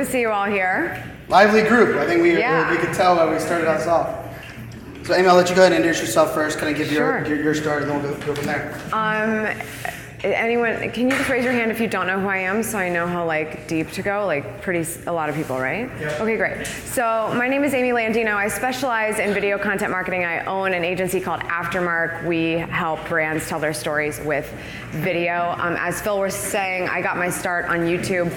to see you all here. Lively group. I think we could tell when we started us off. So Amy, I'll let you go ahead and introduce yourself first. Kind of give your story, and then we'll go from there. Anyone, can you just raise your hand if you don't know who I am, so I know how deep to go? A lot of people, right? Yeah. Okay, great. So my name is Amy Landino. I specialize in video content marketing. I own an agency called Aftermark. We help brands tell their stories with video. As Phil was saying, I got my start on YouTube.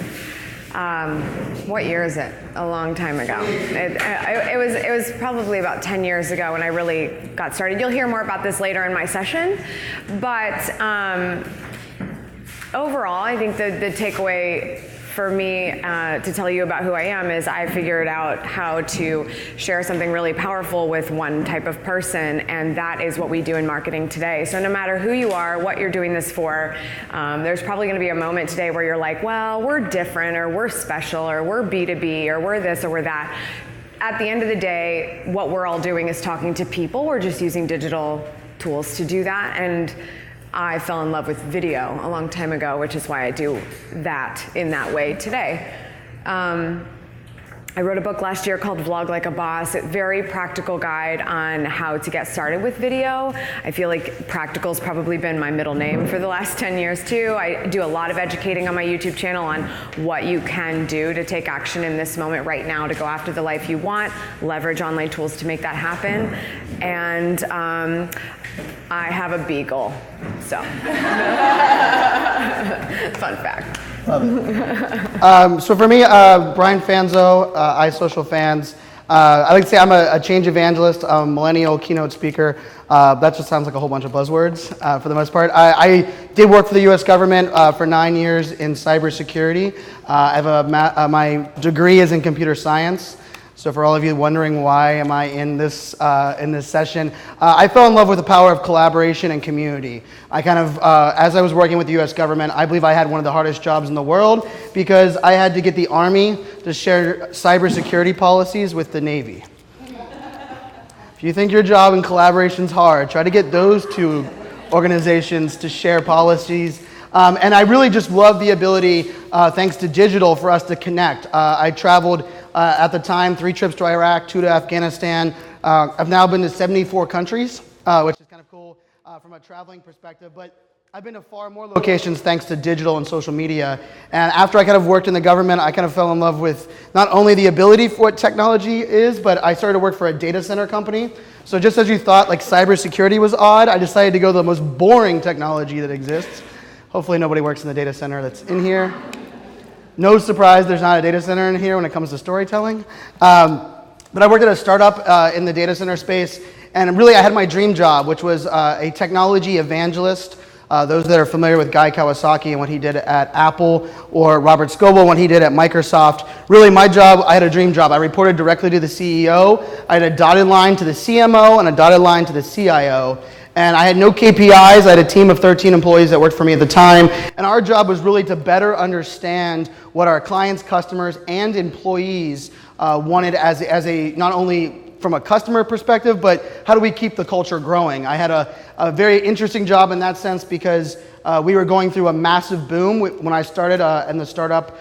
What year is it? A long time ago. It was probably about 10 years ago when I really got started. You'll hear more about this later in my session, but overall, I think the takeaway for me to tell you about who I am is I figured out how to share something really powerful with one type of person, and that is what we do in marketing today. So no matter who you are, what you're doing this for, there's probably going to be a moment today where you're like, well, we're different, or we're special, or we're B2B, or we're this, or we're that. At the end of the day, what we're all doing is talking to people. We're just using digital tools to do that, and I fell in love with video a long time ago, which is why I do that in that way today. I wrote a book last year called Vlog Like a Boss. It's a very practical guide on how to get started with video. I feel like practical's probably been my middle name for the last 10 years too. I do a lot of educating on my YouTube channel on what you can do to take action in this moment right now to go after the life you want, leverage online tools to make that happen. And I have a beagle, so. Fun fact. Love it. So for me, Brian Fanzo, iSocial Fans. I like to say I'm a change evangelist, millennial keynote speaker. That just sounds like a whole bunch of buzzwords for the most part. I did work for the U.S. government for 9 years in cybersecurity. I have my degree is in computer science. So for all of you wondering why am I in this session, I fell in love with the power of collaboration and community. I as I was working with the U.S. government, I believe I had one of the hardest jobs in the world because I had to get the Army to share cybersecurity policies with the Navy. If you think your job in collaboration is hard, try to get those two organizations to share policies. And I really just love the ability, thanks to digital, for us to connect. I traveled at the time 3 trips to Iraq, 2 to Afghanistan. I've now been to 74 countries, which is kind of cool from a traveling perspective. But I've been to far more locations thanks to digital and social media. And after I kind of worked in the government, I kind of fell in love with not only the ability for what technology is, but I started to work for a data center company. So just as you thought cybersecurity was odd, I decided to go to the most boring technology that exists. Hopefully nobody works in the data center that's in here. No surprise there's not a data center in here when it comes to storytelling. But I worked at a startup in the data center space, and really I had my dream job, which was a technology evangelist. Those that are familiar with Guy Kawasaki and what he did at Apple, or Robert Scoble, what he did at Microsoft. Really my job, I had a dream job. I reported directly to the CEO. I had a dotted line to the CMO and a dotted line to the CIO. And I had no KPIs. I had a team of 13 employees that worked for me at the time. And our job was really to better understand what our clients, customers, and employees wanted as a not only from a customer perspective, but how do we keep the culture growing? I had a very interesting job in that sense because we were going through a massive boom. When I started in the startup,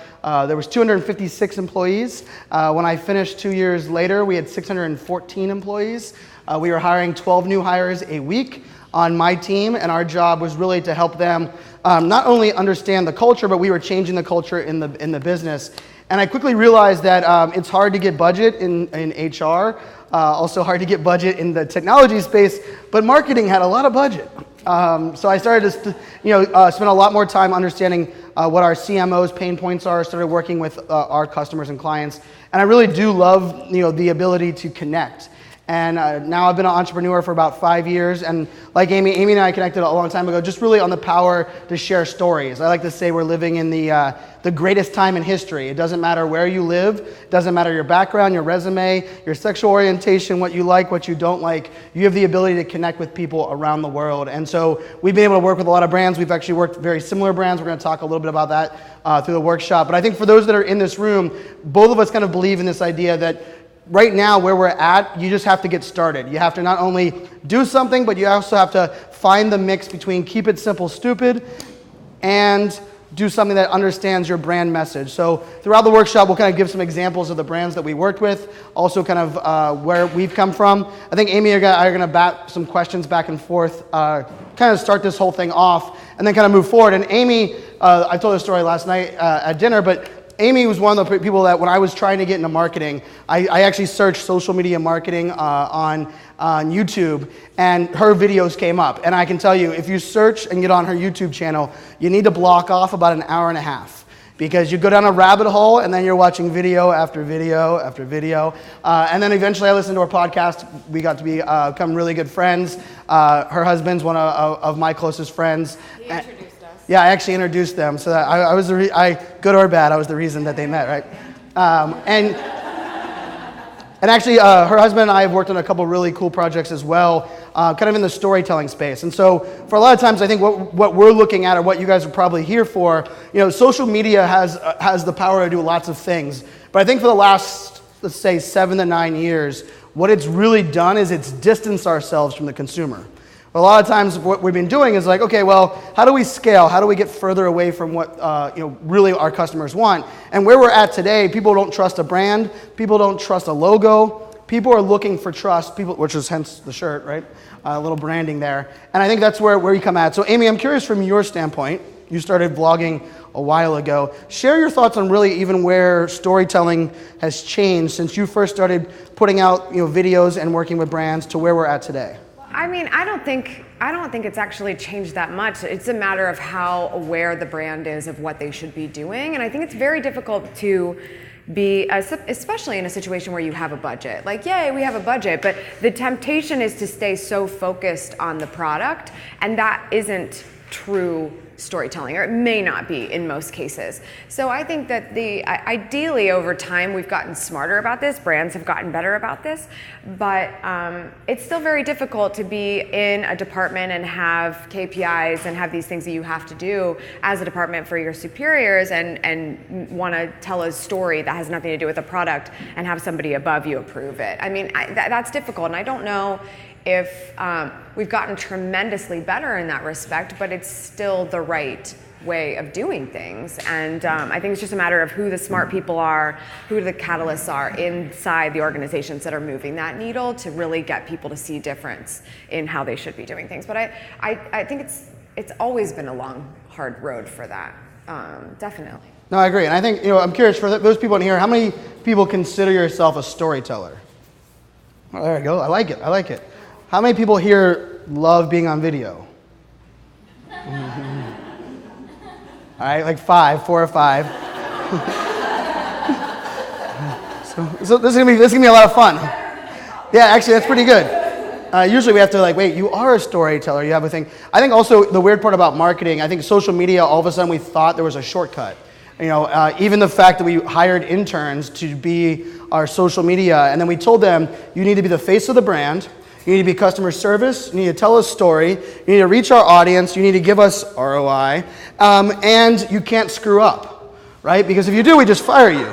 there was 256 employees. When I finished 2 years later, we had 614 employees. We were hiring 12 new hires a week on my team, and our job was really to help them not only understand the culture, but we were changing the culture in the business. And I quickly realized that it's hard to get budget in HR, also hard to get budget in the technology space, but marketing had a lot of budget. So I started to spend a lot more time understanding what our CMO's pain points are, started working with our customers and clients, and I really do love the ability to connect. And now I've been an entrepreneur for about 5 years, and like Amy and I connected a long time ago, just really on the power to share stories. I like to say we're living in the greatest time in history. It doesn't matter where you live, it doesn't matter your background, your resume, your sexual orientation, what you like, what you don't like. You have the ability to connect with people around the world. And so we've been able to work with a lot of brands. We've actually worked with very similar brands. We're going to talk a little bit about that through the workshop. But I think for those that are in this room, both of us kind of believe in this idea that right now, where we're at, you just have to get started. You have to not only do something, but you also have to find the mix between keep it simple, stupid, and do something that understands your brand message. So throughout the workshop, we'll kind of give some examples of the brands that we worked with, also kind of where we've come from. I think Amy and I are going to bat some questions back and forth, kind of start this whole thing off, and then kind of move forward. And Amy, I told her story last night at dinner, but Amy was one of the people that when I was trying to get into marketing, I actually searched social media marketing on YouTube, and her videos came up. And I can tell you, if you search and get on her YouTube channel, you need to block off about an hour and a half, because you go down a rabbit hole and then you're watching video after video after video. And then eventually I listened to her podcast. We got to become really good friends. Her husband's one of my closest friends. He introduced us. Yeah, I actually introduced them. So that I was good or bad, I was the reason that they met, right? And actually, her husband and I have worked on a couple really cool projects as well, kind of in the storytelling space. And so for a lot of times, I think what we're looking at, or what you guys are probably here for, social media has the power to do lots of things. But I think for the last, let's say, 7 to 9 years, what it's really done is it's distanced ourselves from the consumer. A lot of times what we've been doing is like, okay, well, how do we scale? How do we get further away from what really our customers want? And where we're at today, people don't trust a brand. People don't trust a logo. People are looking for trust, which is hence the shirt, right? A little branding there. And I think that's where you come at. So Amy, I'm curious from your standpoint, you started vlogging a while ago. Share your thoughts on really even where storytelling has changed since you first started putting out videos and working with brands to where we're at today. I mean, I don't think it's actually changed that much. It's a matter of how aware the brand is of what they should be doing. And I think it's very difficult to be, especially in a situation where you have a budget. Like, yay, we have a budget, but the temptation is to stay so focused on the product, and that isn't true storytelling, or it may not be in most cases. So I think that ideally over time we've gotten smarter about this, brands have gotten better about this, but it's still very difficult to be in a department and have KPIs and have these things that you have to do as a department for your superiors and want to tell a story that has nothing to do with the product and have somebody above you approve it. I mean, that's difficult, and I don't know if we've gotten tremendously better in that respect, but it's still the right way of doing things. And I think it's just a matter of who the smart people are, who the catalysts are inside the organizations that are moving that needle to really get people to see difference in how they should be doing things. But I think it's always been a long, hard road for that, definitely. No, I agree. And I think, I'm curious, for those people in here, how many people consider yourself a storyteller? Well, there you go. I like it. How many people here love being on video? Mm-hmm. All right, like 4 or 5. so this is gonna be a lot of fun. Yeah, actually, that's pretty good. Usually we have to wait, you are a storyteller, you have a thing. I think also the weird part about marketing, I think social media, all of a sudden we thought there was a shortcut. Even the fact that we hired interns to be our social media, and then we told them, you need to be the face of the brand, you need to be customer service, you need to tell a story, you need to reach our audience, you need to give us ROI, and you can't screw up, right? Because if you do, we just fire you.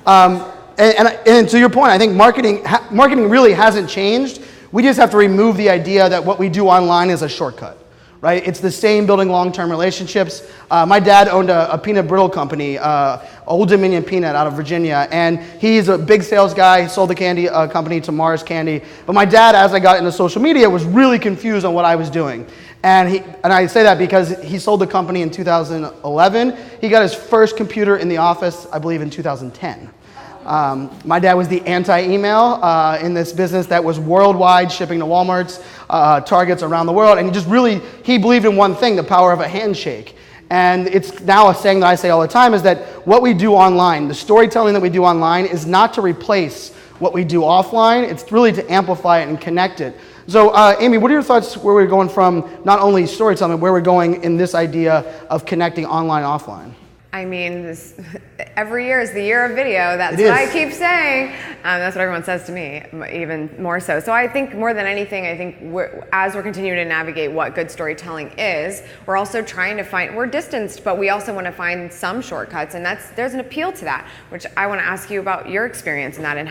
And to your point, I think marketing really hasn't changed. We just have to remove the idea that what we do online is a shortcut. Right? It's the same building long-term relationships. My dad owned a peanut brittle company, Old Dominion Peanut out of Virginia, and he's a big sales guy. He sold the candy company to Mars Candy. But my dad, as I got into social media, was really confused on what I was doing. And I say that because he sold the company in 2011. He got his first computer in the office, I believe, in 2010. My dad was the anti-email in this business that was worldwide, shipping to Walmarts, Targets around the world, and he believed in one thing, the power of a handshake. And it's now a saying that I say all the time is that what we do online, the storytelling that we do online, is not to replace what we do offline, it's really to amplify it and connect it. So Amy, what are your thoughts where we're going from not only storytelling, but where we're going in this idea of connecting online and offline? I mean, every year is the year of video. That's what I keep saying. That's what everyone says to me, even more so. So I think more than anything, as we're continuing to navigate what good storytelling is, we're also trying to we're distanced, but we also want to find some shortcuts, and there's an appeal to that, which I want to ask you about your experience in that and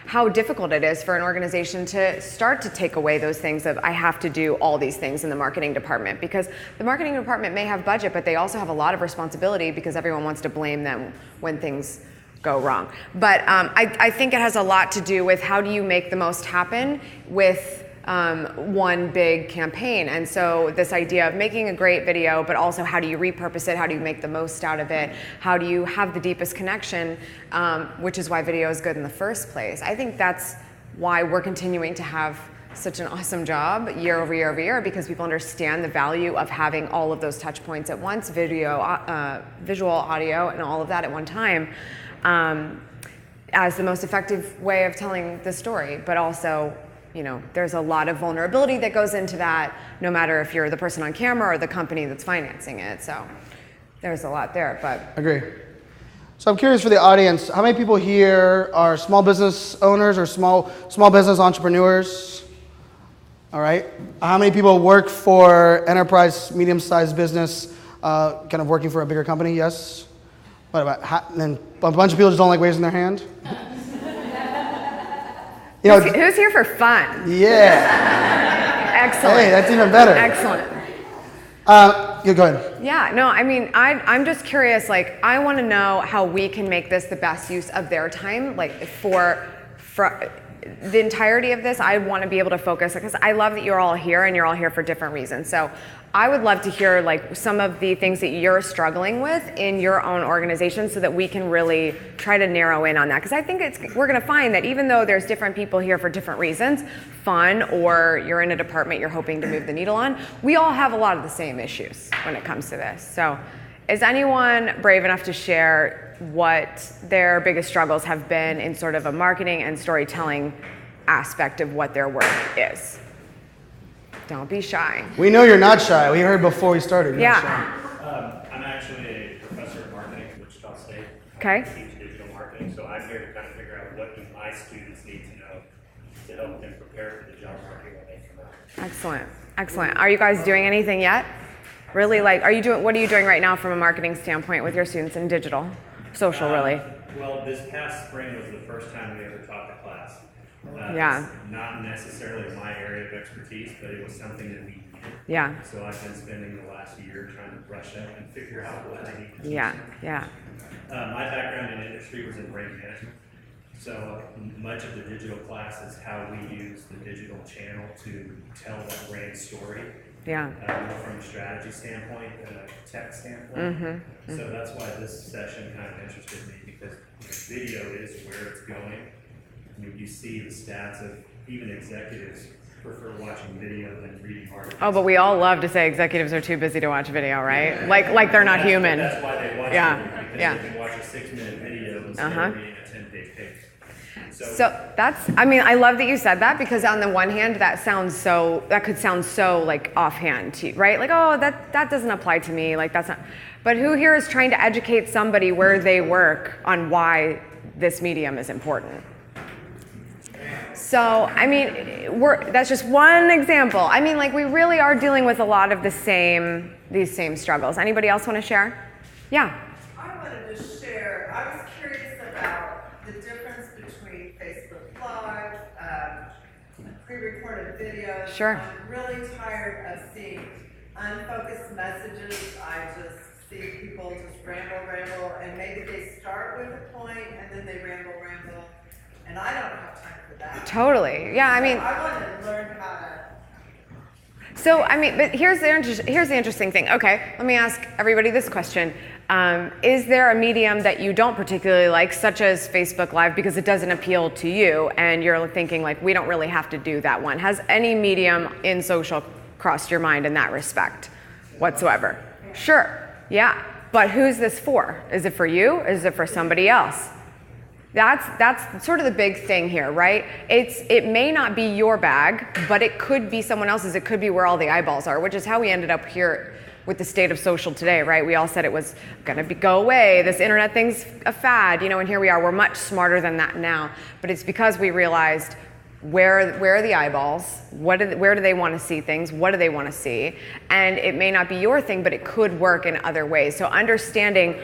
how difficult it is for an organization to start to take away those things of I have to do all these things in the marketing department, because the marketing department may have budget, but they also have a lot of responsibility because everyone wants to blame them when things go wrong. But I think it has a lot to do with how do you make the most happen with one big campaign. And so this idea of making a great video, but also how do you repurpose it? How do you make the most out of it? How do you have the deepest connection, which is why video is good in the first place. I think that's why we're continuing to have such an awesome job year over year over year, because people understand the value of having all of those touch points at once, video, visual, audio, and all of that at one time, as the most effective way of telling the story. But also, there's a lot of vulnerability that goes into that, no matter if you're the person on camera or the company that's financing it. So there's a lot there, but. Agree. So I'm curious for the audience, how many people here are small business owners or small business entrepreneurs? All right. How many people work for enterprise, medium-sized business, kind of working for a bigger company? Yes. What about, and then a bunch of people just don't like raising their hand? Who's here for fun? Yeah. Excellent. Hey, that's even better. Excellent. Yeah, go ahead. Yeah, no, I mean, I'm just curious, I want to know how we can make this the best use of their time, for the entirety of this. I want to be able to focus, because I love that you're all here and you're all here for different reasons. So I would love to hear some of the things that you're struggling with in your own organization, so that we can really try to narrow in on that. Because I think we're going to find that even though there's different people here for different reasons, fun, or you're in a department you're hoping to move the needle on, we all have a lot of the same issues when it comes to this. So is anyone brave enough to share what their biggest struggles have been in sort of a marketing and storytelling aspect of what their work is? Don't be shy. We know you're not shy. We heard before we started. You're Yeah. not shy. I'm actually a professor of marketing at Wichita State. Okay. I teach digital marketing, so I'm here to kind of figure out what do my students need to know to help them prepare for the job market when they come out. Excellent. Excellent. Are you guys doing anything yet? Really, what are you doing right now from a marketing standpoint with your students in digital? Social, really? Well, this past spring was the first time we ever taught the class. Yeah. It's not necessarily my area of expertise, but it was something that we needed. Yeah. So I've been spending the last year trying to brush up and figure out what I need to teach. Yeah. Yeah. My background in industry was in brand management. So much of the digital class is how we use the digital channel to tell that brand story. Yeah. More from a strategy standpoint than a tech standpoint. So that's why this session kind of interested me, because video is where it's going. I mean, you see the stats of even executives prefer watching video than reading articles. Oh, but we all love to say executives are too busy to watch video, right? Yeah. Like they're not human. That's why they watch Yeah. video, because Yeah. they can watch a 6-minute video instead of reading a 10-page page. So I love that you said that, because on the one hand, that could sound so offhand, right? Oh, that doesn't apply to me. That's not. But who here is trying to educate somebody where they work on why this medium is important? So, I mean, that's just one example. I mean, we really are dealing with a lot of these same struggles. Anybody else want to share? Yeah. I wanted to share, I was curious about the difference between Facebook Live, pre-recorded videos. Sure. I'm really tired of seeing unfocused messages. I just see people just ramble, and maybe they start with a point and then they ramble, and I don't have time for that. Totally. Yeah, I mean. I want to learn how to. So, I mean, but here's the interesting thing. Okay, let me ask everybody this question. Is there a medium that you don't particularly like, such as Facebook Live, because it doesn't appeal to you, and you're thinking, we don't really have to do that one? Has any medium in social crossed your mind in that respect whatsoever? Sure, yeah. But who's this for? Is it for you? Is it for somebody else? That's sort of the big thing here, right? It may not be your bag, but it could be someone else's. It could be where all the eyeballs are, which is how we ended up here with the state of social today, right? We all said it was going to go away. This internet thing's a fad, and here we are. We're much smarter than that now, but it's because we realized where are the eyeballs? Where do they want to see things? What do they want to see? And it may not be your thing, but it could work in other ways. So understanding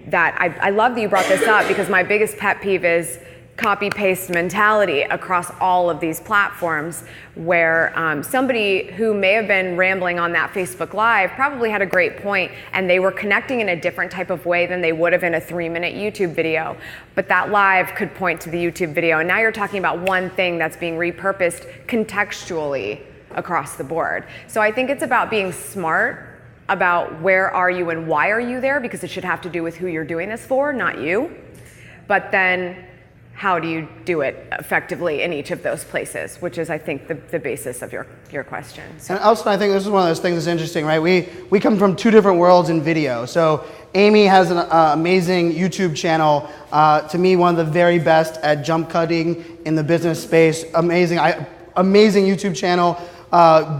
that, I love that you brought this up, because my biggest pet peeve is copy-paste mentality across all of these platforms where somebody who may have been rambling on that Facebook Live probably had a great point and they were connecting in a different type of way than they would have in a 3-minute YouTube video. But that live could point to the YouTube video. And now you're talking about one thing that's being repurposed contextually across the board. So I think it's about being smart about where are you and why are you there, because it should have to do with who you're doing this for, not you. But then how do you do it effectively in each of those places, which is, I think, the basis of your question. So. And also, I think this is one of those things that's interesting, right? We come from 2 different worlds in video. So Amy has an amazing YouTube channel, to me, one of the very best at jump cutting in the business space. Amazing YouTube channel.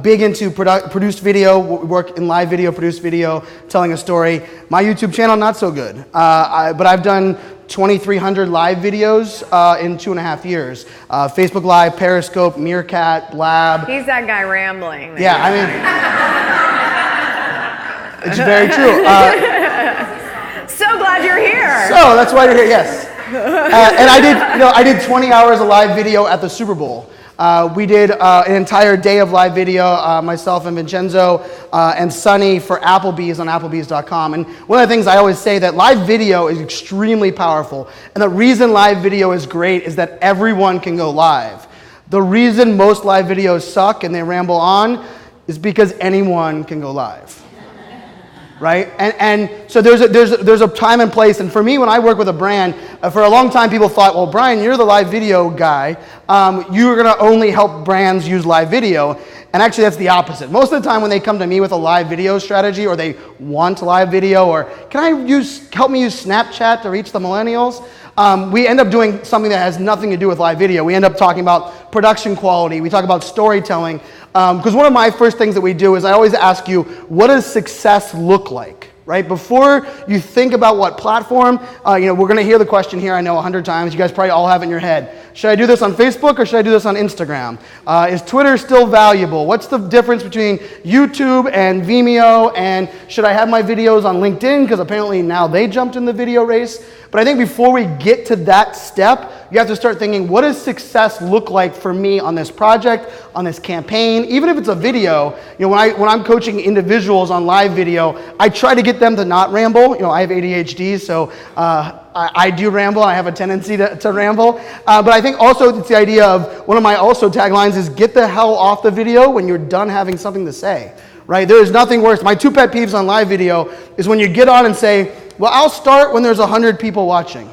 Big into produced video, work in live video, produced video, telling a story. My YouTube channel, not so good. But I've done 2,300 live videos in 2.5 years. Facebook Live, Periscope, Meerkat, Blab. He's that guy rambling. Yeah, I mean, it's very true. So glad you're here. So that's why you're here, yes. And I did 20 hours of live video at the Super Bowl. We did an entire day of live video, myself and Vincenzo and Sunny for Applebee's on Applebee's.com. And one of the things I always say that live video is extremely powerful. And the reason live video is great is that everyone can go live. The reason most live videos suck and they ramble on is because anyone can go live. Right? And so there's a time and place. And for me, when I work with a brand, for a long time people thought, well, Brian, you're the live video guy. You're going to only help brands use live video. And actually, that's the opposite. Most of the time when they come to me with a live video strategy, or they want live video, or can I help me use Snapchat to reach the millennials? We end up doing something that has nothing to do with live video. We end up talking about production quality. We talk about storytelling. Because one of my first things that we do is I always ask you, what does success look like? Right? Before you think about what platform, we're going to hear the question here, I know 100 times. You guys probably all have it in your head. Should I do this on Facebook or should I do this on Instagram? Is Twitter still valuable? What's the difference between YouTube and Vimeo? And should I have my videos on LinkedIn? Because apparently now they jumped in the video race. But I think before we get to that step, you have to start thinking, what does success look like for me on this project, on this campaign? Even if it's a video, when I'm coaching individuals on live video, I try to get them to not ramble. I have ADHD, so I do ramble. I have a tendency to ramble. But I think also it's the idea of, one of my also taglines is, get the hell off the video when you're done having something to say. Right? There is nothing worse. My 2 pet peeves on live video is when you get on and say, well, I'll start when there's 100 people watching.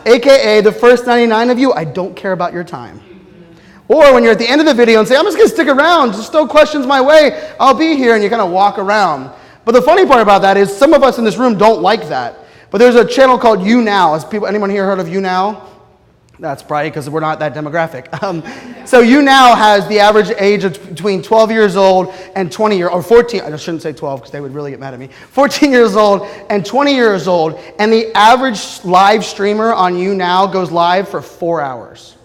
AKA, the first 99 of you, I don't care about your time. Or when you're at the end of the video and say, I'm just going to stick around, just throw questions my way, I'll be here, and you kind of walk around. But the funny part about that is some of us in this room don't like that. But there's a channel called YouNow. Anyone here heard of YouNow? That's probably because we're not that demographic. So YouNow has the average age of between 12 years old and 14, I shouldn't say 12 because they would really get mad at me, 14 years old and 20 years old, and the average live streamer on YouNow goes live for 4 hours.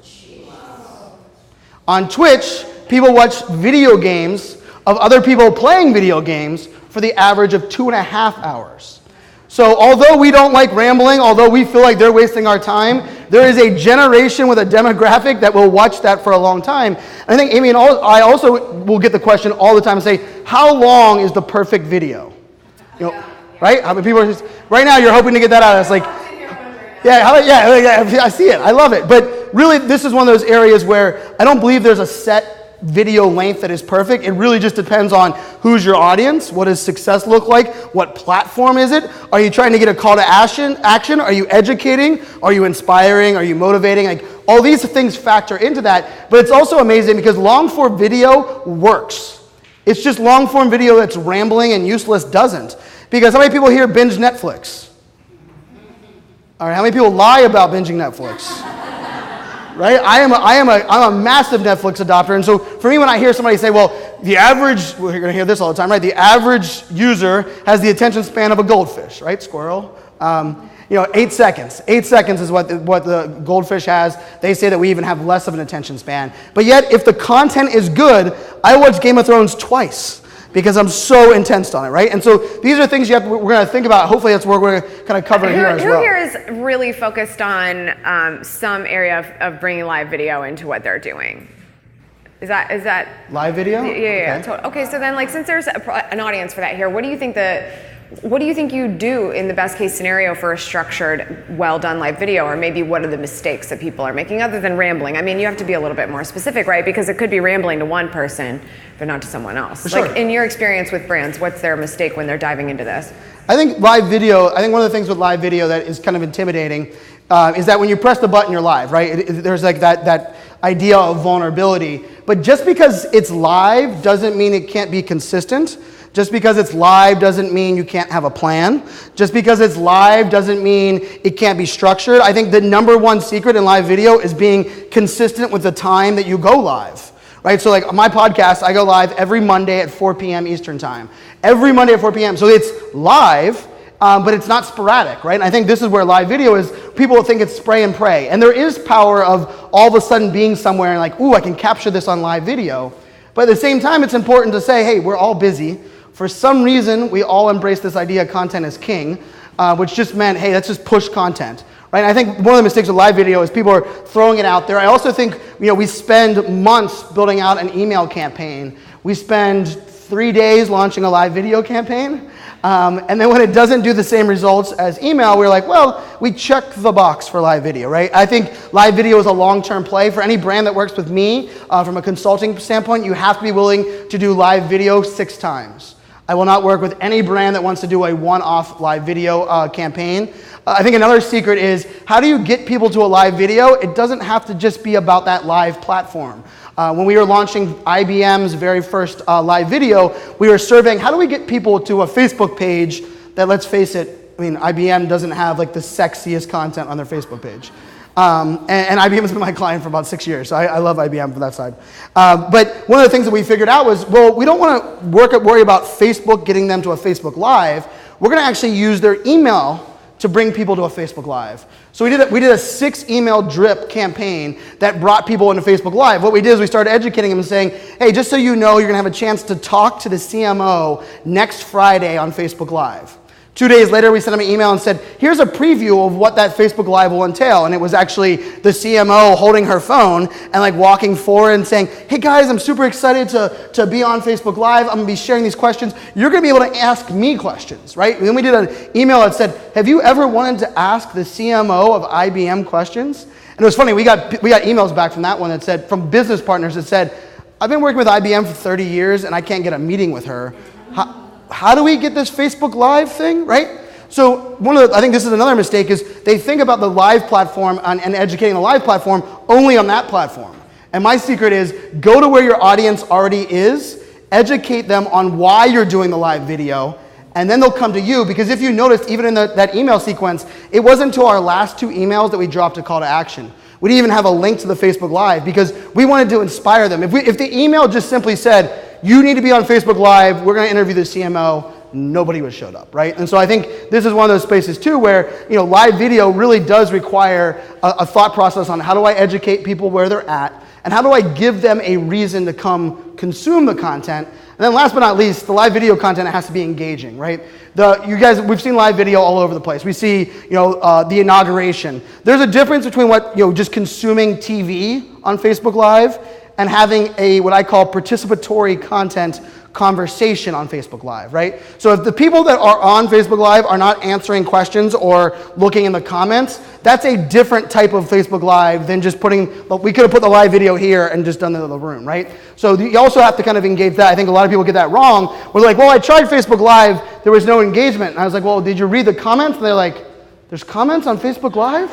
On Twitch, people watch video games of other people playing video games for the average of 2.5 hours. So although we don't like rambling, although we feel like they're wasting our time, there is a generation with a demographic that will watch that for a long time. And I think Amy and I also will get the question all the time and say, how long is the perfect video? Right? How many people are just, right now you're hoping to get that out. It's like, yeah, I see it. I love it. But really, this is one of those areas where I don't believe there's a set video length that is perfect. It really just depends on who's your audience, what does success look like, what platform is it, are you trying to get a call to action, are you educating, are you inspiring, are you motivating, like all these things factor into that. But it's also amazing because long form video works. It's just long form video that's rambling and useless doesn't. Because how many people here binge Netflix? All right, how many people lie about binging Netflix? Right? I'm a massive Netflix adopter, and so for me, when I hear somebody say, well, the average, well, you're going to hear this all the time, right? The average user has the attention span of a goldfish, right? Squirrel. 8 seconds. 8 seconds is what the goldfish has. They say that we even have less of an attention span. But yet, if the content is good, I watch Game of Thrones twice. because I'm so intense on it, right? And so these are things we're going to think about. Hopefully that's what we're going to kind of cover here as well. Who here is really focused on some area of bringing live video into what they're doing? Is that live video? Yeah. Okay, so then, like, since there's an audience for that here, what do you think you do in the best case scenario for a structured, well done live video? Or maybe what are the mistakes that people are making other than rambling? I mean, you have to be a little bit more specific, right? Because it could be rambling to one person, but not to someone else. For sure. Like, in your experience with brands, what's their mistake when they're diving into this? I think one of the things with live video that is kind of intimidating is that when you press the button, you're live, right? There's like that idea of vulnerability. But just because it's live doesn't mean it can't be consistent. Just because it's live doesn't mean you can't have a plan. Just because it's live doesn't mean it can't be structured. I think the number one secret in live video is being consistent with the time that you go live. Right, so like on my podcast, I go live every Monday at 4 p.m. Eastern time. Every Monday at 4 p.m. So it's live, but it's not sporadic, right? And I think this is where live video is. People will think it's spray and pray. And there is power of all of a sudden being somewhere and like, ooh, I can capture this on live video. But at the same time, it's important to say, hey, we're all busy. For some reason, we all embrace this idea content is king, which just meant, hey, let's just push content. Right? And I think one of the mistakes with live video is people are throwing it out there. I also think we spend months building out an email campaign. We spend 3 days launching a live video campaign. And then when it doesn't do the same results as email, we're like, well, we check the box for live video, right? I think live video is a long-term play. For any brand that works with me, from a consulting standpoint, you have to be willing to do live video 6 times. I will not work with any brand that wants to do a one-off live video campaign. I think another secret is, how do you get people to a live video? It doesn't have to just be about that live platform. When we were launching IBM's very first live video, we were surveying, how do we get people to a Facebook page that, let's face it, I mean, IBM doesn't have like the sexiest content on their Facebook page. And IBM has been my client for about 6 years, so I love IBM for that side. But one of the things that we figured out was, well, we don't want to worry about Facebook getting them to a Facebook Live. We're going to actually use their email to bring people to a Facebook Live. So we did a 6 email drip campaign that brought people into Facebook Live. What we did is we started educating them and saying, hey, just so you know, you're going to have a chance to talk to the CMO next Friday on Facebook Live. 2 days later, we sent them an email and said, here's a preview of what that Facebook Live will entail. And it was actually the CMO holding her phone and like walking forward and saying, hey guys, I'm super excited to be on Facebook Live. I'm gonna be sharing these questions. You're gonna be able to ask me questions, right? And then we did an email that said, have you ever wanted to ask the CMO of IBM questions? And it was funny, we got emails back from that one that said, from business partners that said, I've been working with IBM for 30 years and I can't get a meeting with her. How do we get this Facebook Live thing, right? So I think this is another mistake, is they think about the live platform and educating the live platform only on that platform. And my secret is, go to where your audience already is, educate them on why you're doing the live video, and then they'll come to you. Because if you noticed, even in that email sequence, it wasn't until our last 2 emails that we dropped a call to action. We didn't even have a link to the Facebook Live because we wanted to inspire them. If the email just simply said, you need to be on Facebook Live, we're going to interview the CMO, nobody would have showed up, right? And so I think this is one of those spaces too where live video really does require a thought process on how do I educate people where they're at, and how do I give them a reason to come consume the content. And then last but not least, the live video content has to be engaging, right? We've seen live video all over the place. We see, the inauguration. There's a difference between just consuming TV on Facebook Live and having what I call participatory content conversation on Facebook Live, right? So if the people that are on Facebook Live are not answering questions or looking in the comments, that's a different type of Facebook Live than just we could have put the live video here and just done it in the room, right? So you also have to kind of engage that. I think a lot of people get that wrong. We're like, well, I tried Facebook Live, there was no engagement. And I was like, well, did you read the comments? And they're like, there's comments on Facebook Live?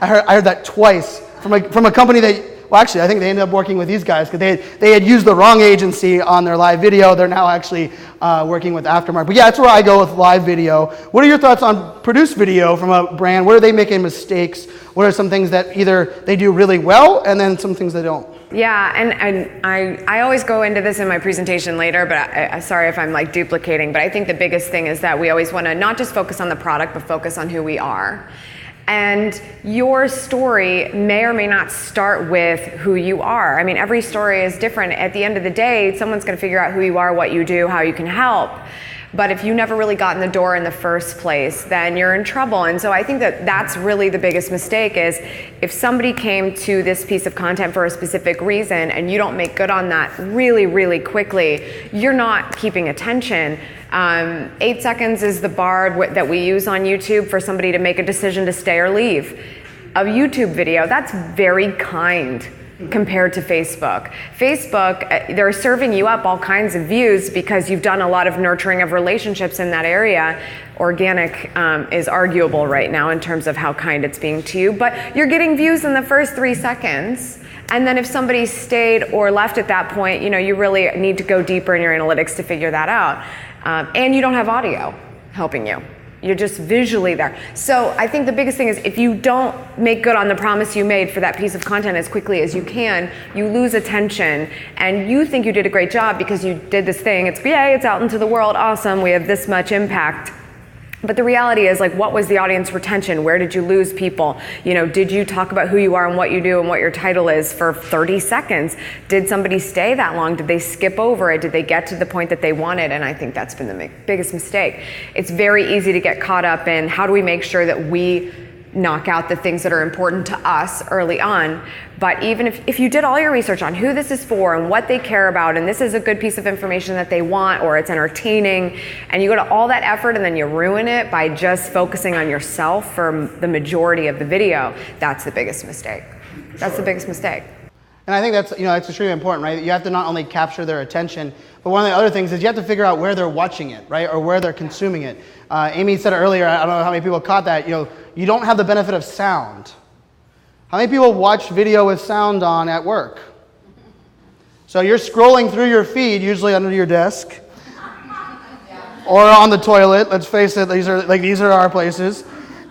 I heard that twice from a company that, well, actually, I think they ended up working with these guys because they had used the wrong agency on their live video. They're now actually working with Aftermark. But yeah, that's where I go with live video. What are your thoughts on produced video from a brand? Where are they making mistakes? What are some things that either they do really well and then some things they don't? Yeah, and I always go into this in my presentation later, but sorry if I'm like duplicating, but I think the biggest thing is that we always want to not just focus on the product, but focus on who we are. And your story may or may not start with who you are. I mean, every story is different. At the end of the day, someone's going to figure out who you are, what you do, how you can help. But if you never really got in the door in the first place, then you're in trouble. And so I think that that's really the biggest mistake is if somebody came to this piece of content for a specific reason and you don't make good on that really, really quickly, you're not keeping attention. 8 seconds is the bar that we use on YouTube for somebody to make a decision to stay or leave. A YouTube video, that's very kind compared to Facebook. Facebook, they're serving you up all kinds of views because you've done a lot of nurturing of relationships in that area. Organic is arguable right now in terms of how kind it's being to you, but you're getting views in the first 3 seconds. And then if somebody stayed or left at that point, you really need to go deeper in your analytics to figure that out. And you don't have audio helping you. You're just visually there. So I think the biggest thing is if you don't make good on the promise you made for that piece of content as quickly as you can, you lose attention and you think you did a great job because you did this thing. It's, yay, it's out into the world, awesome, we have this much impact. But the reality is, like, what was the audience retention? Where did you lose people? Did you talk about who you are and what you do and what your title is for 30 seconds? Did somebody stay that long? Did they skip over it? Did they get to the point that they wanted? And I think that's been the biggest mistake. It's very easy to get caught up in how do we make sure that we knock out the things that are important to us early on. But even if you did all your research on who this is for and what they care about, and this is a good piece of information that they want, or it's entertaining, and you go to all that effort and then you ruin it by just focusing on yourself for the majority of the video, that's the biggest mistake. That's the biggest mistake. And I think that's extremely important, right? You have to not only capture their attention, but one of the other things is you have to figure out where they're watching it, right? Or where they're consuming it. Amy said earlier, I don't know how many people caught that, you don't have the benefit of sound. How many people watch video with sound on at work? So you're scrolling through your feed, usually under your desk, or on the toilet. Let's face it, these are our places.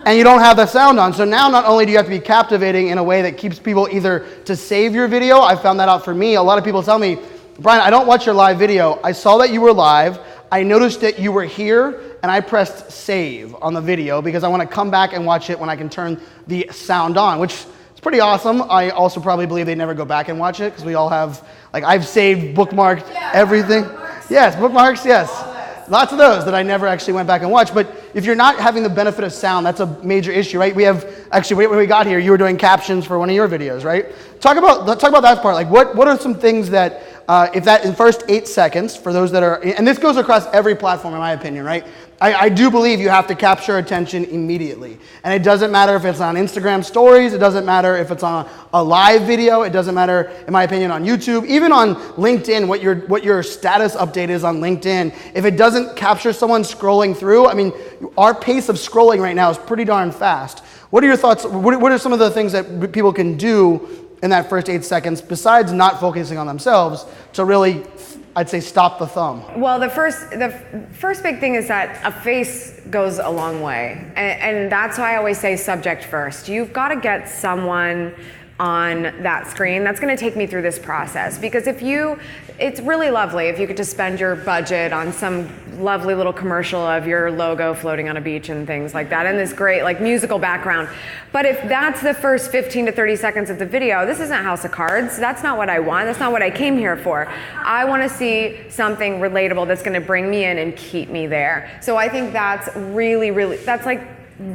And you don't have the sound on. So now not only do you have to be captivating in a way that keeps people either to save your video, I found that out for me. A lot of people tell me, Brian, I don't watch your live video. I saw that you were live. I noticed that you were here, and I pressed save on the video because I want to come back and watch it when I can turn the sound on, which is pretty awesome. I also probably believe they never go back and watch it because we all have, I've saved, bookmarked everything. Bookmarks. Yes, bookmarks, yes. Lots of those that I never actually went back and watched. But if you're not having the benefit of sound, that's a major issue, right? We have, actually, when we got here, you were doing captions for one of your videos, right? Talk about that part. What are some things that, if that in first 8 seconds, for those that are, and this goes across every platform in my opinion, right? I do believe you have to capture attention immediately. And it doesn't matter if it's on Instagram stories, it doesn't matter if it's on a live video, it doesn't matter, in my opinion, on YouTube, even on LinkedIn, what your status update is on LinkedIn. If it doesn't capture someone scrolling through, I mean, our pace of scrolling right now is pretty darn fast. What are your thoughts? What are some of the things that people can do in that first 8 seconds, besides not focusing on themselves, to really, I'd say, stop the thumb? Well, the first big thing is that a face goes a long way. And that's why I always say subject first. You've got to get someone on that screen that's going to take me through this process. Because it's really lovely if you could just spend your budget on some lovely little commercial of your logo floating on a beach and things like that, and this great musical background. But if that's the first 15 to 30 seconds of the video, this isn't House of Cards. That's not what I want. That's not what I came here for. I want to see something relatable that's going to bring me in and keep me there. So I think that's really, really, that's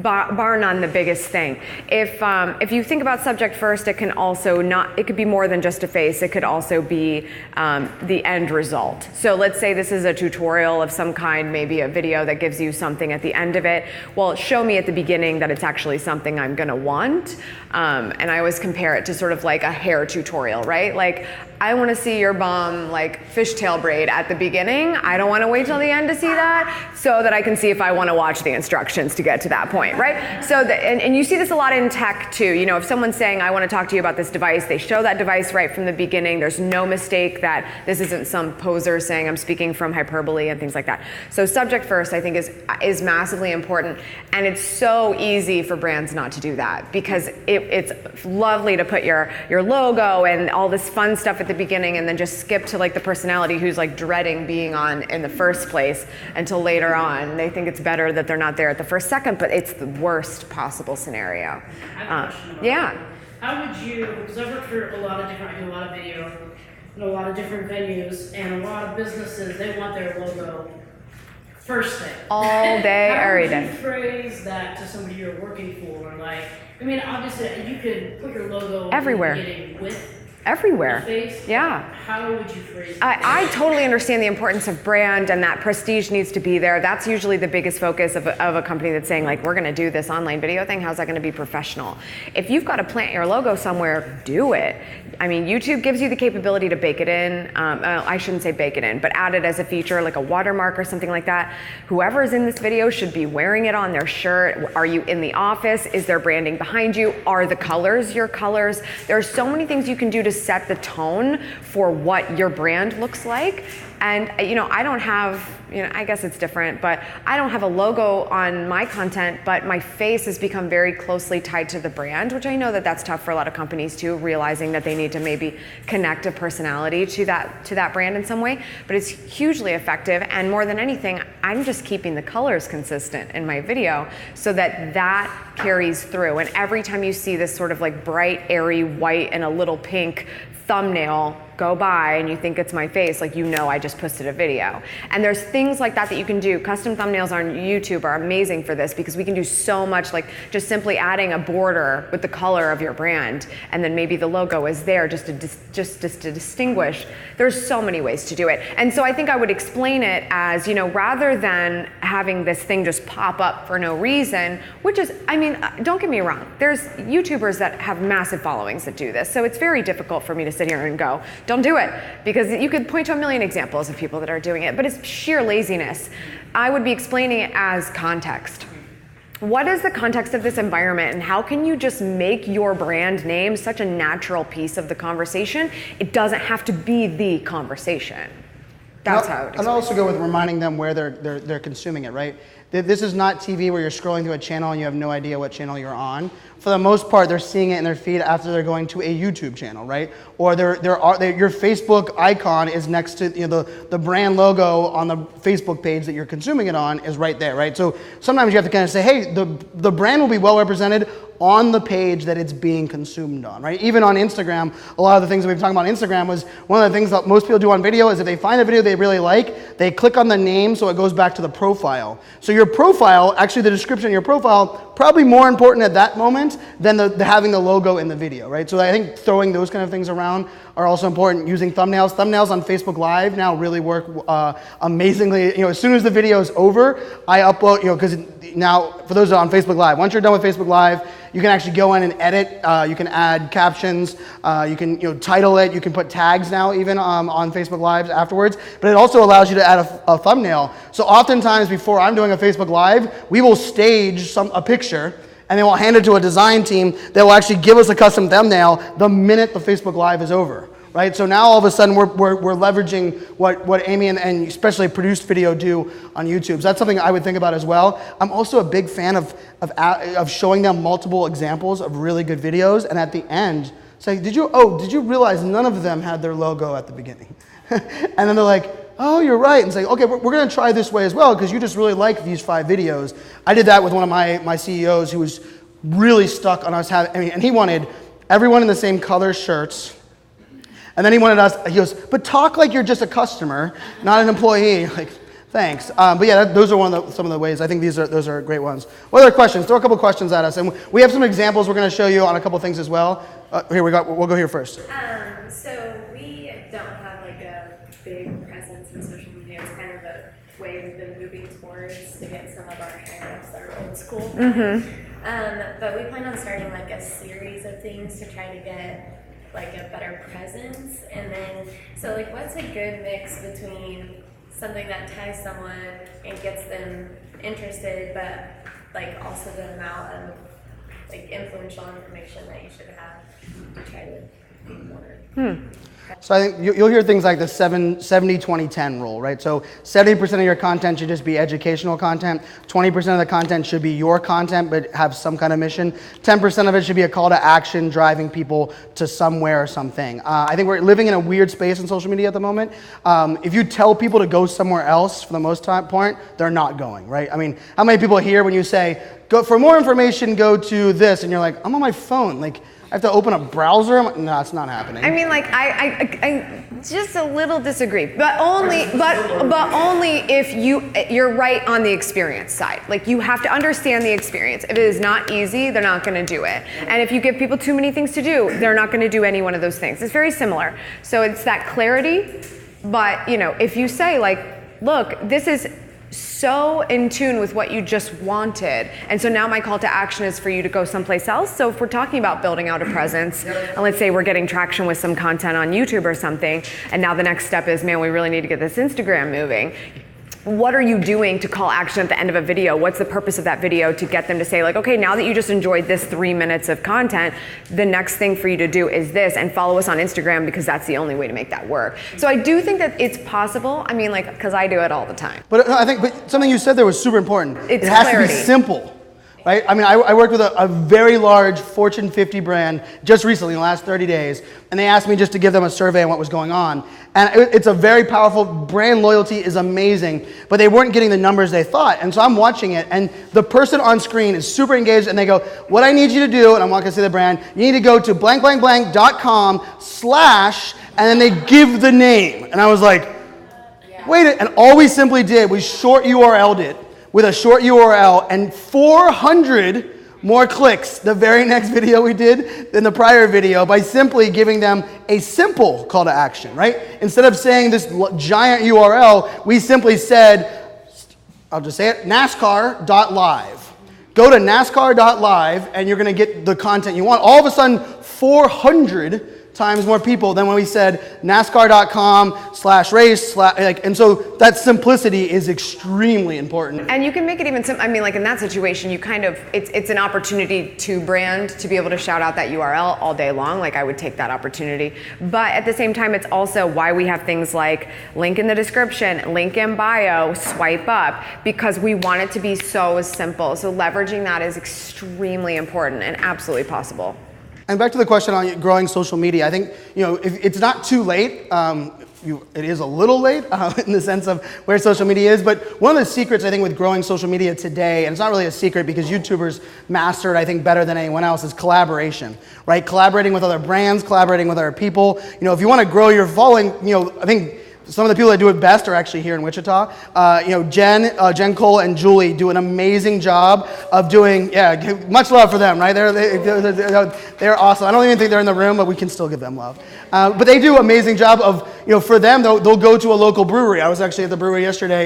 bar none the biggest thing. If you think about subject first, it can also it could be more than just a face. It could also be the end result. So let's say this is a tutorial of some kind, maybe a video that gives you something at the end of it. Well, show me at the beginning that it's actually something I'm gonna want. And I always compare it to sort of like a hair tutorial, right? I want to see your bum fishtail braid at the beginning. I don't want to wait till the end to see that, so that I can see if I want to watch the instructions to get to that point, right? So, and you see this a lot in tech too. If someone's saying, I want to talk to you about this device, they show that device right from the beginning. There's no mistake that this isn't some poser saying I'm speaking from hyperbole and things like that. So subject first, I think, is massively important. And it's so easy for brands not to do that, because it's lovely to put your logo and all this fun stuff at the beginning and then just skip to the personality who's dreading being on in the first place until later on. They think it's better that they're not there at the first second, but it's the worst possible scenario. I have a question about Yeah. that. How would you, because I've worked for a lot of different, I do a lot of video in a lot of different venues, and a lot of businesses, they want their logo first thing. All day, every How would day. you phrase that to somebody you're working for? Like, I mean, obviously, you could put your logo Everywhere. in the beginning with Everywhere. the face. Yeah. How would you phrase it? I totally understand the importance of brand, and that prestige needs to be there. That's usually the biggest focus of a company that's saying, like, we're going to do this online video thing. How's that going to be professional? If you've got to plant your logo somewhere, do it. I mean, YouTube gives you the capability to bake it in. I shouldn't say bake it in, but add it as a feature, like a watermark or something like that. Whoever is in this video should be wearing it on their shirt. Are you in the office? Is there branding behind you? Are the colors your colors? There are so many things you can do to set the tone for what your brand looks like. And I don't have, I guess it's different, but I don't have a logo on my content, but my face has become very closely tied to the brand, which I know that that's tough for a lot of companies too, realizing that they need to maybe connect a personality to that brand in some way. But it's hugely effective, and more than anything, I'm just keeping the colors consistent in my video so that carries through. And every time you see this sort of like bright, airy white and a little pink thumbnail go by and you think it's my face, like, I just posted a video. And there's things like that you can do. Custom thumbnails on YouTube are amazing for this because we can do so much, like just simply adding a border with the color of your brand, and then maybe the logo is there just to distinguish. There's so many ways to do it. And so I think I would explain it as, rather than having this thing just pop up for no reason, which is, don't get me wrong, there's YouTubers that have massive followings that do this. So it's very difficult for me to sit here and go, don't do it, because you could point to a million examples of people that are doing it, but it's sheer laziness. I would be explaining it as context. What is the context of this environment, and how can you just make your brand name such a natural piece of the conversation? It doesn't have to be the conversation. That's how I would explain I'd also go with reminding them where they're consuming it, right? This is not TV where you're scrolling through a channel and you have no idea what channel you're on. For the most part, they're seeing it in their feed after they're going to a YouTube channel, right? Or your Facebook icon is next to the brand logo on the Facebook page that you're consuming it on is right there, right? So sometimes you have to kind of say, hey, the brand will be well represented on the page that it's being consumed on, right? Even on Instagram, a lot of the things that we've been talking about on Instagram was one of the things that most people do on video is if they find a video they really like, they click on the name so it goes back to the profile. So your profile, actually the description of your profile, probably more important at that moment than having the logo in the video, right? So I think throwing those kind of things around are also important. Using thumbnails. Thumbnails on Facebook Live now really work amazingly. As soon as the video is over, I upload, because now, for those that are on Facebook Live, once you're done with Facebook Live, you can actually go in and edit. You can add captions. You can title it. You can put tags now even on Facebook Lives afterwards. But it also allows you to add a thumbnail. So oftentimes before I'm doing a Facebook Live, we will stage a picture, and then we'll hand it to a design team that will actually give us a custom thumbnail the minute the Facebook Live is over. Right? So now all of a sudden we're leveraging what Amy and especially produced video do on YouTube. So that's something I would think about as well. I'm also a big fan of showing them multiple examples of really good videos, and at the end say, did you realize none of them had their logo at the beginning? And then they're like, oh, you're right, and say, okay, we're going to try this way as well because you just really like these 5 videos. I did that with one of my CEOs who was really stuck on us and he wanted everyone in the same color shirts. And then he goes, but talk like you're just a customer, not an employee. Like, thanks. But yeah, those are some of the ways. I think those are great ones. What other questions? Throw a couple questions at us. And we have some examples we're going to show you on a couple things as well. We'll go here first. So we don't have like a big presence in social media. It's kind of a way we've been moving towards to get some of our hang-ups that are old school. Mm-hmm. But we plan on starting like a series of things to try to get like a better presence. And then, so like what's a good mix between something that ties someone and gets them interested, but like also the amount of like influential information that you should have to try to So I think you'll hear things like the 70-20-10 rule, right? So 70% of your content should just be educational content. 20% of the content should be your content, but have some kind of mission. 10% of it should be a call to action, driving people to somewhere or something. I think we're living in a weird space in social media at the moment. If you tell people to go somewhere else for the most part, they're not going, right? I mean, how many people here when you say, go for more information, go to this, and you're like, I'm on my phone, like, I have to open a browser? I'm like, no, it's not happening. I mean, like, I just a little disagree, but only if you're right on the experience side. Like, you have to understand the experience. If it is not easy, they're not going to do it. And if you give people too many things to do, they're not going to do any one of those things. It's very similar. So it's that clarity. But if you say like, look, this is so in tune with what you just wanted, and so now my call to action is for you to go someplace else. So if we're talking about building out a presence, and let's say we're getting traction with some content on YouTube or something, and now the next step is, man, we really need to get this Instagram moving. What are you doing to call action at the end of a video? What's the purpose of that video to get them to say like, okay, now that you just enjoyed this 3 minutes of content, the next thing for you to do is this, and follow us on Instagram, because that's the only way to make that work. So I do think that it's possible. I mean, like, because I do it all the time. But I think something you said there was super important. It's it has clarity. to be simple. Right? I mean, I worked with a very large Fortune 50 brand just recently in the last 30 days, and they asked me just to give them a survey on what was going on. And it's a very powerful, brand loyalty is amazing, but they weren't getting the numbers they thought. And so I'm watching it, and the person on screen is super engaged, and they go, what I need you to do, and I'm not gonna say the brand, you need to go to blank.com/ and then they give the name. And I was like, wait, and all we simply did was short URL'd it with a short URL, and 400 more clicks the very next video we did than the prior video, by simply giving them a simple call to action, right? Instead of saying this giant URL, we simply said, I'll just say it, NASCAR.live. Go to NASCAR.live and you're gonna get the content you want. All of a sudden, 400 times more people than when we said NASCAR.com/race, and so that simplicity is extremely important. And you can make it even simple. I mean, like in that situation, you kind of, it's an opportunity to brand, to be able to shout out that URL all day long. Like, I would take that opportunity. But at the same time, it's also why we have things like link in the description, link in bio, swipe up, because we want it to be so simple. So leveraging that is extremely important and absolutely possible. And back to the question on growing social media, I think, if it's not too late. It is a little late in the sense of where social media is, but one of the secrets I think with growing social media today, and it's not really a secret because YouTubers master it I think better than anyone else, is collaboration, right? Collaborating with other brands, collaborating with other people. If you want to grow your following, I think some of the people that do it best are actually here in Wichita. Jen Cole and Julie do an amazing job of doing, much love for them, right? They're awesome. I don't even think they're in the room, but we can still give them love. But they do an amazing job of, for them, they'll go to a local brewery. I was actually at the brewery yesterday,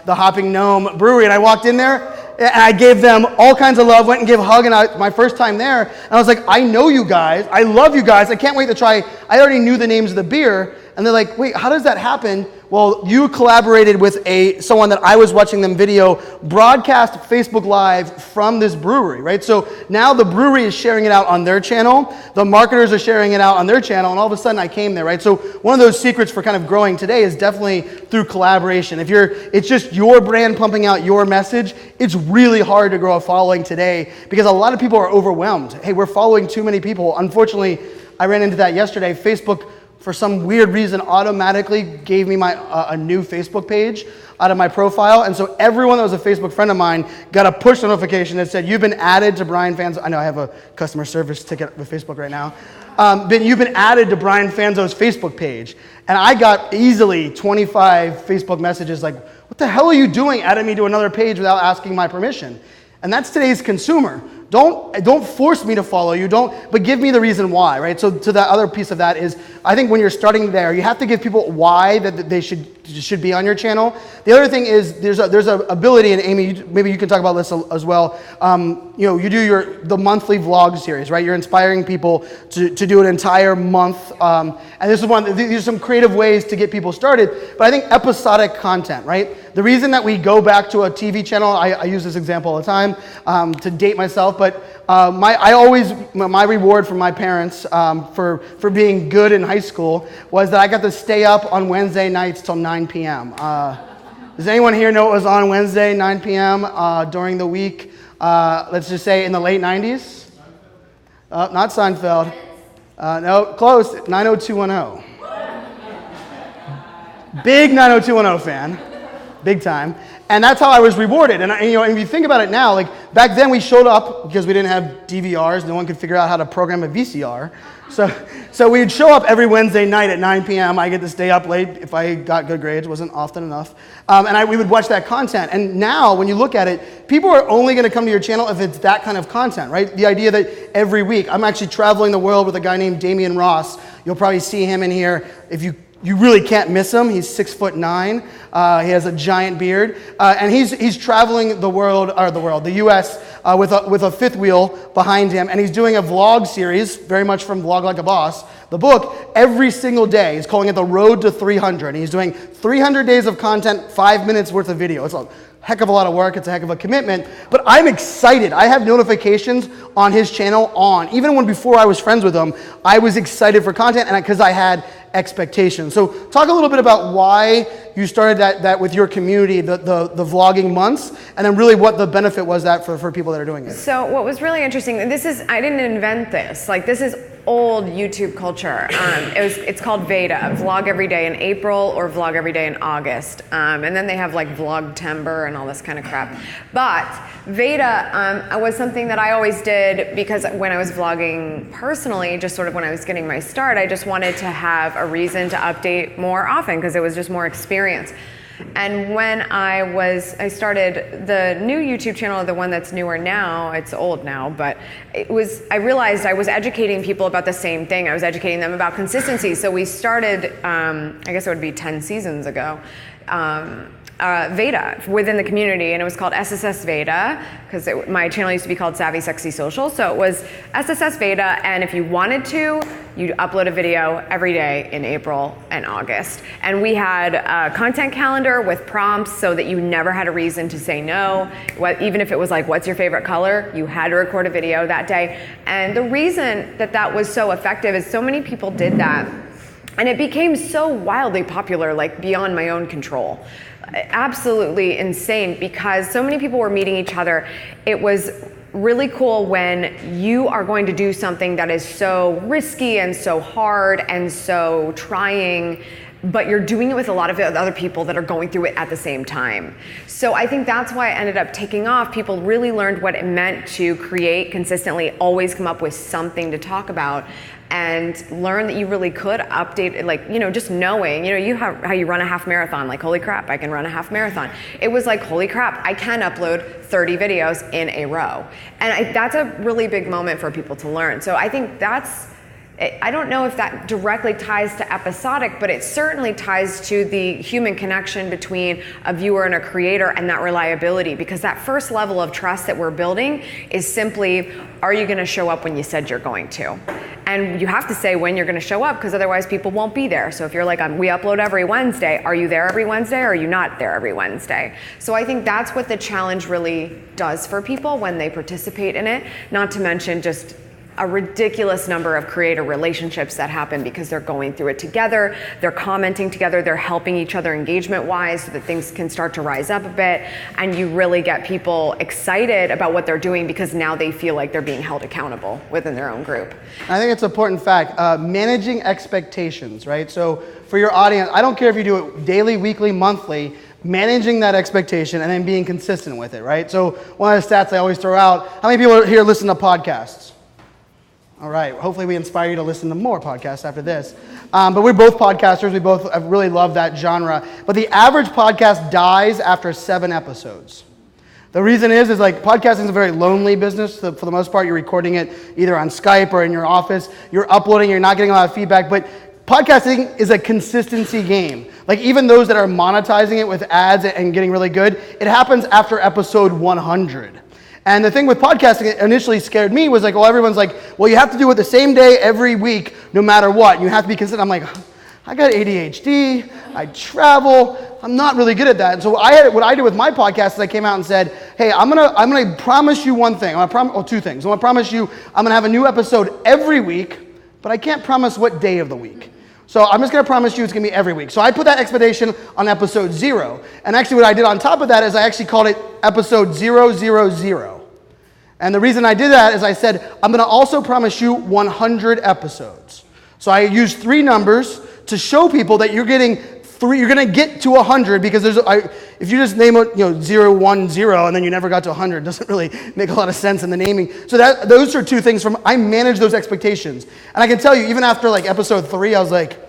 the Hopping Gnome Brewery, and I walked in there, and I gave them all kinds of love, went and gave a hug, and my first time there, and I was like, I know you guys, I love you guys, I can't wait to try. I already knew the names of the beer, and they're like, wait, how does that happen? Well, you collaborated with someone that I was watching them video broadcast Facebook Live from this brewery, right? So now the brewery is sharing it out on their channel, the marketers are sharing it out on their channel, and all of a sudden I came there, right? So one of those secrets for kind of growing today is definitely through collaboration. It's just your brand pumping out your message, it's really hard to grow a following today because a lot of people are overwhelmed. Hey, we're following too many people. Unfortunately, I ran into that yesterday. Facebook, for some weird reason, automatically gave me a new Facebook page out of my profile. And so everyone that was a Facebook friend of mine got a push notification that said, you've been added to Brian Fanzo. I know I have a customer service ticket with Facebook right now. You've been added to Brian Fanzo's Facebook page. And I got easily 25 Facebook messages like, what the hell are you doing adding me to another page without asking my permission? And that's today's consumer. Don't force me to follow you, but give me the reason why, right? So to the other piece of that is, I think when you're starting there, you have to give people why that they should be on your channel. The other thing is there's a ability, and Amy, maybe you can talk about this as well. You do the monthly vlog series, right? You're inspiring people to do an entire month, and these are some creative ways to get people started. But I think episodic content, right? The reason that we go back to a TV channel, I use this example all the time to date myself, but my reward from my parents for being good in high school was that I got to stay up on Wednesday nights till 9 p.m. Does anyone here know what was on Wednesday, 9 p.m. During the week? Let's just say in the late 90s? Not Seinfeld. No, close. 90210. Big 90210 fan. Big time. And that's how I was rewarded. And if you think about it now, like back then we showed up because we didn't have DVRs. No one could figure out how to program a VCR. So we'd show up every Wednesday night at 9 p.m. I get to stay up late if I got good grades. Wasn't often enough. We would watch that content. And now when you look at it, people are only going to come to your channel if it's that kind of content, right? The idea that every week, I'm actually traveling the world with a guy named Damian Ross. You'll probably see him in here. If you really can't miss him. He's 6'9". He has a giant beard, and he's traveling the U.S. With a fifth wheel behind him, and he's doing a vlog series, very much from Vlog Like a Boss, the book, every single day. He's calling it the Road to 300, and he's doing 300 days of content, 5 minutes worth of video. It's a heck of a lot of work. It's a heck of a commitment, but I'm excited. I have notifications on his channel on. Even when before I was friends with him, I was excited for content, and because I had expectations. So talk a little bit about why you started that with your community, the vlogging months, and then really what the benefit was that for people that are doing it. So what was really interesting, I didn't invent this. Like, this is old YouTube culture. It's called Veda, vlog every day in April or vlog every day in August. And then they have like Vlogtember and all this kind of crap. But Veda was something that I always did because when I was vlogging personally, just sort of when I was getting my start, I just wanted to have a reason to update more often because it was just more experience. And when I started the new YouTube channel, the one that's newer now, it's old now, but I realized I was educating people about the same thing. I was educating them about consistency. So we started, I guess it would be 10 seasons ago, Veda within the community, and it was called SSS Veda because my channel used to be called Savvy Sexy Social. So it was SSS Veda, and if you wanted to, you'd upload a video every day in April and August. And we had a content calendar with prompts so that you never had a reason to say no. Even if it was like, what's your favorite color? You had to record a video that day. And the reason that was so effective is so many people did that. And it became so wildly popular, like beyond my own control. Absolutely insane because so many people were meeting each other. It was really cool when you are going to do something that is so risky and so hard and so trying, but you're doing it with a lot of other people that are going through it at the same time. So I think that's why it ended up taking off. People really learned what it meant to create consistently, always come up with something to talk about, and learn that you really could update it, like, just knowing, how you run a half marathon, like, holy crap, I can run a half marathon. It was like, holy crap, I can upload 30 videos in a row. And that's a really big moment for people to learn. So I think I don't know if that directly ties to episodic, but it certainly ties to the human connection between a viewer and a creator and that reliability, because that first level of trust that we're building is simply, are you going to show up when you said you're going to? And you have to say when you're going to show up, because otherwise people won't be there. So if you're like, we upload every Wednesday, are you there every Wednesday or are you not there every Wednesday? So I think that's what the challenge really does for people when they participate in it, not to mention just a ridiculous number of creator relationships that happen because they're going through it together, they're commenting together, they're helping each other engagement-wise so that things can start to rise up a bit, and you really get people excited about what they're doing because now they feel like they're being held accountable within their own group. I think it's an important fact, managing expectations, right? So for your audience, I don't care if you do it daily, weekly, monthly, managing that expectation and then being consistent with it, right? So one of the stats I always throw out, how many people here listen to podcasts? All right, hopefully we inspire you to listen to more podcasts after this. But we're both podcasters. We both really love that genre. But the average podcast dies after 7 episodes. The reason is like podcasting is a very lonely business. For the most part, you're recording it either on Skype or in your office. You're uploading, you're not getting a lot of feedback. But podcasting is a consistency game. Like even those that are monetizing it with ads and getting really good, it happens after episode 100. And the thing with podcasting that initially scared me was like, well, everyone's like, well, you have to do it the same day every week, no matter what. You have to be consistent. I'm like, I got ADHD, I travel, I'm not really good at that. And so what I did with my podcast is I came out and said, hey, I'm gonna promise you one thing. Two things. I'm gonna promise you I'm gonna have a new episode every week, but I can't promise what day of the week. So I'm just gonna promise you it's gonna be every week. So I put that expectation on episode 0. And actually what I did on top of that is I actually called it episode 000. And the reason I did that is I said, I'm gonna also promise you 100 episodes. So I used 3 numbers to show people that you're gonna get to 100, because if you just name it 0, 1, 0 and then you never got to 100, it doesn't really make a lot of sense in the naming. So those are 2 things I manage those expectations. And I can tell you, even after like episode 3, I was like,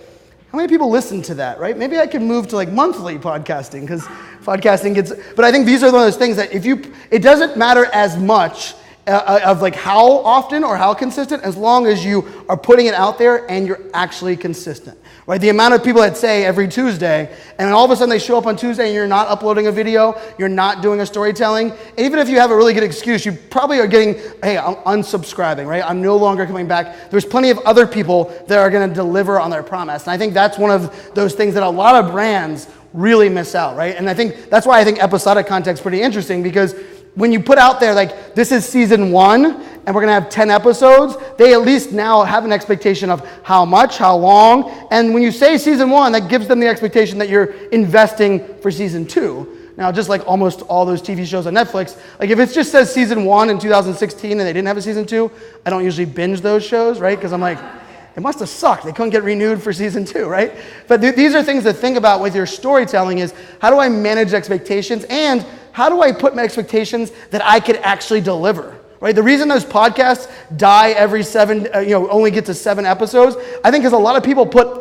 how many people listen to that, right? Maybe I can move to like monthly podcasting, because podcasting but I think these are one of those things that it doesn't matter as much of like how often or how consistent, as long as you are putting it out there and you're actually consistent, right? The amount of people that say every Tuesday, and all of a sudden they show up on Tuesday and you're not uploading a video, you're not doing a storytelling, and even if you have a really good excuse, you probably are getting, hey, I'm unsubscribing, right? I'm no longer coming back. There's plenty of other people that are gonna deliver on their promise. And I think that's one of those things that a lot of brands really miss out, right? And I think that's why I think episodic content is pretty interesting, because when you put out there, like, this is season 1, and we're gonna have 10 episodes, they at least now have an expectation of how much, how long, and when you say season 1, that gives them the expectation that you're investing for season 2. Now, just like almost all those TV shows on Netflix, like if it just says season 1 in 2016 and they didn't have a season 2, I don't usually binge those shows, right? Because I'm like, it must have sucked. They couldn't get renewed for season 2, right? But these are things to think about with your storytelling, is how do I manage expectations, and how do I put my expectations that I could actually deliver, right? The reason those podcasts die every 7, only get to 7 episodes, I think is a lot of people put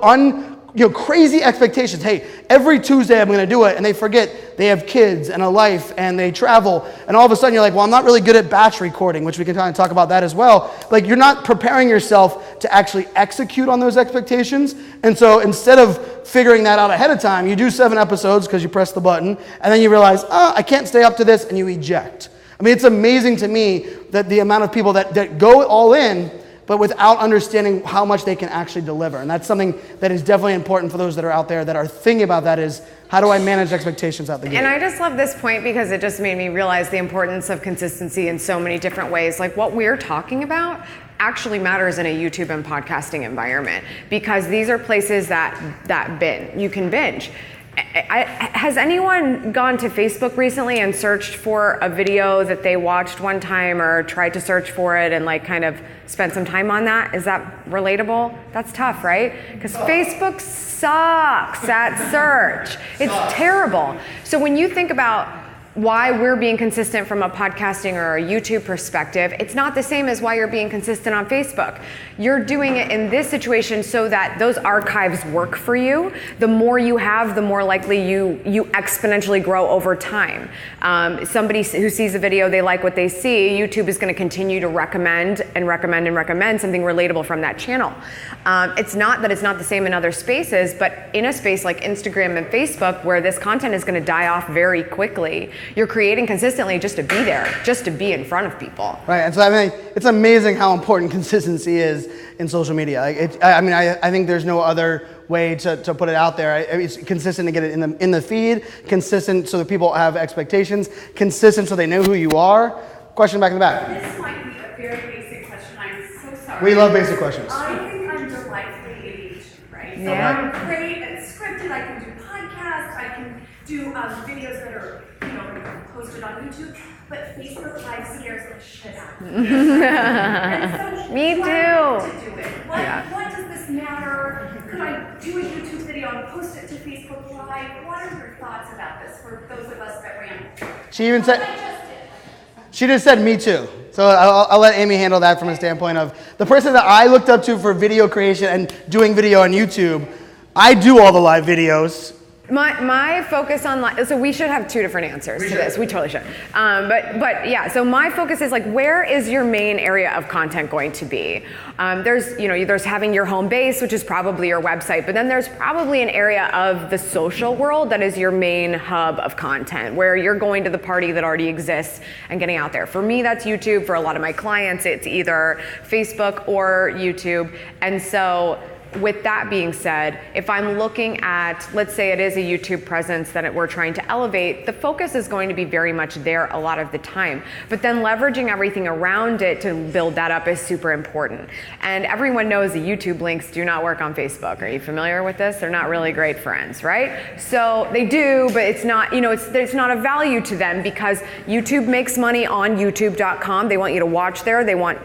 crazy expectations. Hey, every Tuesday I'm gonna do it, and they forget they have kids and a life and they travel, and all of a sudden you're like, well, I'm not really good at batch recording, which we can kind of talk about that as well. Like, you're not preparing yourself to actually execute on those expectations, and so instead of figuring that out ahead of time, you do 7 episodes because you press the button, and then you realize, I can't stay up to this, and you eject. I mean, it's amazing to me that the amount of people that go all in, but without understanding how much they can actually deliver. And that's something that is definitely important for those that are out there that are thinking about that, is how do I manage expectations out the gate? And I just love this point, because it just made me realize the importance of consistency in so many different ways. Like, what we're talking about actually matters in a YouTube and podcasting environment, because these are places that you can binge. Has anyone gone to Facebook recently and searched for a video that they watched one time, or tried to search for it and like kind of spent some time on that? Is that relatable? That's tough, right? Because Facebook sucks at search. It's terrible. So when you think about why we're being consistent from a podcasting or a YouTube perspective, it's not the same as why you're being consistent on Facebook. You're doing it in this situation so that those archives work for you. The more you have, the more likely you exponentially grow over time. Somebody who sees a video, they like what they see, YouTube is going to continue to recommend something relatable from that channel. It's not that it's not the same in other spaces, but in a space like Instagram and Facebook, where this content is going to die off very quickly, you're creating consistently just to be there, just to be in front of people. Right, and so I mean, it's amazing how important consistency is in social media. I think there's no other way to put it out there. It's consistent to get it in the feed, consistent so that people have expectations, consistent so they know who you are. Question back in the back. This might be a very basic question. I'm so sorry. We love basic questions. I think I'm delightfully ADHD, right? So Yeah. I'm great at scripted. I can do podcasts. I can do videos that are posted on YouTube. But Facebook Live scares the shit out of me. And so Me why too. to do it? What does this matter? Could I do a YouTube video and post it to Facebook Live? What are your thoughts about this for those of us that ran? She even said, I just did. she just said me too. So I'll let Amy handle that from a standpoint of the person that I looked up to for video creation and doing video on YouTube. I do all the live videos. My focus on so we should have 2 different answers to this. We totally should. But yeah. So my focus is like, where is your main area of content going to be? There's having your home base, which is probably your website, but then there's probably an area of the social world that is your main hub of content, where you're going to the party that already exists and getting out there. For me, that's YouTube. For a lot of my clients, it's either Facebook or YouTube. And so with that being said, if I'm looking at, let's say it is a YouTube presence that we're trying to elevate, the focus is going to be very much there a lot of the time. But then leveraging everything around it to build that up is super important. And everyone knows the YouTube links do not work on Facebook. Are you familiar with this? They're not really great friends, right? So they do, but it's not, it's not a value to them because YouTube makes money on youtube.com. They want you to watch there. They want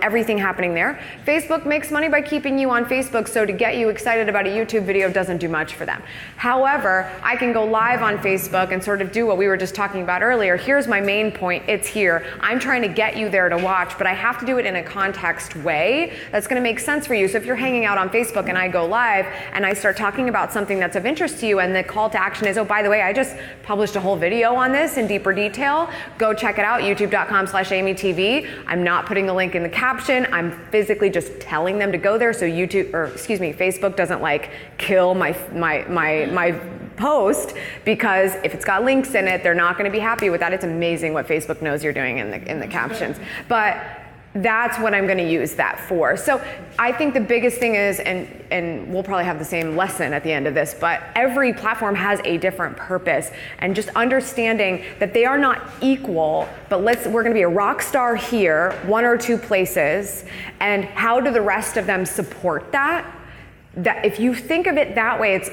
everything happening there. Facebook makes money by keeping you on Facebook, so to get you excited about a YouTube video doesn't do much for them. However, I can go live on Facebook and sort of do what we were just talking about earlier. Here's my main point, it's here. I'm trying to get you there to watch, but I have to do it in a context way that's gonna make sense for you. So if you're hanging out on Facebook and I go live and I start talking about something that's of interest to you and the call to action is, oh, by the way, I just published a whole video on this in deeper detail, go check it out, youtube.com/AmyTV. I'm not putting the link in the caption. I'm physically just telling them to go there so Facebook doesn't like kill my post, because if it's got links in it, they're not going to be happy with that. It's amazing what Facebook knows you're doing in the captions. But that's what I'm going to use that for. So I think the biggest thing is, and we'll probably have the same lesson at the end of this, but every platform has a different purpose, and just understanding that they are not equal, but we're going to be a rock star here, one or two places, and how do the rest of them support that? That if you think of it that way, it's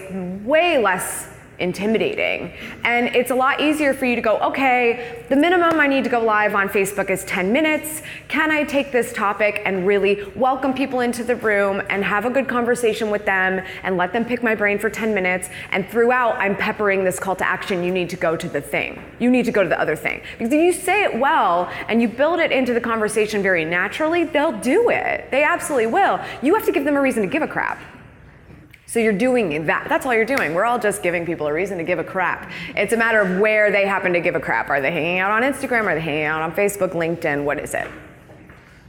way less intimidating. And it's a lot easier for you to go, okay, the minimum I need to go live on Facebook is 10 minutes. Can I take this topic and really welcome people into the room and have a good conversation with them and let them pick my brain for 10 minutes? And throughout, I'm peppering this call to action. You need to go to the thing. You need to go to the other thing. Because if you say it well and you build it into the conversation very naturally, they'll do it. They absolutely will. You have to give them a reason to give a crap. So you're doing that. That's all you're doing. We're all just giving people a reason to give a crap. It's a matter of where they happen to give a crap. Are they hanging out on Instagram? Are they hanging out on Facebook, LinkedIn? What is it?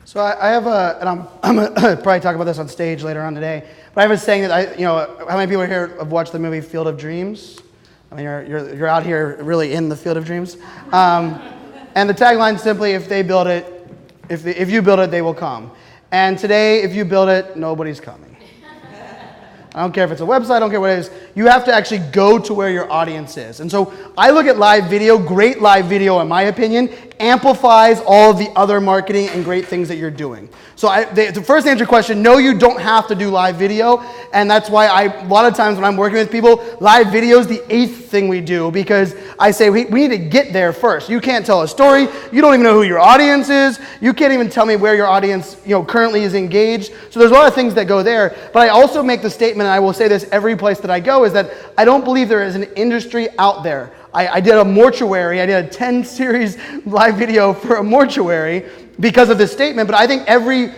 So I have and I'm gonna probably talk about this on stage later on today, but I have a saying that how many people here have watched the movie Field of Dreams? I mean, you're out here really in the Field of Dreams. And the tagline simply, if they build it, if you build it, they will come. And today, if you build it, nobody's coming. I don't care if it's a website, I don't care what it is. You have to actually go to where your audience is. And so I look at live video, great live video in my opinion, amplifies all of the other marketing and great things that you're doing. So to first answer your question, no, you don't have to do live video. And that's why a lot of times when I'm working with people, live video is the 8th thing we do, because I say we need to get there first. You can't tell a story. You don't even know who your audience is. You can't even tell me where your audience currently is engaged. So there's a lot of things that go there. But I also make the statement, and I will say this every place that I go, is that I don't believe there is an industry out there. I did a mortuary. I did a 10-series live video for a mortuary because of this statement. But I think every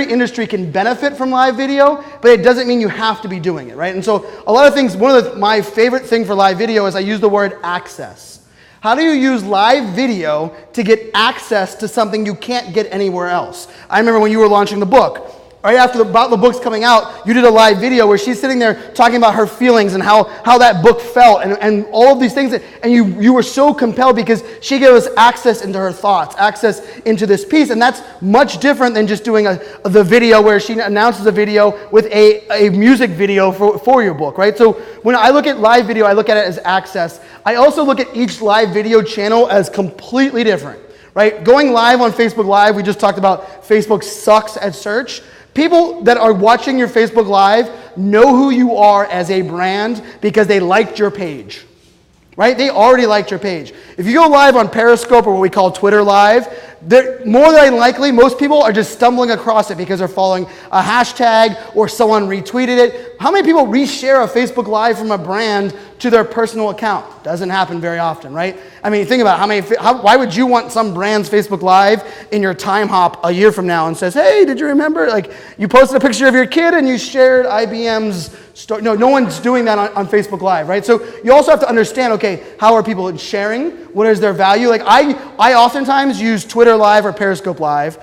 industry can benefit from live video, but it doesn't mean you have to be doing it, right? And so a lot of things, my favorite thing for live video is I use the word access. How do you use live video to get access to something you can't get anywhere else? I remember when you were launching the book. Right after about the book's coming out, you did a live video where she's sitting there talking about her feelings and how that book felt and all of these things. And you were so compelled because she gave us access into her thoughts, access into this piece. And that's much different than just doing the video where she announces a video with a music video for your book, right? So when I look at live video, I look at it as access. I also look at each live video channel as completely different, right? Going live on Facebook Live, we just talked about Facebook sucks at search. People that are watching your Facebook Live know who you are as a brand because they liked your page, right? They already liked your page. If you go live on Periscope or what we call Twitter Live, more than likely, most people are just stumbling across it because they're following a hashtag or someone retweeted it. How many people reshare a Facebook Live from a brand to their personal account? Doesn't happen very often, right? I mean, think about why would you want some brand's Facebook Live in your time hop a year from now and says, hey, did you remember? Like, you posted a picture of your kid and you shared IBM's story. No one's doing that on Facebook Live, right? So you also have to understand, okay, how are people sharing? What is their value? Like, I oftentimes use Twitter Live or Periscope Live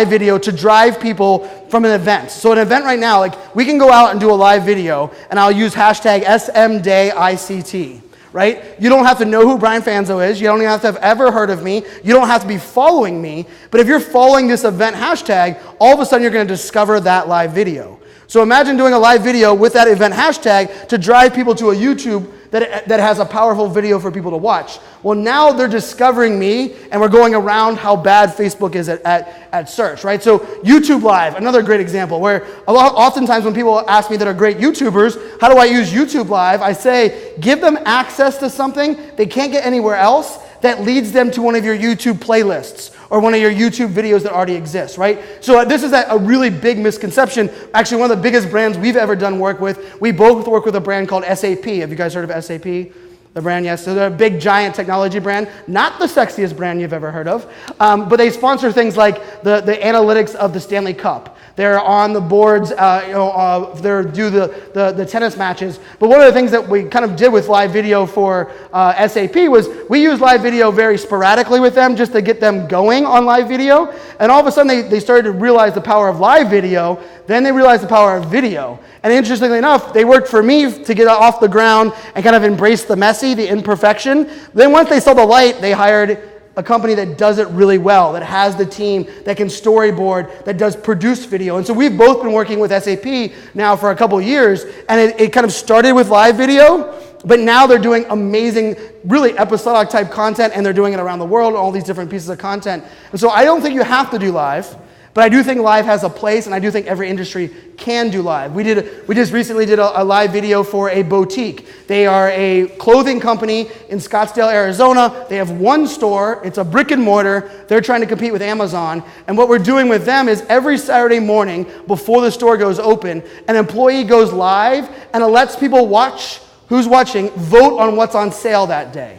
video to drive people from an event. So an event right now, like, we can go out and do a live video and I'll use hashtag SMDayICT. Right? You don't have to know who Brian Fanzo is. You don't even have to have ever heard of me. You don't have to be following me. But if you're following this event hashtag, all of a sudden you're going to discover that live video. So imagine doing a live video with that event hashtag to drive people to a YouTube that has a powerful video for people to watch. Well, now they're discovering me, and we're going around how bad Facebook is at search, right? So YouTube Live, another great example, where oftentimes when people ask me that are great YouTubers, how do I use YouTube Live? I say, give them access to something they can't get anywhere else that leads them to one of your YouTube playlists or one of your YouTube videos that already exists, right? So this is a really big misconception. Actually, one of the biggest brands we've ever done work with. We both work with a brand called SAP. Have you guys heard of SAP? The brand, yes. So they're a big, giant technology brand. Not the sexiest brand you've ever heard of, but they sponsor things like the analytics of the Stanley Cup. They're on the boards, they do the tennis matches. But one of the things that we kind of did with live video for SAP was we used live video very sporadically with them just to get them going on live video. And all of a sudden they started to realize the power of live video. Then they realized the power of video. And interestingly enough, they worked for me to get off the ground and kind of embrace the messy, the imperfection. Then once they saw the light, they hired a company that does it really well, that has the team, that can storyboard, that does produce video. And so we've both been working with SAP now for a couple of years, and it kind of started with live video, but now they're doing amazing, really episodic type content, and they're doing it around the world, all these different pieces of content. And so I don't think you have to do live, but I do think live has a place, and I do think every industry can do live. We just recently did a live video for a boutique. They are a clothing company in Scottsdale, Arizona. They have one store. It's a brick and mortar. They're trying to compete with Amazon. And what we're doing with them is every Saturday morning before the store goes open, an employee goes live and it lets people watch, who's watching, vote on what's on sale that day.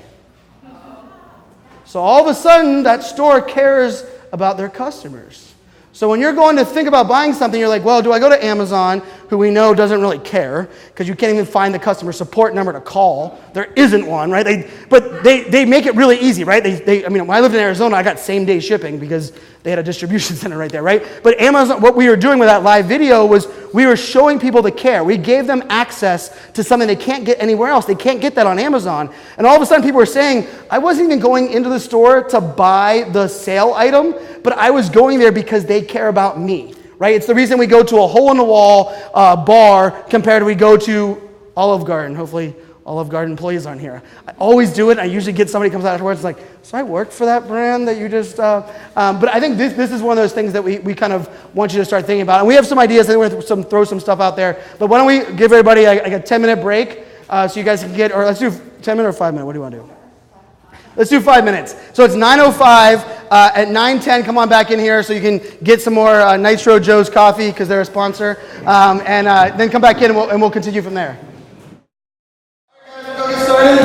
So all of a sudden, that store cares about their customers. So when you're going to think about buying something, you're like, well, do I go to Amazon, who we know doesn't really care, because you can't even find the customer support number to call. There isn't one, right? But they make it really easy, right? I mean, when I lived in Arizona, I got same-day shipping because they had a distribution center right there, right? But Amazon, what we were doing with that live video was we were showing people the care. We gave them access to something they can't get anywhere else. They can't get that on Amazon. And all of a sudden, people were saying, I wasn't even going into the store to buy the sale item, but I was going there because they care about me, right? It's the reason we go to a hole-in-the-wall bar compared to we go to Olive Garden. Hopefully, Olive Garden employees aren't here. I always do it. I usually get somebody comes out afterwards like, so I worked for that brand that you just, but I think this is one of those things that we kind of want you to start thinking about. And we have some ideas. I think we're going to throw some stuff out there. But why don't we give everybody like a 10-minute break so you guys can get, or let's do 10 minutes or 5 minutes. What do you want to do? Let's do 5 minutes. So it's 9:05. At 9:10, come on back in here so you can get some more Nitro Joe's coffee because they're a sponsor. And then come back in and we'll continue from there. Go get started.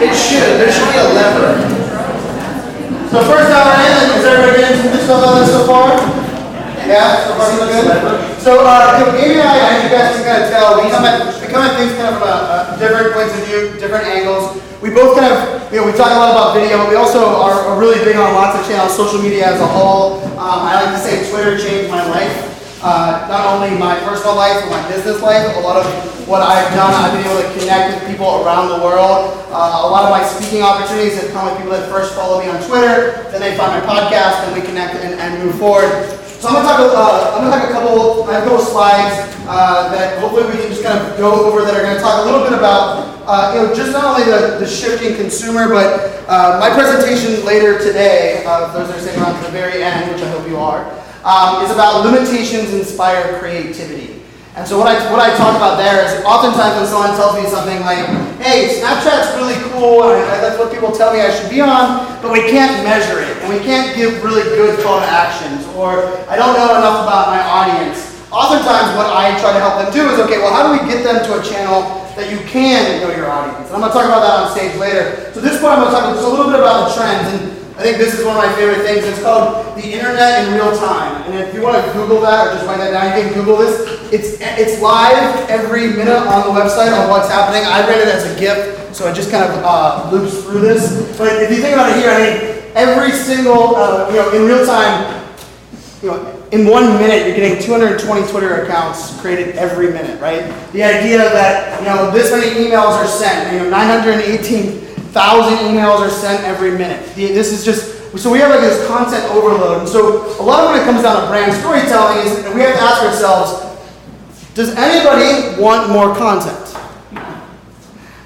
There should be a lever. So first hour in, is everybody getting some good stuff on this so far? Yeah, so far so good. So Amy and I, as you guys can kind of tell, we come at things kind of from different points of view, different angles. We both kind of, we talk a lot about video. We also are really big on lots of channels, social media as a whole. I like to say Twitter changed my life. Not only my personal life, but my business life. A lot of what I've done, I've been able to connect with people around the world. A lot of my speaking opportunities have come with people that first follow me on Twitter, then they find my podcast, and we connect and move forward. So I'm going to talk a couple slides that hopefully we can just kind of go over that are going to talk a little bit about just not only the shifting consumer, but my presentation later today, those that are staying around to the very end, which I hope you are, is about limitations inspire creativity. And so what I talk about there is oftentimes when someone tells me something like, hey, Snapchat's really cool, and that's what people tell me I should be on, but we can't measure it, and we can't give really good call to actions, or I don't know enough about my audience. Oftentimes what I try to help them do is, okay, well, how do we get them to a channel that you can know your audience? And I'm going to talk about that on stage later. So this point I'm going to talk just a little bit about the trends, and I think this is one of my favorite things. It's called the internet in real time. And if you want to Google that or just write that down, you can Google this. It's live every minute on the website on what's happening. I read it as a GIF, so it just kind of loops through this. But if you think about it here, I mean, every single, in real time, in 1 minute, you're getting 220 Twitter accounts created every minute, right? The idea that, this many emails are sent, 918,000 emails are sent every minute. This is just so we have like this content overload. And so a lot of when it comes down to brand storytelling is we have to ask ourselves, does anybody want more content?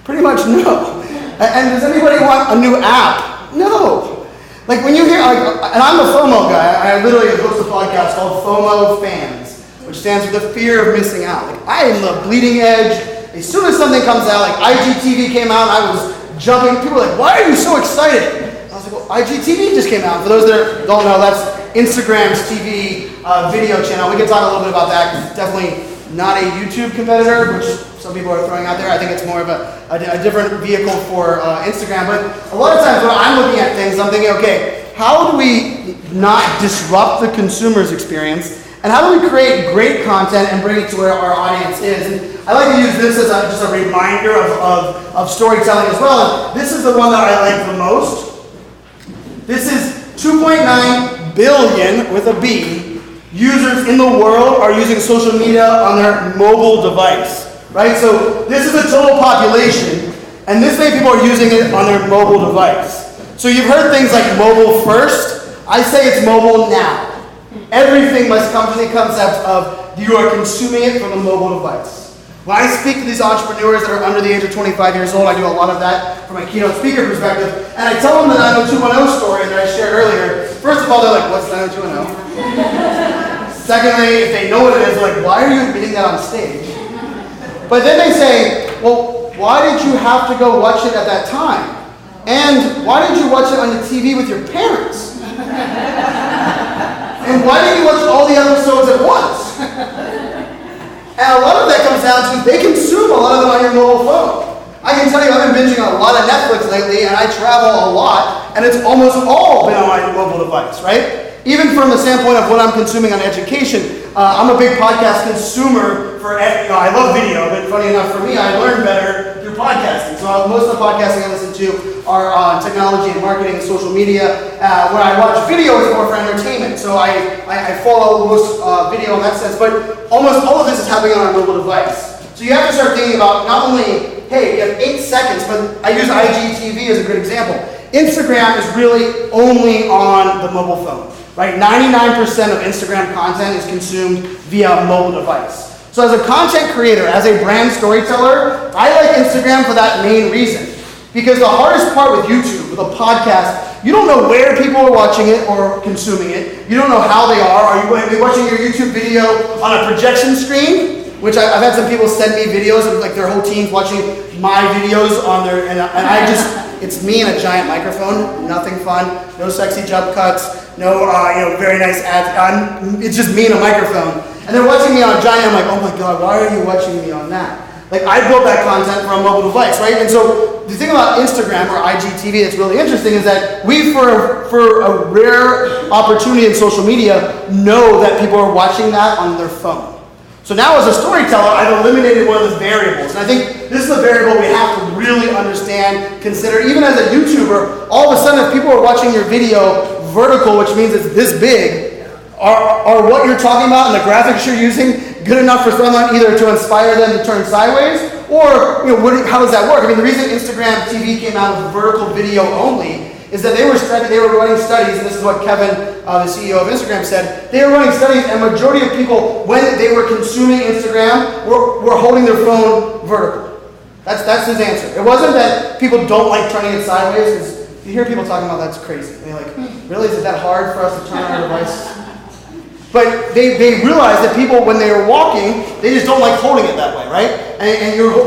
Pretty much no. And does anybody want a new app? No. Like when you hear, like, and I'm a FOMO guy. I literally host a podcast called FOMO Fans, which stands for the fear of missing out. Like I am the bleeding edge. As soon as something comes out, like IGTV came out, I was jumping. People were like, why are you so excited? I was like, well, IGTV just came out. For those that don't know, that's Instagram's TV video channel. We can talk a little bit about that because it's definitely not a YouTube competitor, which some people are throwing out there. I think it's more of a different vehicle for Instagram. But a lot of times when I'm looking at things, I'm thinking, okay, how do we not disrupt the consumer's experience? And how do we create great content and bring it to where our audience is? And I like to use this as just a reminder of storytelling as well. And this is the one that I like the most. This is 2.9 billion with a B users in the world are using social media on their mobile device, right? So this is the total population, and this many people are using it on their mobile device. So you've heard things like mobile first. I say it's mobile now. Everything must come from the concept of you are consuming it from a mobile device. When I speak to these entrepreneurs that are under the age of 25 years old, I do a lot of that from a keynote speaker perspective, and I tell them the 90210 story that I shared earlier. First of all, they're like, what's 90210? Secondly, if they know what it is, they're like, why are you admitting that on stage? But then they say, well, why did you have to go watch it at that time? And why did you watch it on the TV with your parents? And why didn't you watch all the episodes at once? And a lot of that comes down to they consume a lot of them on your mobile phone. I can tell you I've been binging a lot of Netflix lately, and I travel a lot, and it's almost all been on my mobile device, right? Even from the standpoint of what I'm consuming on education, I'm a big podcast consumer for, I love video, but funny enough for me, I learn better through podcasting. So most of the podcasting I listen to are on technology and marketing and social media. When I watch video, it's more for entertainment. So I follow most video in that sense, but almost all of this is happening on a mobile device. So you have to start thinking about not only, hey, you have 8 seconds, but I use IGTV as a good example. Instagram is really only on the mobile phone. Right? 99% of Instagram content is consumed via mobile device. So as a content creator, as a brand storyteller, I like Instagram for that main reason. Because the hardest part with YouTube, with a podcast, you don't know where people are watching it or consuming it. You don't know how they are. Are you watching your YouTube video on a projection screen? Which I've had some people send me videos of like their whole teams watching my videos on their, and I just, it's me and a giant microphone, nothing fun, no sexy jump cuts, no very nice ads, it's just me and a microphone. And they're watching me on a giant, I'm like, oh my God, why are you watching me on that? Like I built that content for a mobile device, right? And so the thing about Instagram or IGTV that's really interesting is that we, for a rare opportunity in social media, know that people are watching that on their phone. So now as a storyteller, I've eliminated one of the variables. And I think this is a variable we have to really understand, consider. Even as a YouTuber, all of a sudden if people are watching your video vertical, which means it's this big, are what you're talking about and the graphics you're using good enough for someone either to inspire them to turn sideways? Or how does that work? I mean, the reason Instagram TV came out with vertical video only is that they were running studies, and this is what Kevin, the CEO of Instagram, said. They were running studies, and majority of people, when they were consuming Instagram, were holding their phone vertical. That's his answer. It wasn't that people don't like turning it sideways, because you hear people talking about that's crazy. They're like, really, is it that hard for us to turn our device? But they realized that people, when they were walking, they just don't like holding it that way, right?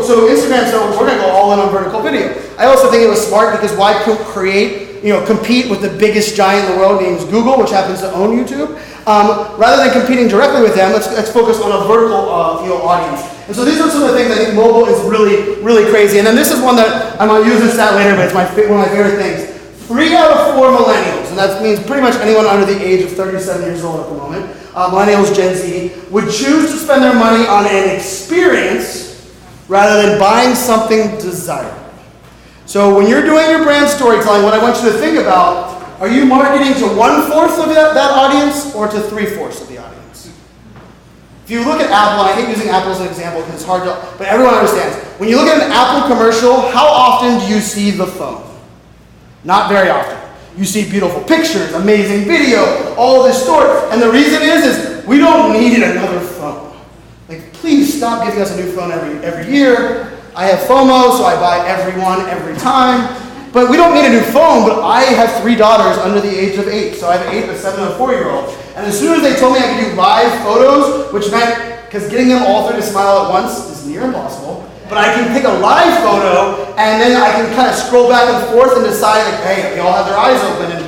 So Instagram said, we're going to go all in on vertical video. I also think it was smart because why compete with the biggest giant in the world named Google, which happens to own YouTube. Rather than competing directly with them, let's focus on a vertical audience. And so these are some of the things I think mobile is really, really crazy. And then this is one that I'm going to use this stat later, but it's one of my favorite things. 3 out of 4 millennials, and that means pretty much anyone under the age of 37 years old at the moment, millennials, Gen Z, would choose to spend their money on an experience rather than buying something desirable. So when you're doing your brand storytelling, what I want you to think about, are you marketing to 1/4 of that audience or to 3/4 of the audience? If you look at Apple, and I hate using Apple as an example because it's hard to, but everyone understands. When you look at an Apple commercial, how often do you see the phone? Not very often. You see beautiful pictures, amazing video, all this story. And the reason is we don't need another phone. Like, please stop giving us a new phone every year. I have FOMO, so I buy every one every time. But we don't need a new phone, but I have 3 daughters under the age of 8. So I have 8, a 7, and a 4-year-old. And as soon as they told me I could do live photos, which meant, because getting them all 3 to smile at once is near impossible, but I can pick a live photo, and then I can kind of scroll back and forth and decide, like, hey, they all have their eyes open, and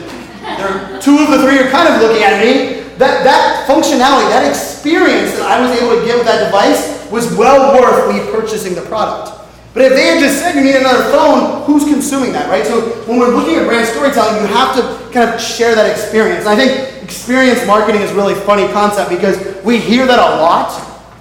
2 of the 3 are kind of looking at me. That functionality, that experience that I was able to get with that device was well worth me purchasing the product. But if they had just said you need another phone, who's consuming that, right? So when we're looking at brand storytelling, you have to kind of share that experience. And I think experience marketing is a really funny concept because we hear that a lot,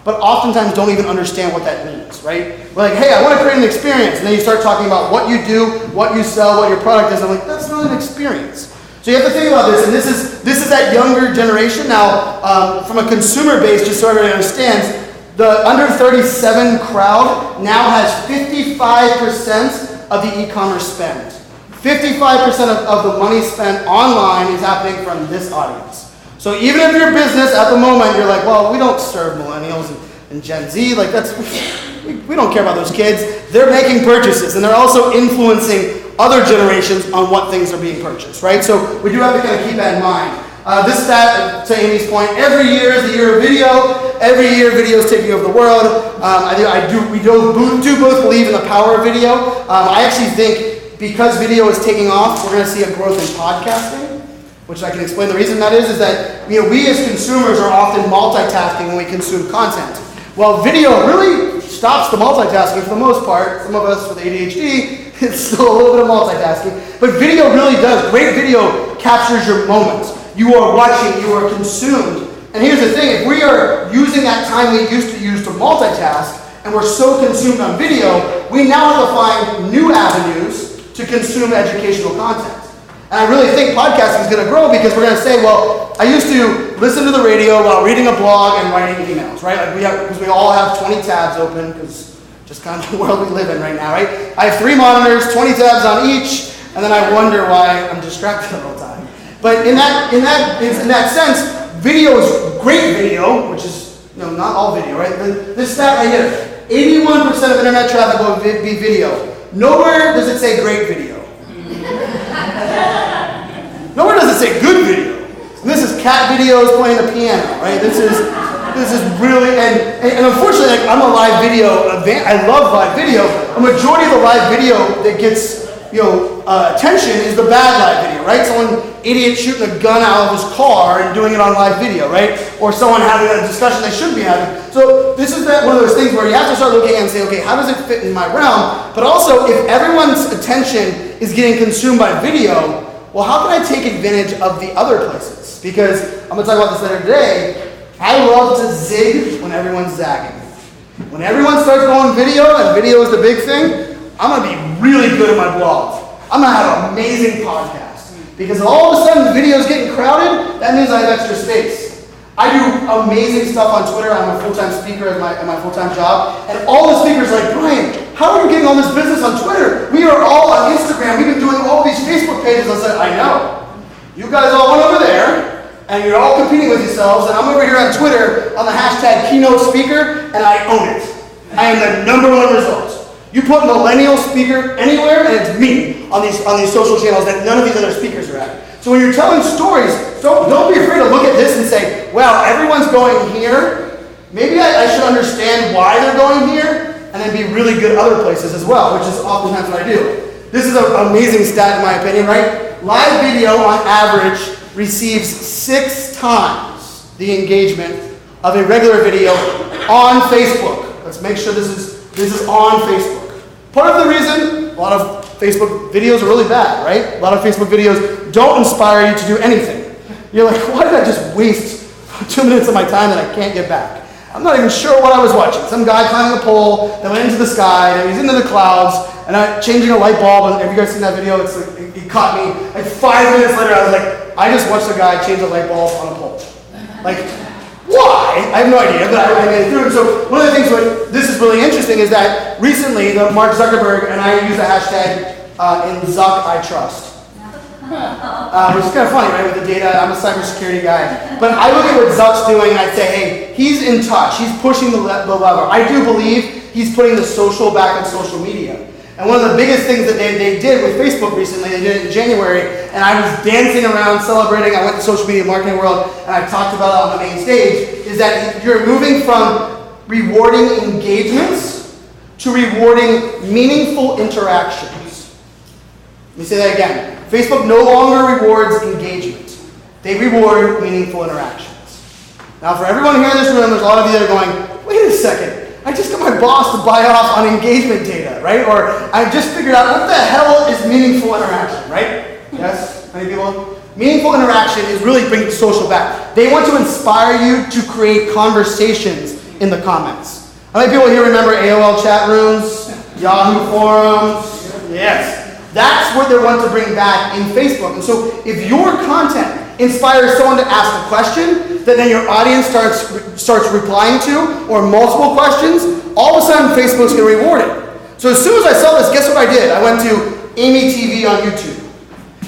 but oftentimes don't even understand what that means, right? We're like, hey, I want to create an experience. And then you start talking about what you do, what you sell, what your product is. I'm like, that's not an experience. So you have to think about this, and this is that younger generation. Now, from a consumer base, just so everybody understands, the under 37 crowd now has 55% of the e-commerce spend. 55% of the money spent online is happening from this audience. So even if your business at the moment, you're like, well, we don't serve millennials and Gen Z, like we don't care about those kids. They're making purchases, and they're also influencing other generations on what things are being purchased, right? So we do have to kind of keep that in mind. This stat, to Amy's point, every year is the year of video. Every year, video is taking over the world. We do both believe in the power of video. I actually think because video is taking off, we're going to see a growth in podcasting, which I can explain. The reason that is that we as consumers are often multitasking when we consume content. Well, video really stops the multitasking for the most part. Some of us with ADHD, it's still a little bit of multitasking. But video really does. Great video captures your moment. You are watching, you are consumed. And here's the thing, if we are using that time we used to use to multitask, and we're so consumed on video, we now have to find new avenues to consume educational content. And I really think podcasting is going to grow because we're going to say, well, I used to listen to the radio while reading a blog and writing emails, right? Because we all have 20 tabs open, because just kind of the world we live in right now, right? I have 3 monitors, 20 tabs on each, and then I wonder why I'm distracted all the time. But in that sense, video is great video, which is not all video, right? This stat right here, 81% of internet traffic will be video. Nowhere does it say great video. Nowhere does it say good video. And this is cat videos playing the piano, right? This is really, and unfortunately, I'm a live video, I love live video. A majority of the live video that gets attention is the bad live video, right? Someone idiot shooting a gun out of his car and doing it on live video, right? Or someone having a discussion they shouldn't be having. So this is one of those things where you have to start looking and say, okay, how does it fit in my realm? But also, if everyone's attention is getting consumed by video, well, how can I take advantage of the other places? Because I'm going to talk about this later today. I love to zig when everyone's zagging. When everyone starts going video, and video is the big thing, I'm going to be really good at my blogs. I'm going to have an amazing podcast. Because if all of a sudden video's getting crowded, that means I have extra space. I do amazing stuff on Twitter. I'm a full-time speaker at my full-time job. And all the speakers are like, Brian, how are you getting all this business on Twitter? We are all on Instagram. We've been doing all these Facebook pages. I said, I know. You guys all went over there, and you're all competing with yourselves, and I'm over here on Twitter on the hashtag keynote speaker, and I own it. I am the #1 result. You put millennial speaker anywhere, and it's me on these social channels that none of these other speakers are at. So when you're telling stories, don't be afraid to look at this and say, wow, everyone's going here. Maybe I should understand why they're going here, and then be really good other places as well, which is oftentimes what I do. This is an amazing stat in my opinion, right? Live video on average receives 6 times the engagement of a regular video on Facebook. Let's make sure this is on Facebook. Part of the reason, a lot of Facebook videos are really bad, right? A lot of Facebook videos don't inspire you to do anything. You're like, why did I just waste 2 minutes of my time that I can't get back? I'm not even sure what I was watching. Some guy climbing a pole that went into the sky, and he's into the clouds, and I'm changing a light bulb. And have you guys seen that video? It's like, it caught me. Like 5 minutes later, I was like, I just watched a guy change a light bulb on a pole. Like, why? I have no idea, but I made it through. So one of the things this is really interesting is that recently, Mark Zuckerberg and I use the hashtag in Zuck I trust. which is kind of funny, right, with the data. I'm a cybersecurity guy. But I look at what Zuck's doing and I say, hey, he's in touch. He's pushing the lever. I do believe he's putting the social back on social media. And one of the biggest things that they did with Facebook recently, they did it in January, and I was dancing around celebrating. I went to social media marketing world and I talked about it on the main stage, is that you're moving from rewarding engagements to rewarding meaningful interactions. Let me say that again. Facebook no longer rewards engagement. They reward meaningful interactions. Now for everyone here in this room, there's a lot of you that are going, wait a second. I just got my boss to buy off on engagement data, right? Or I just figured out what the hell is meaningful interaction, right? Yes? Many people? Meaningful interaction is really bringing social back. They want to inspire you to create conversations in the comments. How many people here remember AOL chat rooms, Yahoo forums? Yes. That's what they want to bring back in Facebook. And so if your content inspires someone to ask a question that then your audience starts replying to, or multiple questions, all of a sudden Facebook's going to reward it. So as soon as I saw this, guess what I did? I went to Amy TV on YouTube.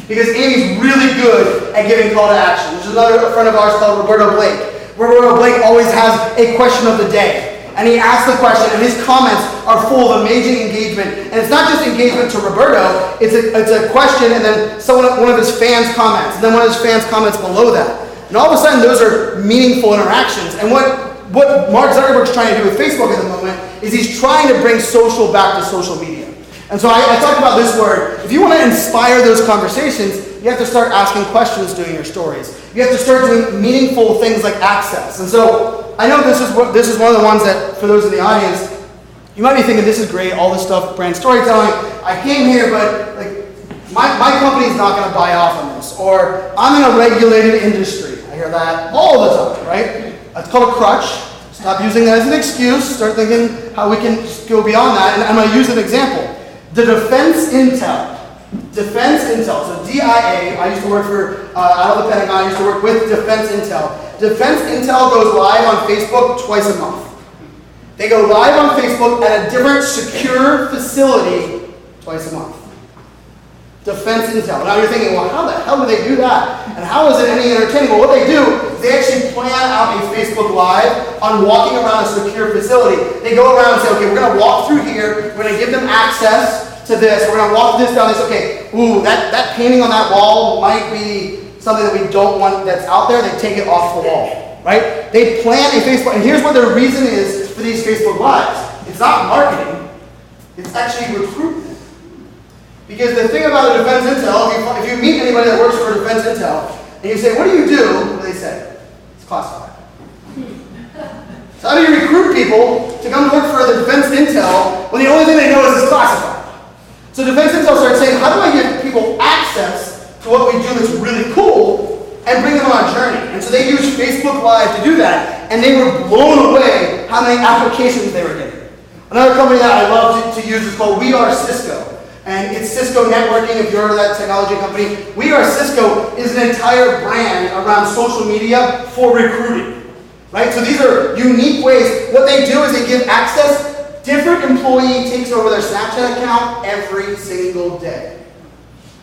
Because Amy's really good at giving call to action. There's another friend of ours called Roberto Blake. Roberto Blake always has a question of the day. And he asks the question, and his comments are full of amazing engagement. And it's not just engagement to Roberto, it's a question, and then one of his fans comments, and then one of his fans comments below that. And all of a sudden, those are meaningful interactions. And what Mark Zuckerberg's trying to do with Facebook at the moment is he's trying to bring social back to social media. And so I talked about this word. If you want to inspire those conversations, you have to start asking questions during your stories. You have to start doing meaningful things like access. And so I know this is one of the ones that, for those in the audience, you might be thinking, this is great, all this stuff, brand storytelling. I came here, but like my company's not going to buy off on this. Or I'm in a regulated industry. I hear that all the time, right? It's called a crutch. Stop using that as an excuse. Start thinking how we can go beyond that. And I'm going to use an example. The defense intel. Defense intel. So DIA, I used to work for, out of the Pentagon, I used to work with defense intel. Defense intel goes live on Facebook twice a month. They go live on Facebook at a different secure facility twice a month. Defense intel. Now you're thinking, well, how the hell do they do that? And how is it any entertaining? Well, what they do is they actually plan out a Facebook Live on walking around a secure facility. They go around and say, okay, we're going to walk through here. We're going to give them access to this. We're going to walk this down. This. Okay, ooh, that painting on that wall might be something that we don't want that's out there. They take it off the wall, right? They plan a Facebook, and here's what their reason is for these Facebook Lives. It's not marketing. It's actually recruitment. Because the thing about the defense intel, if you meet anybody that works for defense intel, and you say, what do you do? What do they say? It's classified. So how do you recruit people to come to work for the defense intel when the only thing they know is it's classified? So defense intel starts saying, how do I give people access to what we do that's really cool and bring them on a journey? And so they use Facebook Live to do that, and they were blown away how many applications they were getting. Another company that I love to use is called We Are Cisco. And it's Cisco Networking, if you've heard of that technology company. We Are Cisco is an entire brand around social media for recruiting. Right? So these are unique ways. What they do is they give access. Different employee takes over their Snapchat account every single day.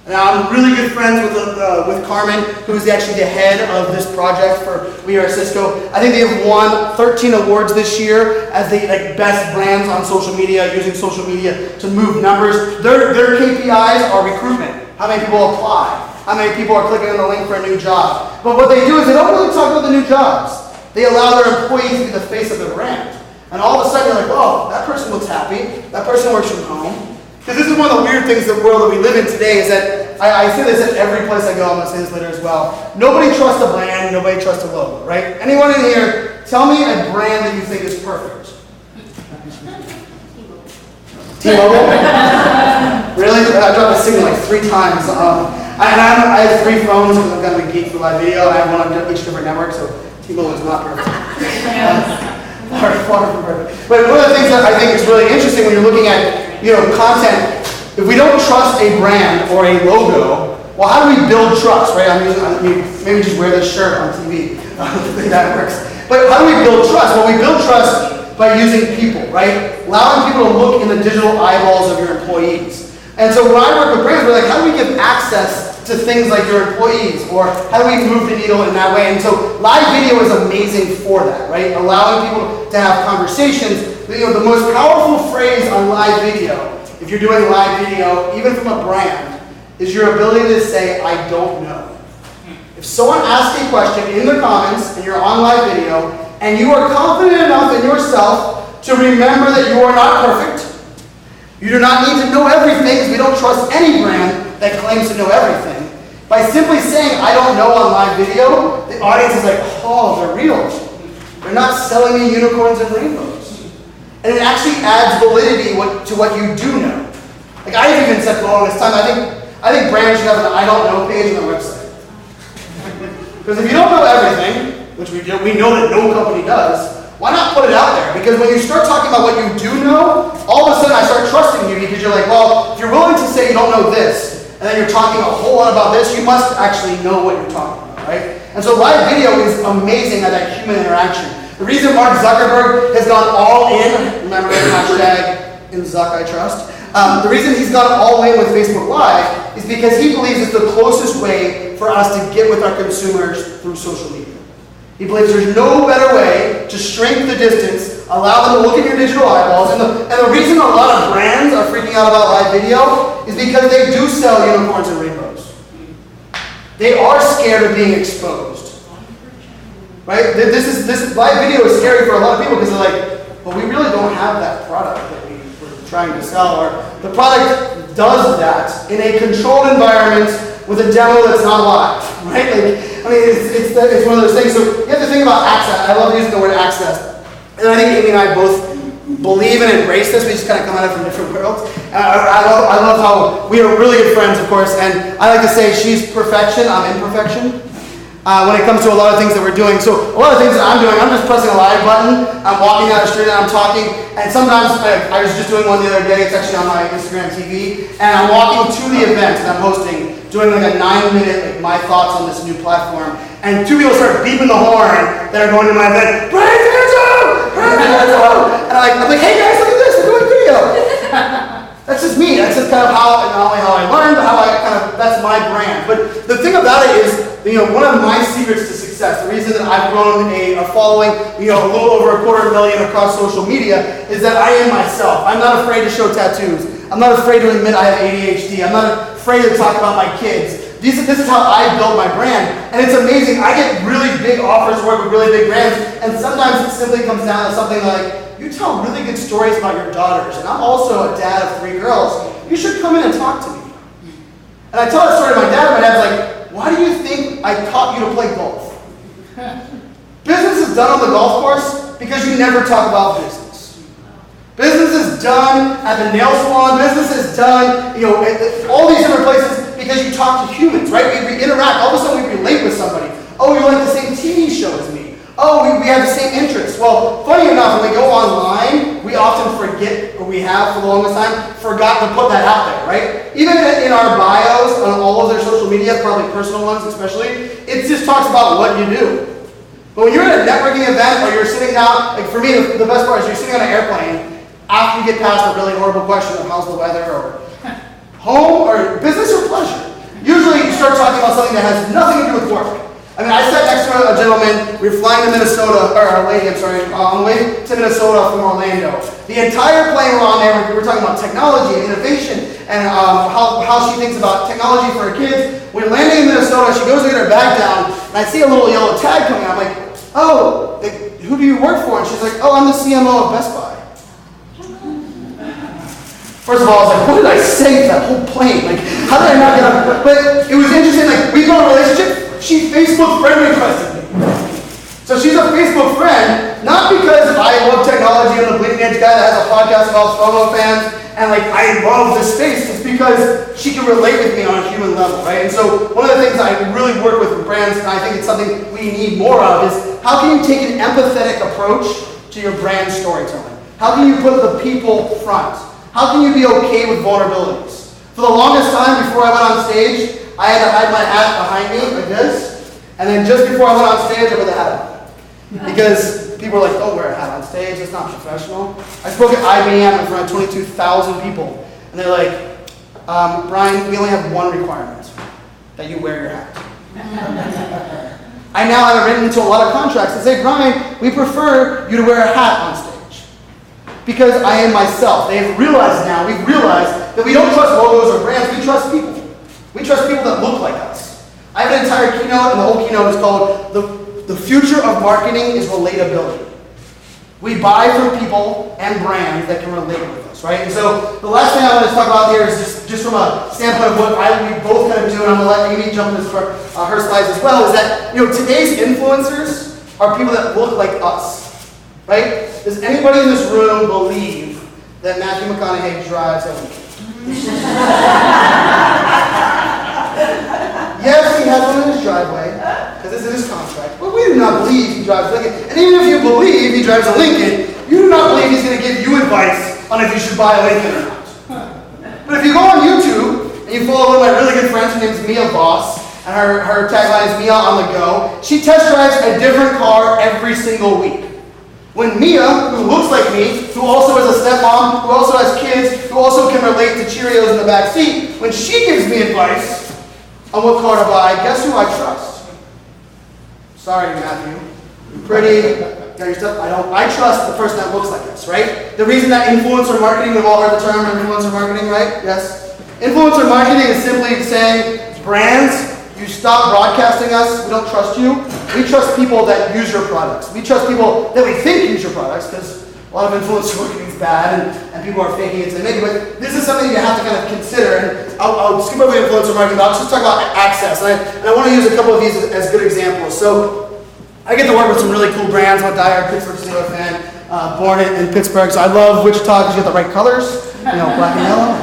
Now, I'm really good friends with Carmen, who is actually the head of this project for We Are Cisco. I think they have won 13 awards this year as the best brands on social media, using social media to move numbers. Their KPIs are recruitment. How many people apply? How many people are clicking on the link for a new job? But what they do is they don't really talk about the new jobs. They allow their employees to be the face of their brand. And all of a sudden you're like, oh, that person looks happy. That person works from home. Because this is one of the weird things in the world that we live in today is that, I say this at every place I go, I'm going to say this later as well. Nobody trusts a brand, nobody trusts a logo, right? Anyone in here, tell me a brand that you think is perfect. T-Mobile? Really? I dropped a signal like 3 times. I have 3 phones because I'm kind of a geek for live video. I have one on each different network, so T-Mobile is not perfect. Far from perfect. But one of the things that I think is really interesting when you're looking at content, if we don't trust a brand or a logo, well, how do we build trust, right? Maybe just wear this shirt on TV. I don't think that works. But how do we build trust? Well, we build trust by using people, right? Allowing people to look in the digital eyeballs of your employees. And so when I work with brands, we're like, how do we give access to things like your employees, or how do we move the needle in that way? And so live video is amazing for that, right? Allowing people to have conversations. You know, the most powerful phrase on live video, if you're doing live video, even from a brand, is your ability to say, I don't know. If someone asks a question in the comments and you're on live video, and you are confident enough in yourself to remember that you are not perfect, you do not need to know everything, because we don't trust any brand that claims to know everything. By simply saying, I don't know on live video, the audience is like, oh, they're real. They're not selling me unicorns and rainbows. And it actually adds validity to what you do know. Like I've even said for the longest time, I think brands should have an I don't know page on their website. Because if you don't know everything, which we know that no company does, why not put it out there? Because when you start talking about what you do know, all of a sudden I start trusting you, because you're like, well, if you're willing to say you don't know this, and then you're talking a whole lot about this, you must actually know what you're talking about, right? And so live video is amazing at that human interaction. The reason Mark Zuckerberg has gone all in, remember hashtag in Zuck I trust, the reason he's gone all in with Facebook Live is because he believes it's the closest way for us to get with our consumers through social media. He believes there's no better way to shrink the distance, allow them to look at your digital eyeballs. And the reason a lot of brands are freaking out about live video is because they do sell unicorns and rainbows. They are scared of being exposed. Right? This is live video is scary for a lot of people, because they're like, well, we really don't have that product that we were trying to sell. Or the product does that in a controlled environment with a demo that's not live. Right? Like, I mean, it's one of those things. So you have to think about access. I love using the word access. And I think Amy and I both believe and embrace this. We just kind of come at it from different worlds. I love how we are really good friends, of course. And I like to say she's perfection, I'm imperfection. When it comes to a lot of things that we're doing. So a lot of things that I'm doing, I'm just pressing a live button. I'm walking down the street and I'm talking. And sometimes, I was just doing one the other day. It's actually on my Instagram TV. And I'm walking to the event that I'm hosting, doing like a 9-minute, like my thoughts on this new platform. And two people start beeping the horn that are going to my event. Brian Fanzo! Brian Fanzo! And I'm like, hey guys, look at this, we're doing video. That's just me. That's just kind of how, not only how I learned, but how I kind of, that's my brand. But the thing about it is, one of my secrets to success, the reason that I've grown a following, a little over 250,000 across social media, is that I am myself. I'm not afraid to show tattoos. I'm not afraid to admit I have ADHD. I'm not afraid to talk about my kids. This is how I build my brand. And it's amazing. I get really big offers to work with really big brands, and sometimes it simply comes down to something like, you tell really good stories about your daughters, and I'm also a dad of 3 girls. You should come in and talk to me. And I tell that story to my dad, and my dad's like, why do you think I taught you to play golf? Business is done on the golf course because you never talk about business. Business is done at the nail salon. Business is done, at all these different places because you talk to humans, right? We interact. All of a sudden we relate with somebody. Oh, you like the same TV show as me. Oh, we have the same interests. Well, funny enough, when we go online, we often forget, or we have for the longest time, forgot to put that out there, right? Even in our bios, on all of their social media, probably personal ones especially, it just talks about what you do. But when you're at a networking event, or you're sitting down, like for me, the best part is you're sitting on an airplane, after you get past a really horrible question of how's the weather, or home, or business, or pleasure. Usually you start talking about something that has nothing to do with work. I mean, I sat next to a gentleman, we were flying to Minnesota, or a lady, I'm sorry, on the way to Minnesota from Orlando. The entire plane we're on there, we were talking about technology and innovation, and how she thinks about technology for her kids. We're landing in Minnesota, she goes to get her bag down, and I see a little yellow tag coming out. I'm like, oh, who do you work for? And she's like, oh, I'm the CMO of Best Buy. First of all, I was like, what did I say to that whole plane? Like, how did I not get up? But it was interesting, like, we built a relationship. She Facebook friend requested me. So she's a Facebook friend, not because I love technology and the bleeding edge guy that has a podcast about FOMO fans, and like, I love this space. It's because she can relate with me on a human level, right? And so one of the things I really work with brands, and I think it's something we need more of, is how can you take an empathetic approach to your brand storytelling? How can you put the people front? How can you be okay with vulnerabilities? For the longest time before I went on stage, I had to hide my hat behind me like this, and then just before I went on stage, I put the hat on. Because people were like, don't wear a hat on stage, it's not professional. I spoke at IBM in front of 22,000 people, and they're like, Brian, we only have one requirement, that you wear your hat. I now have it written into a lot of contracts that say, Brian, we prefer you to wear a hat on stage. Because I am myself. They've realized now, we've realized that we don't trust logos or brands, we trust people. We trust people that look like us. I have an entire keynote, and the whole keynote is called The Future of Marketing is Relatability. We buy from people and brands that can relate with us, right? And so the last thing I want to talk about here is just from a standpoint of what we both kind of do, and I'm going to let Amy jump into for her slides as well, is that today's influencers are people that look like us, right? Does anybody in this room believe that Matthew McConaughey drives a Lincoln? Yes, he has one in his driveway, because it's in his contract, but we do not believe he drives a Lincoln. And even if you believe he drives a Lincoln, you do not believe he's going to give you advice on if you should buy a Lincoln or not. But if you go on YouTube, and you follow one of my really good friends, her name's Mia Voss, and her tagline is Mia on the go, she test drives a different car every single week. When Mia, who looks like me, who also is a stepmom, who also has kids, who also can relate to Cheerios in the back seat, when she gives me advice on what car to buy, guess who I trust? Sorry, Matthew. You're pretty, got your stuff. I trust the person that looks like us, right? The reason that influencer marketing, we've all heard the term influencer marketing, right? Yes? Influencer marketing is simply saying, brands, you stop broadcasting us, we don't trust you. We trust people that use your products. We trust people that we think use your products, because a lot of influencer marketing is bad, and people are faking it to make it. But this is something you have to kind of consider. And I'll skip over influencer marketing, but I'll just talk about access. And I want to use a couple of these as good examples. So I get to work with some really cool brands. I'm a diehard Pittsburgh Steelers fan, born in Pittsburgh. So I love Wichita because you get the right colors, black and yellow.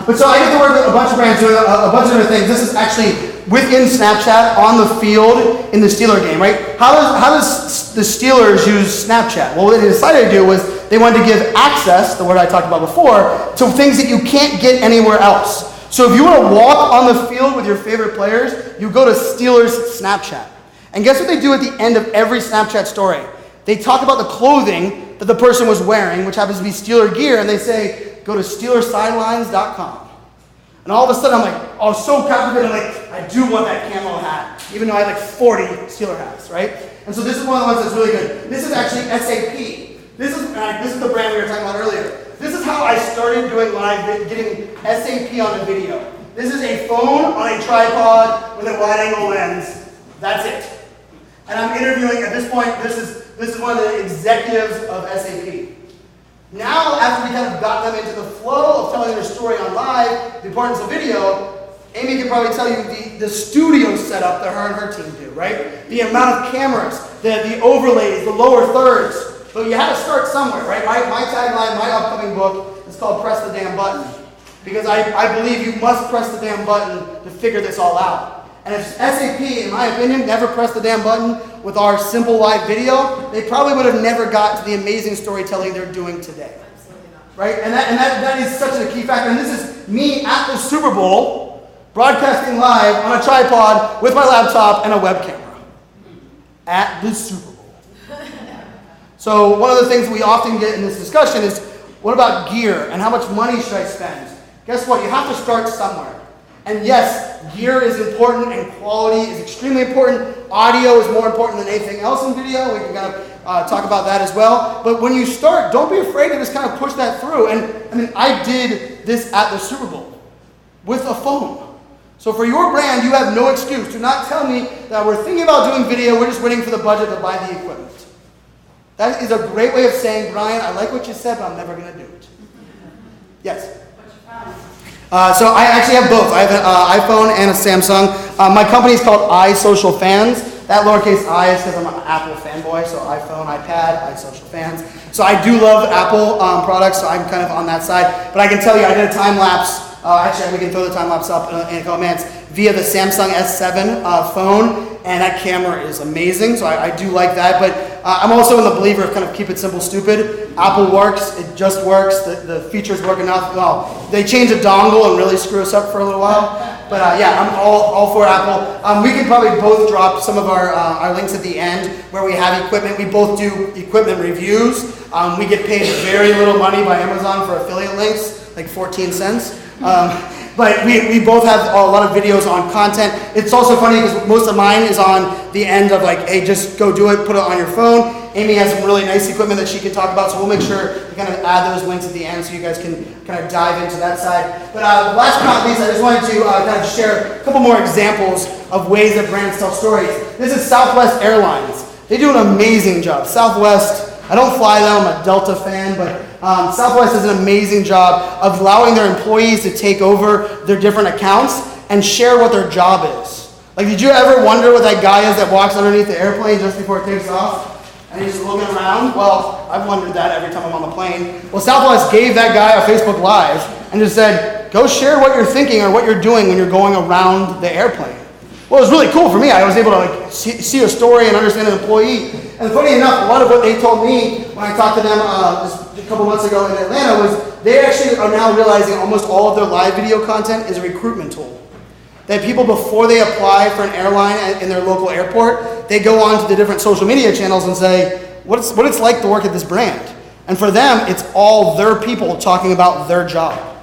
But so I get to work with a bunch of brands doing a bunch of different things. This is actually within Snapchat on the field in the Steeler game, right? How does the Steelers use Snapchat? Well, what they decided to do was they wanted to give access, the word I talked about before, to things that you can't get anywhere else. So if you want to walk on the field with your favorite players, you go to Steelers Snapchat. And guess what they do at the end of every Snapchat story? They talk about the clothing that the person was wearing, which happens to be Steeler gear, and they say, go to SteelersSidelines.com. And all of a sudden, I was so captivated, I do want that camo hat, even though I had 40 Steeler hats, right? And so this is one of the ones that's really good. This is actually SAP. This is the brand we were talking about earlier. This is how I started doing live, getting SAP on a video. This is a phone on a tripod with a wide-angle lens. That's it. And I'm interviewing, at this point, this is one of the executives of SAP. Now, after we kind of got them into the flow of telling their story on live, the importance of video, Amy can probably tell you the studio setup that her and her team do, right? The amount of cameras, the overlays, the lower thirds. But you had to start somewhere, right? My tagline, my upcoming book is called Press the Damn Button. Because I believe you must press the damn button to figure this all out. And if SAP, in my opinion, never pressed the damn button with our simple live video, they probably would have never got to the amazing storytelling they're doing today. Absolutely not. Right? And that is such a key factor. And this is me at the Super Bowl, broadcasting live on a tripod with my laptop and a web camera. At the Super Bowl. So one of the things we often get in this discussion is, what about gear? And how much money should I spend? Guess what? You have to start somewhere. And yes, gear is important and quality is extremely important. Audio is more important than anything else in video. We can kind of talk about that as well. But when you start, don't be afraid to just kind of push that through. And I did this at the Super Bowl with a phone. So for your brand, you have no excuse. Do not tell me that we're thinking about doing video, we're just waiting for the budget to buy the equipment. That is a great way of saying, Brian, I like what you said, but I'm never going to do it. Yes? So I actually have both. I have an iPhone and a Samsung. My company is called iSocialFans. That lowercase I is because I'm an Apple fanboy. So iPhone, iPad, iSocialFans. So I do love Apple products, so I'm kind of on that side. But I can tell you, I did a time lapse. Actually, we can throw the time lapse up in a couple minutes via the Samsung S7 phone. And that camera is amazing, so I do like that. But I'm also in the believer of kind of keep it simple, stupid. Apple works, it just works. The features work enough. Well, they change a dongle and really screw us up for a little while. But yeah, I'm all for Apple. We can probably both drop some of our links at the end where we have equipment. We both do equipment reviews. We get paid very little money by Amazon for affiliate links, like 14 cents. but we both have a lot of videos on content. It's also funny because most of mine is on the end of like, hey, just go do it, put it on your phone. Amy has some really nice equipment that she can talk about, so we'll make sure to kind of add those links at the end so you guys can kind of dive into that side. But last but not least, I just wanted to kind of share a couple more examples of ways that brands tell stories. This is Southwest Airlines. They do an amazing job. Southwest, I don't fly them, I'm a Delta fan, but Southwest does an amazing job of allowing their employees to take over their different accounts and share what their job is. Like, did you ever wonder what that guy is that walks underneath the airplane just before it takes off? And he's just looking around? Well, I've wondered that every time I'm on the plane. Well, Southwest gave that guy a Facebook Live and just said, go share what you're thinking or what you're doing when you're going around the airplane. Well, it was really cool for me. I was able to like see a story and understand an employee. And funny enough, a lot of what they told me when I talked to them just a couple months ago in Atlanta was they actually are now realizing almost all of their live video content is a recruitment tool. That people, before they apply for an airline in their local airport, they go on to the different social media channels and say, what it's like to work at this brand. And for them, it's all their people talking about their job.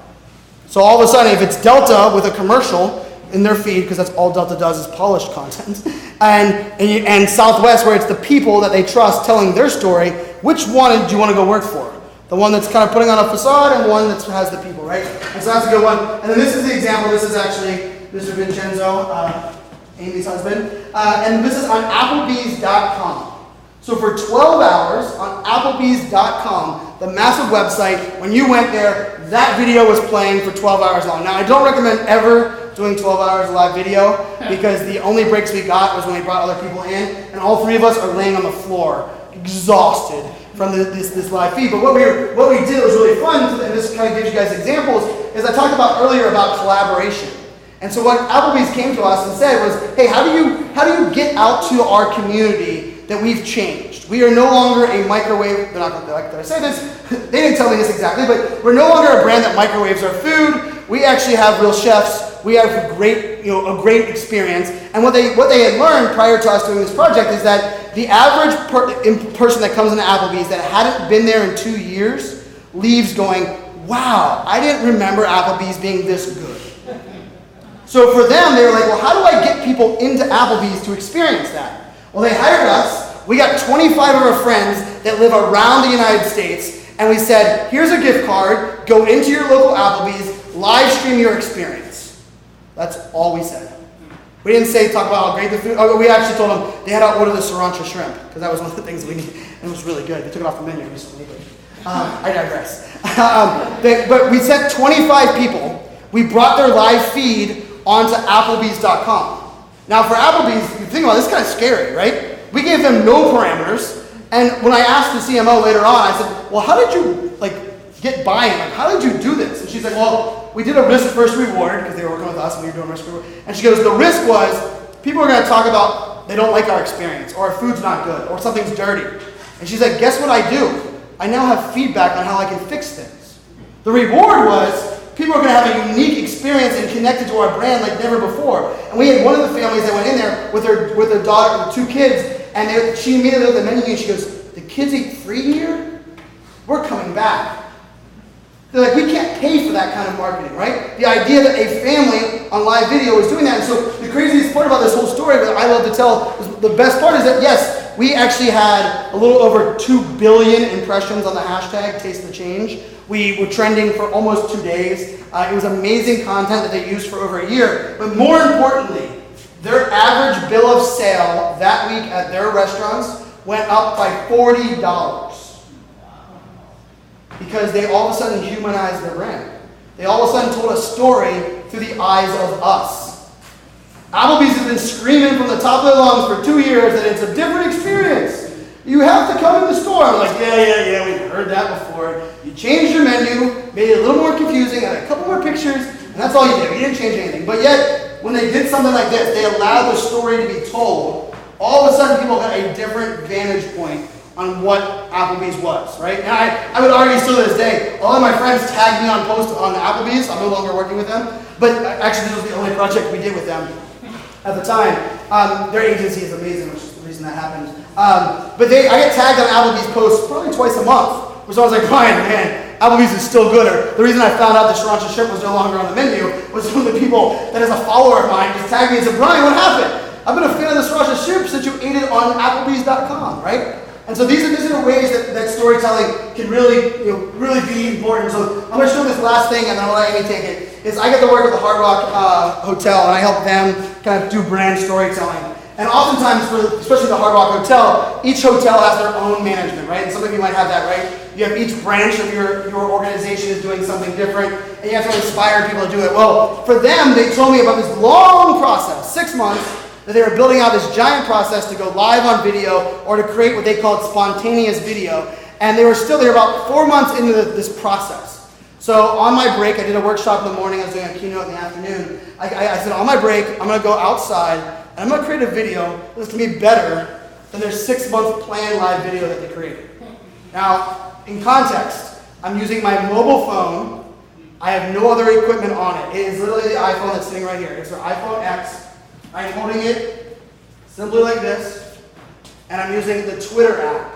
So all of a sudden, if it's Delta with a commercial in their feed, because that's all Delta does is polished content, and Southwest, where it's the people that they trust telling their story, which one do you want to go work for? The one that's kind of putting on a facade and one that has the people, right? And so that's a good one. And then this is the example. This is actually Mr. Vincenzo, Amy's husband. And this is on Applebee's.com. So for 12 hours on Applebee's.com, the massive website, when you went there, that video was playing for 12 hours long. Now, I don't recommend ever doing 12 hours of live video because the only breaks we got was when we brought other people in, and all three of us are laying on the floor, exhausted from this live feed. But what we did was really fun, and this kind of gives you guys examples, is I talked about earlier about collaboration. And so what Applebee's came to us and said was, hey, how do you get out to our community that we've changed? We are no longer a microwave, they're not going to like that I say this, they didn't tell me this exactly, but we're no longer a brand that microwaves our food. We actually have real chefs. We have a great experience. And what they had learned prior to us doing this project is that the average person that comes into Applebee's that hadn't been there in 2 years leaves going, wow, I didn't remember Applebee's being this good. So for them, they were like, well, how do I get people into Applebee's to experience that? Well, they hired us. We got 25 of our friends that live around the United States, and we said, here's a gift card. Go into your local Applebee's, live stream your experience. That's all we said. We didn't say talk about how great the food. Oh, we actually told them they had to order the sriracha shrimp because that was one of the things we needed. And it was really good. They took it off the menu recently. I digress. But we sent 25 people. We brought their live feed onto Applebee's.com. Now for Applebee's, you think about it, this is kind of scary, right? We gave them no parameters, and when I asked the CMO later on, I said, well, how did you get buy-in? Like, how did you do this? And she's like, well, we did a risk versus reward, because they were working with us and we were doing risk reward. And she goes, the risk was, people are going to talk about they don't like our experience, or our food's not good, or something's dirty. And she's like, guess what I do? I now have feedback on how I can fix things. The reward was, people are going to have a unique experience and connected to our brand like never before. And we had one of the families that went in there with her daughter, with 2 kids, and she immediately looked at the menu and she goes, the kids eat free here? We're coming back. They're like, we can't pay for that kind of marketing, right? The idea that a family on live video is doing that. And so the craziest part about this whole story that I love to tell, the best part is that, yes, we actually had a little over 2 billion impressions on the hashtag Taste the Change. We were trending for almost 2 days. It was amazing content that they used for over a year. But more importantly, their average bill of sale that week at their restaurants went up by $40. Because they all of a sudden humanized their brand. They all of a sudden told a story through the eyes of us. Applebee's has been screaming from the top of their lungs for 2 years that it's a different experience. You have to come in the store. I'm like, yeah, we've heard that before. You changed your menu, made it a little more confusing, had a couple more pictures, and that's all you did. You didn't change anything. But yet, when they did something like this, they allowed the story to be told. All of a sudden, people got a different vantage point on what Applebee's was, right? And I would argue still to this day, all of my friends tagged me on posts on Applebee's. I'm no longer working with them. But actually, this was the only project we did with them at the time. Their agency is amazing, which is the reason that happened. But I get tagged on Applebee's posts probably twice a month. So I was like, Brian, man, Applebee's is still good, or the reason I found out the sriracha shrimp was no longer on the menu was one of the people that is a follower of mine just tagged me and said, Brian, what happened? I've been a fan of the sriracha shrimp since you ate it on Applebee's.com, right? And so these are ways that storytelling can really, really be important. So I'm going to show this last thing, and then I'll let Amy take it. Is I get to work at the Hard Rock Hotel, and I help them kind of do brand storytelling. And oftentimes, especially the Hard Rock Hotel, each hotel has their own management, right? And some of you might have that, right? You have each branch of your organization is doing something different, and you have to inspire people to do it. Well, for them, they told me about this long process, 6 months, that they were building out this giant process to go live on video or to create what they called spontaneous video. And they were about 4 months into this process. So on my break, I did a workshop in the morning, I was doing a keynote in the afternoon. I said, on my break, I'm going to go outside, and I'm going to create a video that's going to be better than their 6-month planned live video that they created. Now, in context, I'm using my mobile phone. I have no other equipment on it. It is literally the iPhone that's sitting right here. It's their iPhone X. I'm holding it simply like this, and I'm using the Twitter app.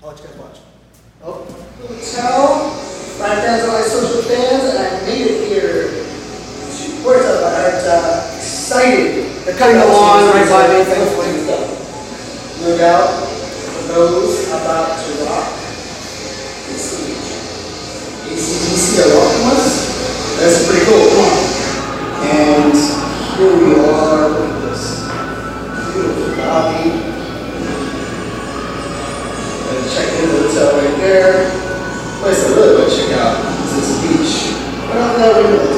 I'll let you guys watch. Oh, hotel, Brian Fanzo, my social fans, and I made it here to Puerto Vallarta. Excited. They're cutting the lawn right by me. No doubt, for those about to rock this speech. ACDC are welcome us. That's pretty cool. Come on. And here we are with this beautiful lobby. And check in the hotel right there. Place I really want to check out is this beach. Right on that window.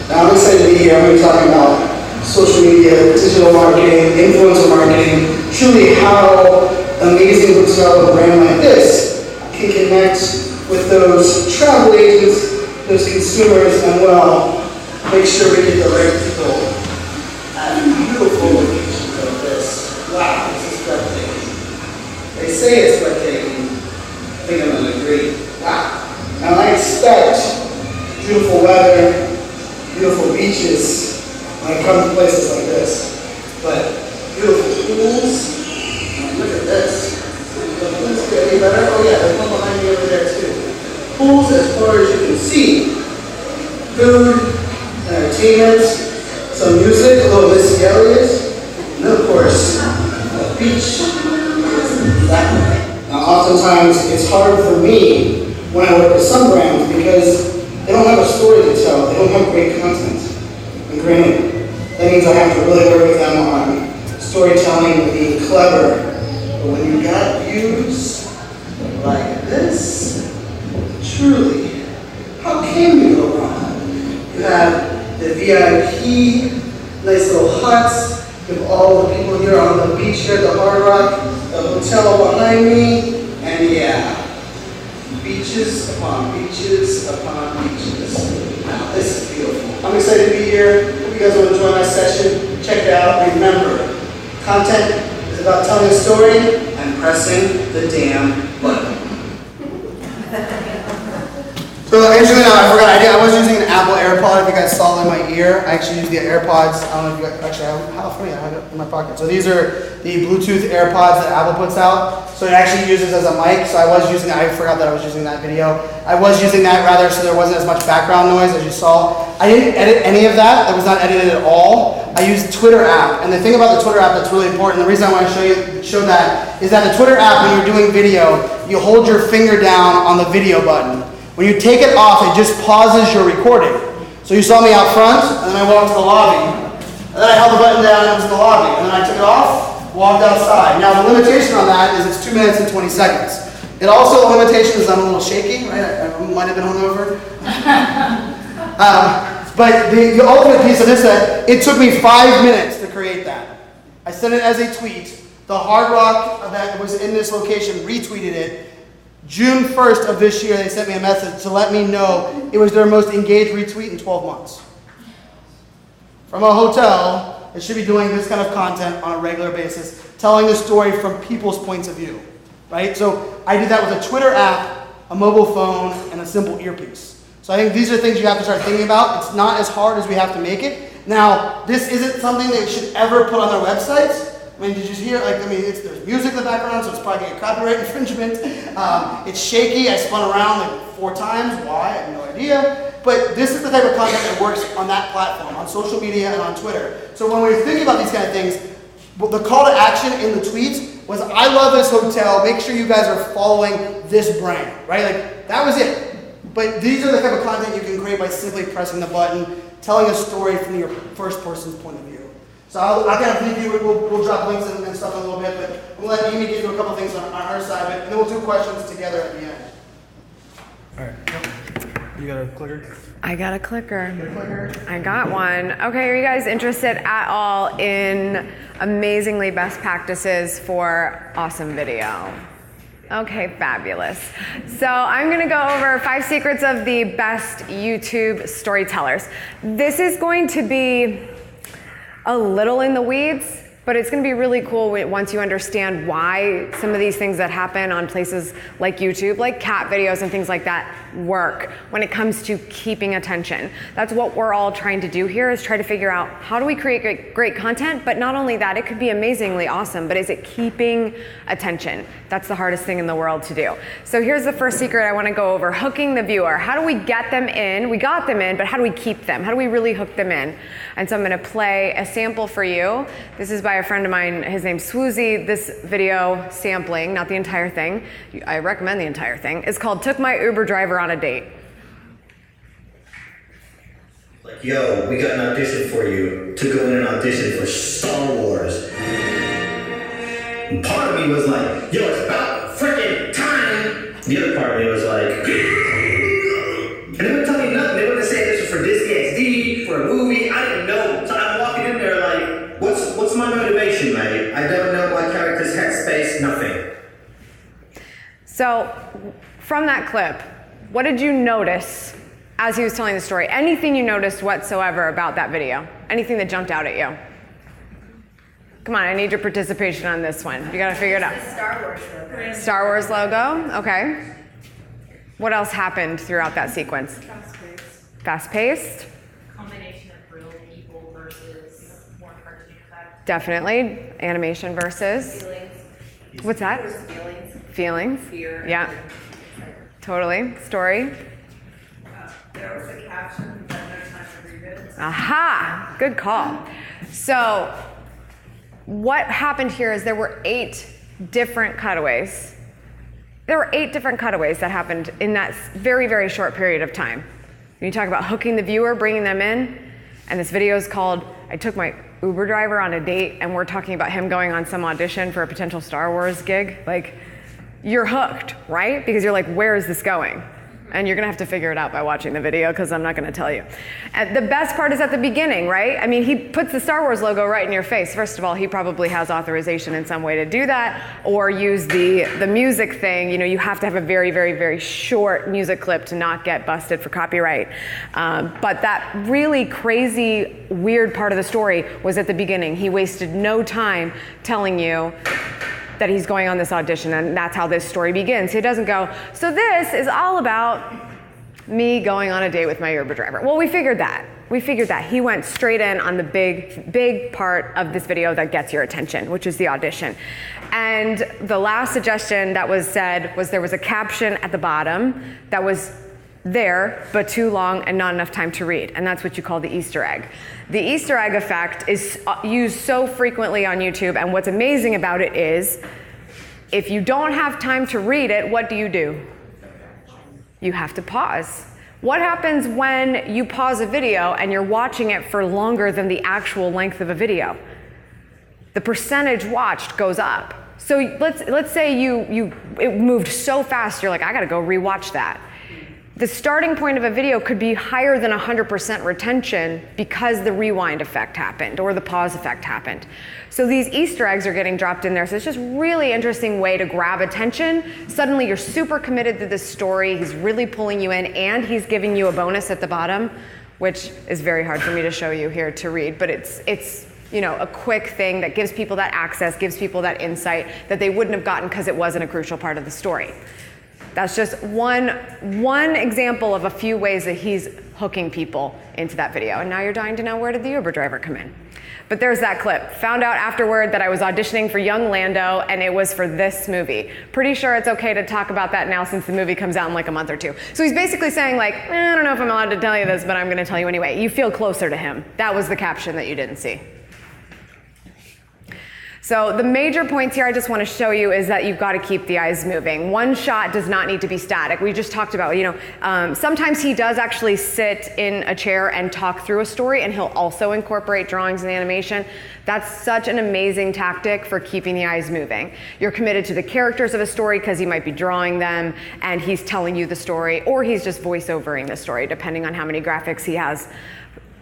Now I'm excited to be here. I'm going to be talking about social media, digital marketing, influencer marketing, truly how amazing hotel a brand like this can connect with those travel agents, those consumers, and make sure we get the right people. Beautiful locations like this. Wow, this is breathtaking. They say it's breathtaking. I think I'm going to agree. Wow. Now I expect beautiful weather, beautiful beaches when I come to places like this. But beautiful pools. Look at this. Look at this. Get any better? Oh yeah, there's one behind me over there too. Pools as far as you can see. Food, entertainment. Some music, a little Missy Elliott, and then of course, a beach. Now oftentimes it's hard for me when I work with some brands because they don't have a story to tell, they don't have great content. And granted, that means I have to really work with them on storytelling and being clever. But when you got views like this, truly, how can you go wrong? You have the VIP, nice little huts, with all the people here on the beach here at the Hard Rock, the hotel behind me, and yeah, beaches upon beaches upon beaches. Now, this is beautiful. I'm excited to be here. Hope you guys will enjoy my session. Check it out. Remember, content is about telling a story and pressing the damn button. So Angelina, I forgot, I was using an Apple AirPod. If you guys saw in my ear, I actually use the AirPods. I don't know if you guys actually have, how funny, I have it in my pocket. So these are the Bluetooth AirPods that Apple puts out. So it actually uses as a mic. So I was using, I forgot that I was using that video. I was using that rather so there wasn't as much background noise as you saw. I didn't edit any of that. That was not edited at all. I used Twitter app. And the thing about the Twitter app that's really important, the reason I want to show that is that the Twitter app, when you're doing video, you hold your finger down on the video button. When you take it off, it just pauses your recording. So you saw me out front, and then I walked to the lobby, and then I held the button down and it was in the lobby, and then I took it off, walked outside. Now the limitation on that is it's 2 minutes and 20 seconds. It also, the limitation is I'm a little shaky, right? I might have been hungover. But the ultimate piece of this, that it took me 5 minutes to create that. I sent it as a tweet. The Hard Rock that was in this location retweeted it. June 1st of this year, they sent me a message to let me know it was their most engaged retweet in 12 months. From a hotel that should be doing this kind of content on a regular basis, telling the story from people's points of view, right? So I did that with a Twitter app, a mobile phone, and a simple earpiece. So I think these are things you have to start thinking about. It's not as hard as we have to make it. Now, this isn't something that you should ever put on their websites. I mean, did you hear, like, I mean, there's music in the background, so it's probably getting copyright infringement. It's shaky, I spun around like 4 times, why, I have no idea. But this is the type of content that works on that platform, on social media and on Twitter. So when we're thinking about these kind of things, the call to action in the tweets was, I love this hotel, make sure you guys are following this brand, right? Like, that was it. But these are the type of content you can create by simply pressing the button, telling a story from your first person's point of view. So I'll kind of leave you, we'll drop links and stuff in a little bit, but we'll let Amy get to a couple things on our side, and then we'll do questions together at the end. All right. You got a clicker? I got a clicker. I got one. Okay, are you guys interested at all in amazingly best practices for awesome video? Okay, fabulous. So I'm gonna go over 5 secrets of the best YouTube storytellers. This is going to be a little in the weeds, but it's going to be really cool once you understand why some of these things that happen on places like YouTube, like cat videos and things like that, work when it comes to keeping attention. That's what we're all trying to do here, is try to figure out how do we create great content, but not only that, it could be amazingly awesome, but is it keeping attention? That's the hardest thing in the world to do. So here's the first secret I want to go over: hooking the viewer. How do we get them in? We got them in, but how do we keep them? How do we really hook them in? And so I'm going to play a sample for you. This is by a friend of mine. His name's Swoozy. This video sampling, not the entire thing, I recommend the entire thing, is called "Took My Uber Driver on a Date." Like, yo, we got an audition for you to go in and audition for Star Wars. And part of me was like, yo, it's about freaking time. The other part of me was like, and they wouldn't tell me nothing. They wouldn't say this was for Disney XD, for a movie. I didn't know. So I'm walking in there like, what's my motivation, mate? I don't know my character's headspace, nothing. So from that clip, what did you notice as he was telling the story? Anything you noticed whatsoever about that video? Anything that jumped out at you? Come on, I need your participation on this one. You gotta figure it out. The Star Wars logo. Star Wars logo, okay. What else happened throughout that sequence? Fast-paced. Fast-paced? Combination of real people versus more cartoon effect. Definitely. Animation versus? Feelings. What's that? Feelings. Feelings? Fear. Yeah. Totally. Story? There was a caption, but no time to read it. Aha! Good call. So, what happened here is there were 8 different cutaways. There were 8 different cutaways that happened in that very, very short period of time. When you talk about hooking the viewer, bringing them in, and this video is called "I Took My Uber Driver on a Date," and we're talking about him going on some audition for a potential Star Wars gig. Like, you're hooked, right? Because you're like, where is this going? And you're gonna have to figure it out by watching the video, because I'm not gonna tell you. And the best part is at the beginning, right? I mean, he puts the Star Wars logo right in your face. First of all, he probably has authorization in some way to do that, or use the music thing. You know, you have to have a very, very, very short music clip to not get busted for copyright. But that really crazy, weird part of the story was at the beginning. He wasted no time telling you that he's going on this audition, and that's how this story begins. He doesn't go, so this is all about me going on a date with my Uber driver. Well, we figured that. He went straight in on the big part of this video that gets your attention, which is the audition. And the last suggestion that was said was there was a caption at the bottom that was there, but too long and not enough time to read. And that's what you call the Easter egg. The Easter egg effect is used so frequently on YouTube, and what's amazing about it is, if you don't have time to read it, what do? You have to pause. What happens when you pause a video and you're watching it for longer than the actual length of a video? The percentage watched goes up. So let's say it moved so fast, you're like, I gotta go rewatch that. The starting point of a video could be higher than 100% retention because the rewind effect happened or the pause effect happened. So these Easter eggs are getting dropped in there. So it's just really interesting way to grab attention. Suddenly you're super committed to this story. He's really pulling you in, and he's giving you a bonus at the bottom, which is very hard for me to show you here to read, but it's you know, a quick thing that gives people that access, gives people that insight that they wouldn't have gotten because it wasn't a crucial part of the story. That's just one example of a few ways that he's hooking people into that video. And now you're dying to know, where did the Uber driver come in? But there's that clip. Found out afterward that I was auditioning for young Lando, and it was for this movie. Pretty sure it's okay to talk about that now since the movie comes out in like a month or two. So he's basically saying like, I don't know if I'm allowed to tell you this, but I'm gonna tell you anyway. You feel closer to him. That was the caption that you didn't see. So the major points here I just want to show you is that you've got to keep the eyes moving. One shot does not need to be static. We just talked about, sometimes he does actually sit in a chair and talk through a story, and he'll also incorporate drawings and animation. That's such an amazing tactic for keeping the eyes moving. You're committed to the characters of a story because he might be drawing them and he's telling you the story, or he's just voiceovering the story, depending on how many graphics he has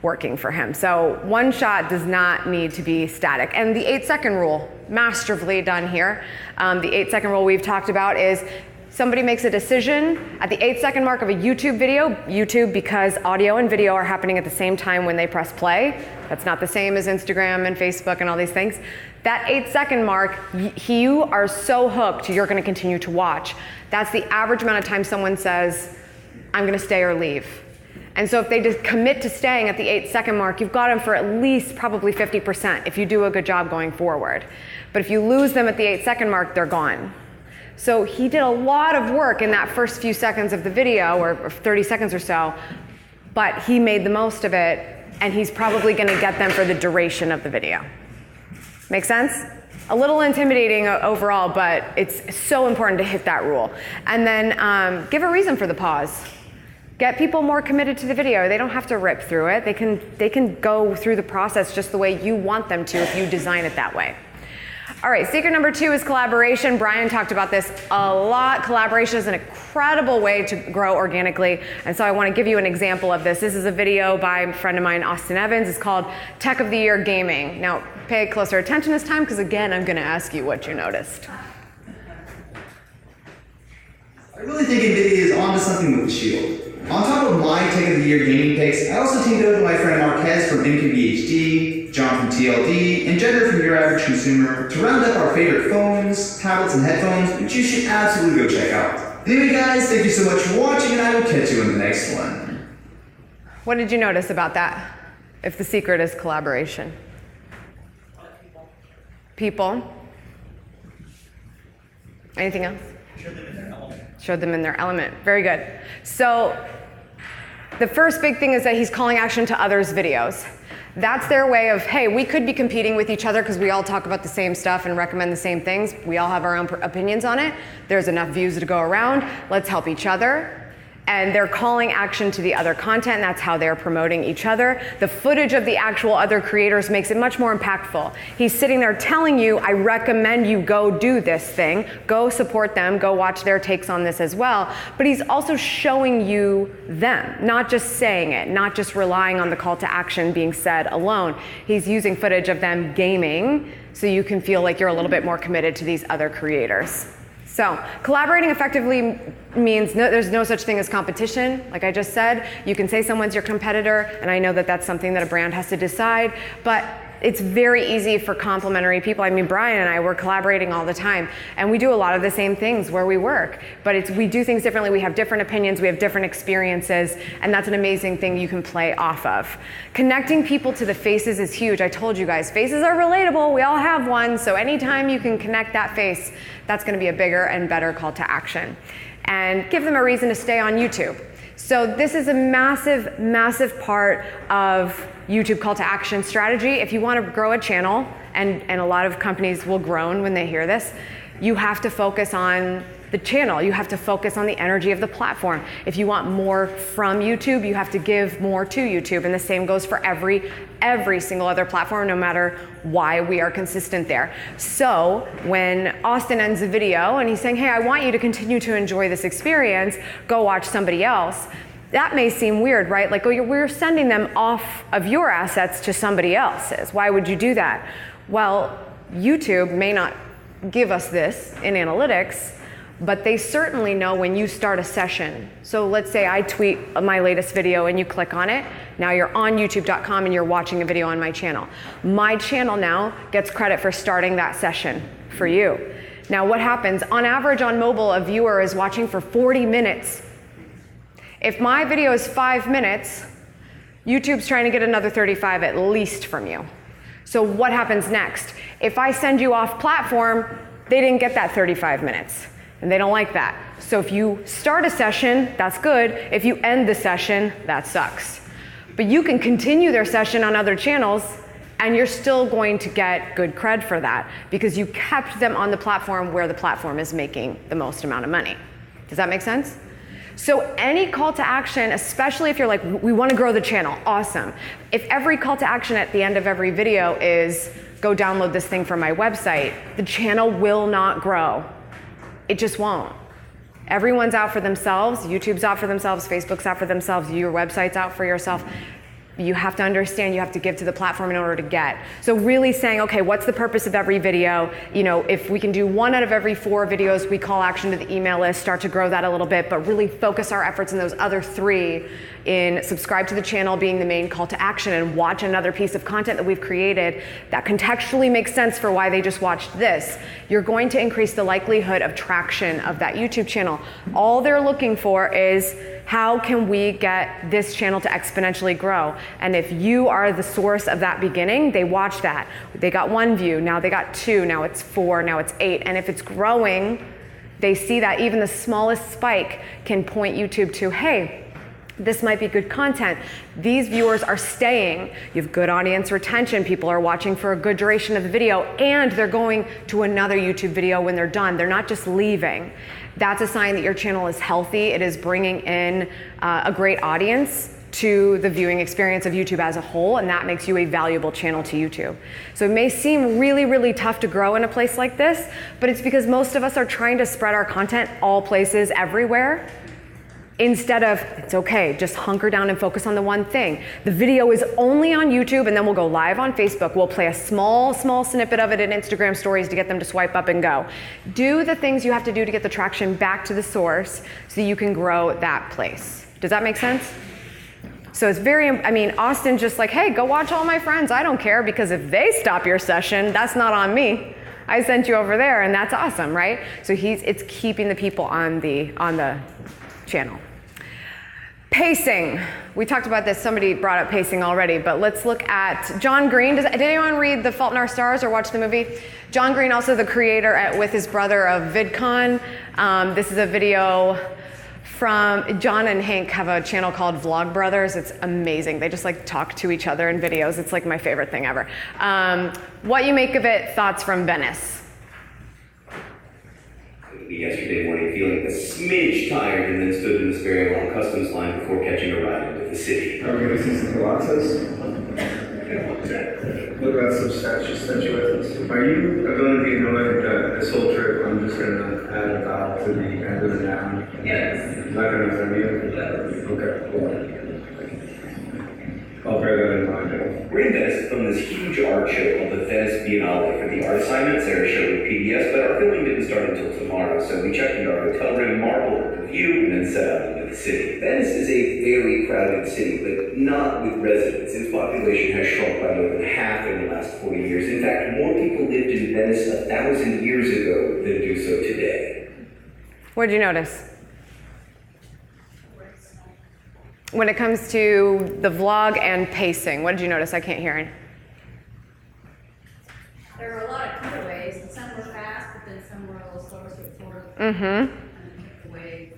working for him. So one shot does not need to be static. And the 8-second rule, masterfully done here. The 8-second rule we've talked about is somebody makes a decision at the 8-second mark of a YouTube video, YouTube, because audio and video are happening at the same time when they press play. That's not the same as Instagram and Facebook and all these things. That 8-second mark, you are so hooked, you're gonna continue to watch. That's the average amount of time someone says, I'm gonna stay or leave. And so if they just commit to staying at the 8-second mark, you've got them for at least probably 50% if you do a good job going forward. But if you lose them at the 8-second mark, they're gone. So he did a lot of work in that first few seconds of the video, or 30 seconds or so, but he made the most of it, and he's probably gonna get them for the duration of the video. Make sense? A little intimidating overall, but it's so important to hit that rule. And then give a reason for the pause. Get people more committed to the video. They don't have to rip through it. They can go through the process just the way you want them to if you design it that way. All right, secret number 2 is collaboration. Brian talked about this a lot. Collaboration is an incredible way to grow organically, and so I want to give you an example of this. This is a video by a friend of mine, Austin Evans. It's called Tech of the Year Gaming. Now, pay closer attention this time, because again, I'm going to ask you what you noticed. I really think NVIDIA is onto something with the Shield. On top of my Tech of the Year gaming picks, I also teamed up with my friend Marquez from MKBHD, John from TLD, and Jedder from Your Average Consumer to round up our favorite phones, tablets, and headphones, which you should absolutely go check out. Anyway guys, thank you so much for watching, and I will catch you in the next one. What did you notice about that, if the secret is collaboration? People. Anything else? Showed them in their element. Showed them in their element. Very good. So the first big thing is that he's calling action to others' videos. That's their way of, hey, we could be competing with each other because we all talk about the same stuff and recommend the same things. We all have our own opinions on it. There's enough views to go around. Let's help each other. And they're calling action to the other content, and that's how they're promoting each other. The footage of the actual other creators makes it much more impactful. He's sitting there telling you, I recommend you go do this thing, go support them, go watch their takes on this as well. But he's also showing you them, not just saying it, not just relying on the call to action being said alone. He's using footage of them gaming so you can feel like you're a little bit more committed to these other creators. So collaborating effectively means there's no such thing as competition. Like I just said, you can say someone's your competitor, and I know that that's something that a brand has to decide, but it's very easy for complementary people. I mean, Brian and I, we're collaborating all the time, and we do a lot of the same things where we work, but we do things differently. We have different opinions, we have different experiences, and that's an amazing thing you can play off of. Connecting people to the faces is huge. I told you guys, faces are relatable. We all have one, so anytime you can connect that face, that's gonna be a bigger and better call to action. And give them a reason to stay on YouTube. So this is a massive, massive part of YouTube call to action strategy. If you want to grow a channel, and a lot of companies will groan when they hear this, you have to focus on the channel. You have to focus on the energy of the platform. If you want more from YouTube, you have to give more to YouTube. And the same goes for every single other platform, no matter why we are consistent there. So when Austin ends a video and he's saying, hey, I want you to continue to enjoy this experience, go watch somebody else. That may seem weird, right? Like, oh, we're sending them off of your assets to somebody else's. Why would you do that? Well, YouTube may not give us this in analytics, but they certainly know when you start a session. So let's say I tweet my latest video and you click on it. Now you're on youtube.com and you're watching a video on my channel. My channel now gets credit for starting that session for you. Now what happens? On average on mobile, a viewer is watching for 40 minutes. If my video is 5 minutes, YouTube's trying to get another 35 at least from you. So what happens next? If I send you off platform, they didn't get that 35 minutes, and they don't like that. So if you start a session, that's good. If you end the session, that sucks. But you can continue their session on other channels, and you're still going to get good cred for that because you kept them on the platform where the platform is making the most amount of money. Does that make sense? So any call to action, especially if you're like, we want to grow the channel, awesome. If every call to action at the end of every video is, go download this thing from my website, the channel will not grow. It just won't. Everyone's out for themselves. YouTube's out for themselves. Facebook's out for themselves. Your website's out for yourself. You have to understand you have to give to the platform in order to get. So really saying, okay, what's the purpose of every video? You know, if we can do 1 out of every 4 videos, we call action to the email list, start to grow that a little bit, but really focus our efforts in those other 3 in subscribe to the channel being the main call to action and watch another piece of content that we've created that contextually makes sense for why they just watched this. You're going to increase the likelihood of traction of that YouTube channel. All they're looking for is, how can we get this channel to exponentially grow? And if you are the source of that beginning, they watch that. They got 1 view, now they got 2, now it's 4, now it's 8. And if it's growing, they see that even the smallest spike can point YouTube to, hey, this might be good content. These viewers are staying. You have good audience retention. People are watching for a good duration of the video, and they're going to another YouTube video when they're done. They're not just leaving. That's a sign that your channel is healthy. It is bringing in a great audience to the viewing experience of YouTube as a whole, and that makes you a valuable channel to YouTube. So it may seem really, really tough to grow in a place like this, but it's because most of us are trying to spread our content all places, everywhere, instead of, it's okay, just hunker down and focus on the one thing. The video is only on YouTube, and then we'll go live on Facebook. We'll play a small snippet of it in Instagram stories to get them to swipe up and go. Do the things you have to do to get the traction back to the source so you can grow that place. Does that make sense? So it's very, I mean, Austin's just like, hey, go watch all my friends. I don't care, because if they stop your session, that's not on me. I sent you over there, and that's awesome, right? So it's keeping the people on the channel. Pacing. We talked about this. Somebody brought up pacing already, but let's look at John Green. Did anyone read The Fault in Our Stars or watch the movie? John Green, also the creator with his brother of VidCon. This is a video from John and Hank have a channel called Vlog Brothers. It's amazing. They just like talk to each other in videos. It's like my favorite thing ever. What you make of it? Thoughts from Venice. Yesterday morning, feeling a smidge tired, and then stood in this very long customs line before catching a ride into the city. Are we going to see some Pilates? What about some statuettes? Are you going to be annoyed this whole trip? I'm just going to add a vowel to the end of the noun. Yes. Not going to offend you? Yes. Okay, cool. I'll bear that in mind. We're in Venice from this huge art show called the Venice Biennale for the art assignments. Sarah showed with PBS, but our filming didn't start until tomorrow, so we checked into our hotel room, marveled at the view, and then set out into the city. Venice is a very crowded city, but not with residents. Its population has shrunk by more than half in the last 40 years. In fact, more people lived in Venice 1,000 years ago than do so today. What did you notice? When it comes to the vlog and pacing, what did you notice? I can't hear it. There were a lot of cutaways, and some were fast, but then some were a little slower, so it sort of Mm-hmm. away.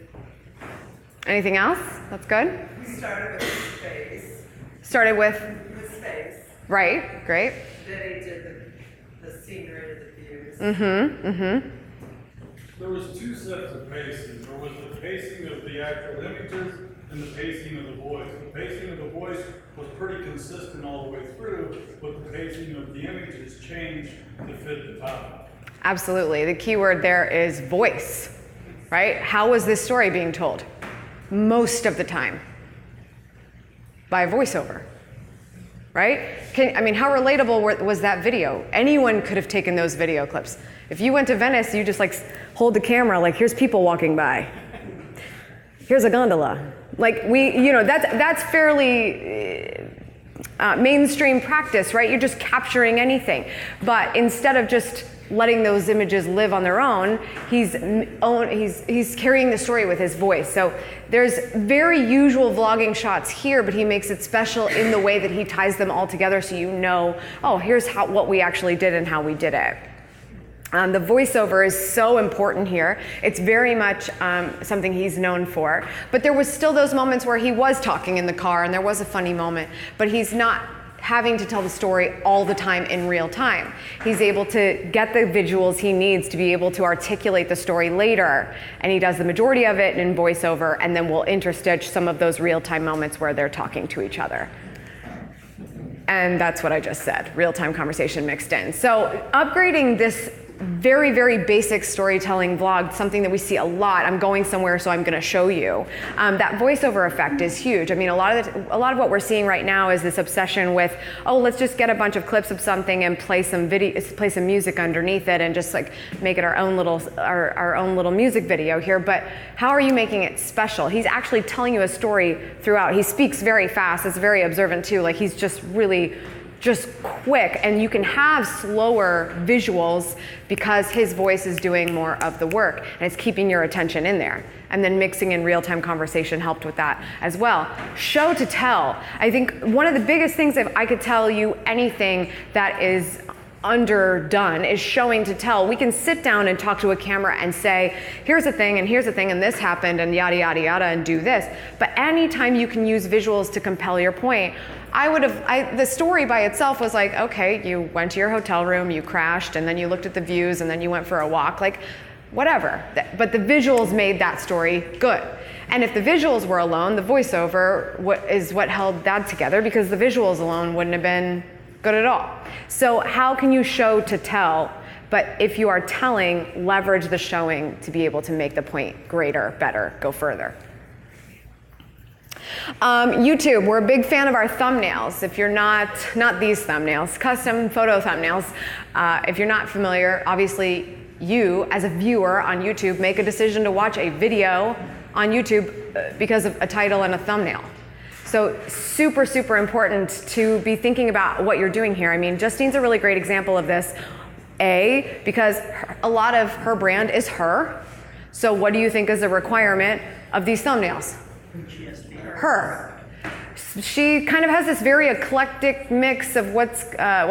Anything else? That's good. We started with space. Started with? With space. Right, great. Then he did the scenery, the views. Mm-hmm, mm-hmm. There was 2 sets of pacing. There was the pacing of the actual images and the pacing of the voice. The pacing of the voice was pretty consistent all the way through, but the pacing of the images changed to fit the topic. Absolutely. The key word there is voice, right? How was this story being told? Most of the time. By a voiceover, right? How relatable was that video? Anyone could have taken those video clips. If you went to Venice, you just like hold the camera, like here's people walking by. Here's a gondola. Like that's fairly mainstream practice, right? You're just capturing anything. But instead of just letting those images live on their own. He's carrying the story with his voice. So there's very usual vlogging shots here, but he makes it special in the way that he ties them all together so you know, oh, here's what we actually did and how we did it. The voiceover is so important here. It's very much something he's known for. But there was still those moments where he was talking in the car and there was a funny moment, but he's not having to tell the story all the time in real time. He's able to get the visuals he needs to be able to articulate the story later, and he does the majority of it in voiceover, and then we'll interstitch some of those real-time moments where they're talking to each other. And that's what I just said, real-time conversation mixed in. So upgrading this very, very basic storytelling vlog, something that we see a lot. I'm going somewhere, so I'm going to show you. That voiceover effect is huge. I mean, a lot of what we're seeing right now is this obsession with, oh, let's just get a bunch of clips of something and play some music underneath it, and just like make it our own little music video here. But how are you making it special? He's actually telling you a story throughout. He speaks very fast. It's very observant too. Like he's just really quick, and you can have slower visuals because his voice is doing more of the work and it's keeping your attention in there. And then mixing in real-time conversation helped with that as well. Show to tell. I think one of the biggest things, if I could tell you anything that is underdone, is showing to tell. We can sit down and talk to a camera and say, here's a thing and here's a thing and this happened and yada yada yada and do this. But anytime you can use visuals to compel your point, the story by itself was like, okay, you went to your hotel room, you crashed, and then you looked at the views, and then you went for a walk, like whatever. But the visuals made that story good. And if the visuals were alone, the voiceover is what held that together, because the visuals alone wouldn't have been good at all. So how can you show to tell? But if you are telling, leverage the showing to be able to make the point greater, better, go further. YouTube, we're a big fan of our thumbnails. If you're not these thumbnails, custom photo thumbnails. If you're not familiar, obviously you, as a viewer on YouTube, make a decision to watch a video on YouTube because of a title and a thumbnail. So super, super important to be thinking about what you're doing here. I mean, Justine's a really great example of this. Because a lot of her brand is her. So what do you think is a requirement of these thumbnails? Her. She kind of has this very eclectic mix of what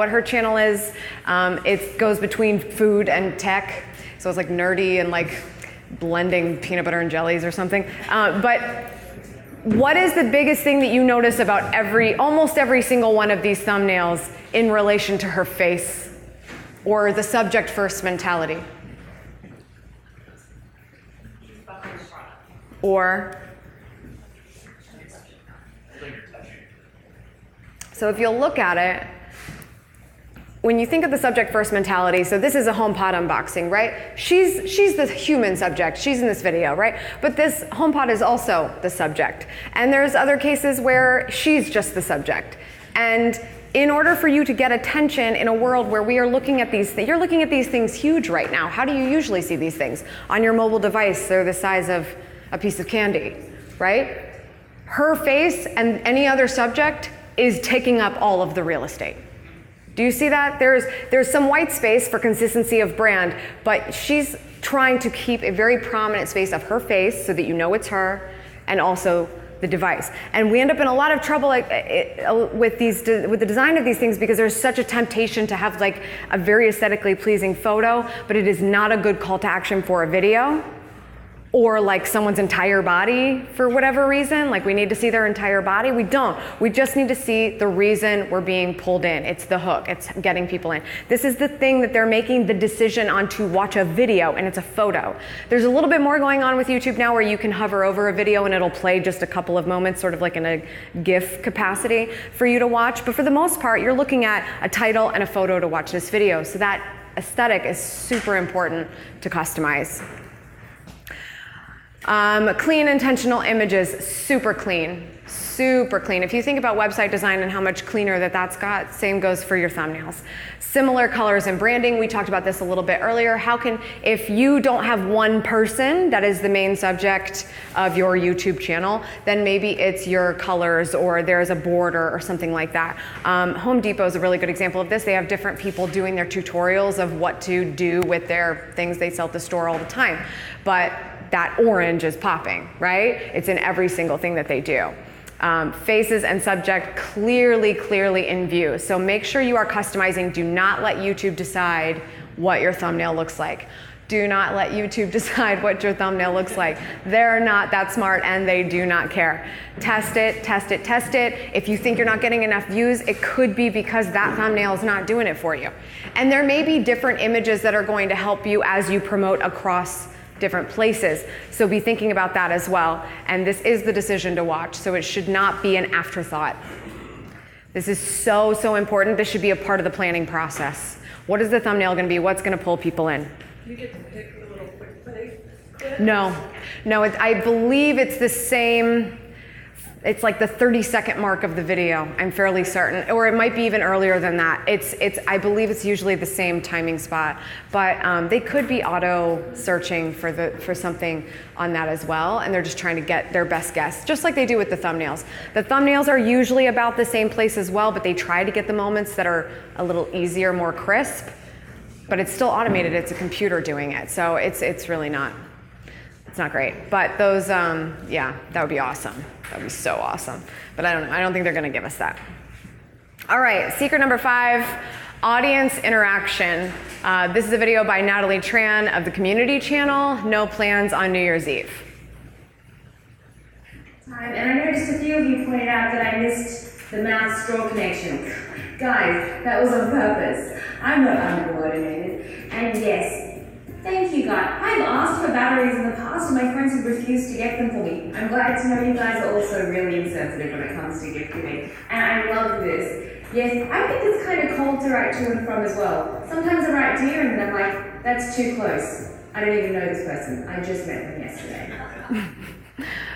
her channel is. It goes between food and tech. So it's like nerdy and like blending peanut butter and jellies or something. But what is the biggest thing that you notice about almost every single one of these thumbnails in relation to her face or the subject first mentality? Or so if you'll look at it, when you think of the subject first mentality, so this is a HomePod unboxing, right? She's the human subject. She's in this video, right? But this HomePod is also the subject. And there's other cases where she's just the subject. And in order for you to get attention in a world where we are looking at these things, you're looking at these things huge right now. How do you usually see these things? On your mobile device, they're the size of a piece of candy, right? Her face and any other subject is taking up all of the real estate. Do you see that? There's some white space for consistency of brand, but she's trying to keep a very prominent space of her face so that you know it's her, and also the device. And we end up in a lot of trouble with the design of these things, because there's such a temptation to have like a very aesthetically pleasing photo, but it is not a good call to action for a video. Or like someone's entire body for whatever reason, like we need to see their entire body. We don't. We just need to see the reason we're being pulled in. It's the hook. It's getting people in. This is the thing that they're making the decision on to watch a video, and it's a photo. There's a little bit more going on with YouTube now where you can hover over a video and it'll play just a couple of moments, sort of like in a GIF capacity for you to watch. But for the most part, you're looking at a title and a photo to watch this video. So that aesthetic is super important to customize. Clean, intentional images, super clean. Super clean. If you think about website design and how much cleaner that's got, same goes for your thumbnails. Similar colors and branding, we talked about this a little bit earlier. If you don't have one person that is the main subject of your YouTube channel, then maybe it's your colors or there's a border or something like that. Home Depot is a really good example of this. They have different people doing their tutorials of what to do with their things they sell at the store all the time. But that orange is popping, right? It's in every single thing that they do. Faces and subject clearly in view. So make sure you are customizing. Do not let YouTube decide what your thumbnail looks like. Do not let YouTube decide what your thumbnail looks like. They're not that smart and they do not care. Test it. If you think you're not getting enough views, it could be because that thumbnail is not doing it for you. And there may be different images that are going to help you as you promote across different places. So be thinking about that as well. And this is the decision to watch, so it should not be an afterthought. This is so important. This should be a part of the planning process. What is the thumbnail going to be? What's going to pull people in? You get to pick the little quick play clip? No, I believe it's the same. It's like the 30-second mark of the video, I'm fairly certain, or it might be even earlier than that. I believe it's usually the same timing spot, but they could be auto searching for something on that as well, and they're just trying to get their best guess, just like they do with the thumbnails. The thumbnails are usually about the same place as well, but they try to get the moments that are a little easier, more crisp, but it's still automated. It's a computer doing it, so it's really not. It's not great, but those, yeah, that would be awesome. That would be so awesome. But I don't know. I don't think they're going to give us that. All right, secret number 5, audience interaction. This is a video by Natalie Tran of the community channel, No Plans on New Year's Eve. And I noticed a few of you pointed out that I missed the mouth-straw connection. Guys, that was on purpose. I'm not uncoordinated. And yes, thank you, guys. I've asked for batteries in the past and my friends have refused to get them for me. I'm glad to know you guys are also really insensitive when it comes to gift giving. And I love this. Yes, I think it's kind of cold to write to and from as well. Sometimes I write dear and I'm like, that's too close. I don't even know this person. I just met them yesterday.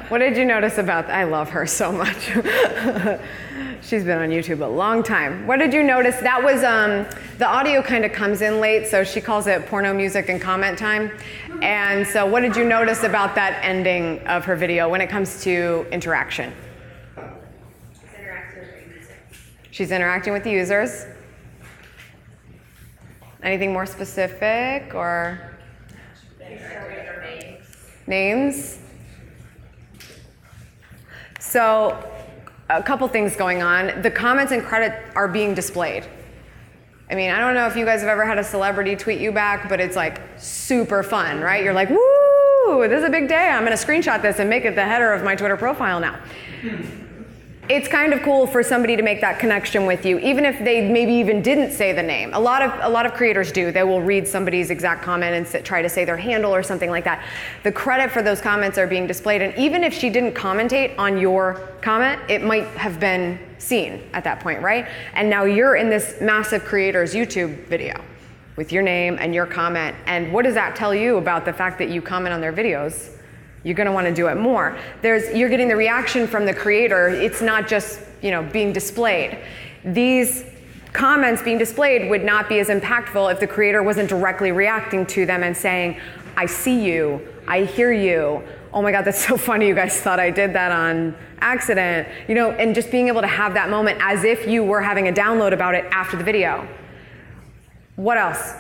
What did you notice about I love her so much. She's been on YouTube a long time. What did you notice? That was, the audio kind of comes in late, so she calls it porno music and comment time. And so what did you notice about that ending of her video when it comes to interaction? She's interacting with the users. Anything more specific or? Names? So a couple things going on. The comments and credit are being displayed. I mean, I don't know if you guys have ever had a celebrity tweet you back, but it's like super fun, right? You're like, woo, this is a big day. I'm gonna screenshot this and make it the header of my Twitter profile now. It's kind of cool for somebody to make that connection with you, even if they maybe even didn't say the name. A lot of creators do. They will read somebody's exact comment and try to say their handle or something like that. The credit for those comments are being displayed, and even if she didn't commentate on your comment, it might have been seen at that point, right? And now you're in this massive creator's YouTube video with your name and your comment, and what does that tell you about the fact that you comment on their videos? You're going to want to do it more. You're getting the reaction from the creator. It's not just, being displayed. These comments being displayed would not be as impactful if the creator wasn't directly reacting to them and saying, I see you, I hear you, oh my God, that's so funny, you guys thought I did that on accident, and just being able to have that moment as if you were having a download about it after the video. What else?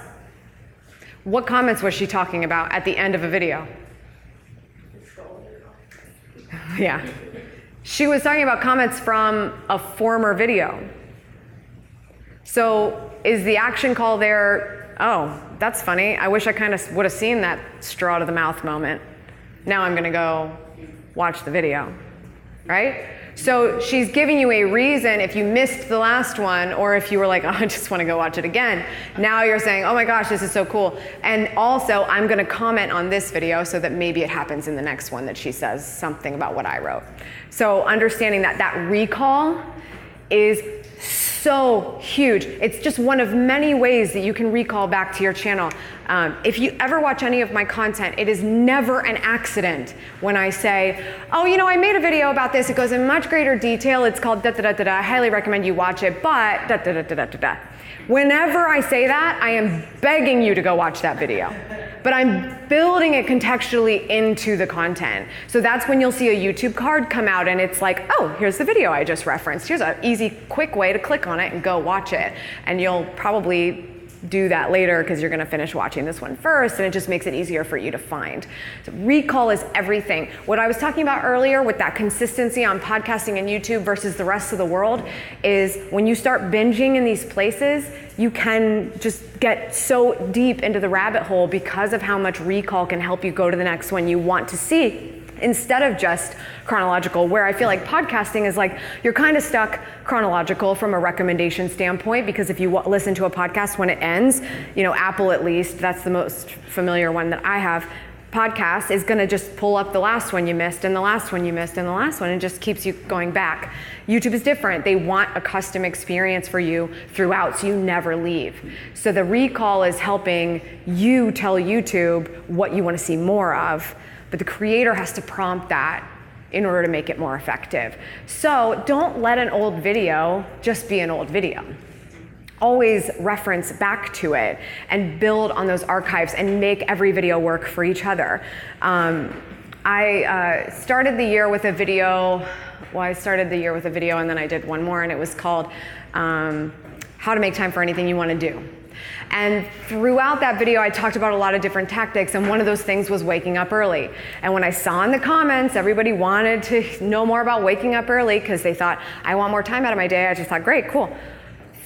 What comments was she talking about at the end of a video? Yeah. She was talking about comments from a former video. So is the action call there, oh, that's funny. I wish I kind of would have seen that straw to the mouth moment. Now I'm going to go watch the video, right? So she's giving you a reason if you missed the last one, or if you were like, oh, I just want to go watch it again. Now you're saying, oh my gosh, this is so cool. And also, I'm going to comment on this video so that maybe it happens in the next one that she says something about what I wrote. So understanding that recall is so huge. It's just one of many ways that you can recall back to your channel. If you ever watch any of my content, it is never an accident when I say, oh, you know, I made a video about this. It goes in much greater detail. It's called da-da-da-da-da. I highly recommend you watch it, but da-da-da-da-da-da. Whenever I say that, I am begging you to go watch that video. But I'm building it contextually into the content. So that's when you'll see a YouTube card come out and it's like, oh, here's the video I just referenced. Here's an easy, quick way to click on it and go watch it. And you'll probably do that later because you're gonna finish watching this one first, and it just makes it easier for you to find. So recall is everything. What I was talking about earlier with that consistency on podcasting and YouTube versus the rest of the world is when you start binging in these places, you can just get so deep into the rabbit hole because of how much recall can help you go to the next one you want to see, instead of just chronological, where I feel like podcasting is like, you're kind of stuck chronological from a recommendation standpoint, because if you listen to a podcast when it ends, you know, Apple at least, that's the most familiar one that I have, podcast is gonna just pull up the last one you missed and the last one you missed and the last one, and just keeps you going back. YouTube is different. They want a custom experience for you throughout, so you never leave. So the recall is helping you tell YouTube what you wanna see more of, but the creator has to prompt that in order to make it more effective. So don't let an old video just be an old video. Always reference back to it and build on those archives and make every video work for each other. I started the year with a video, and then I did one more, and it was called How to Make Time for Anything You Want to Do. And throughout that video, I talked about a lot of different tactics, and one of those things was waking up early. And when I saw in the comments, everybody wanted to know more about waking up early because they thought, I want more time out of my day, I just thought, great, cool.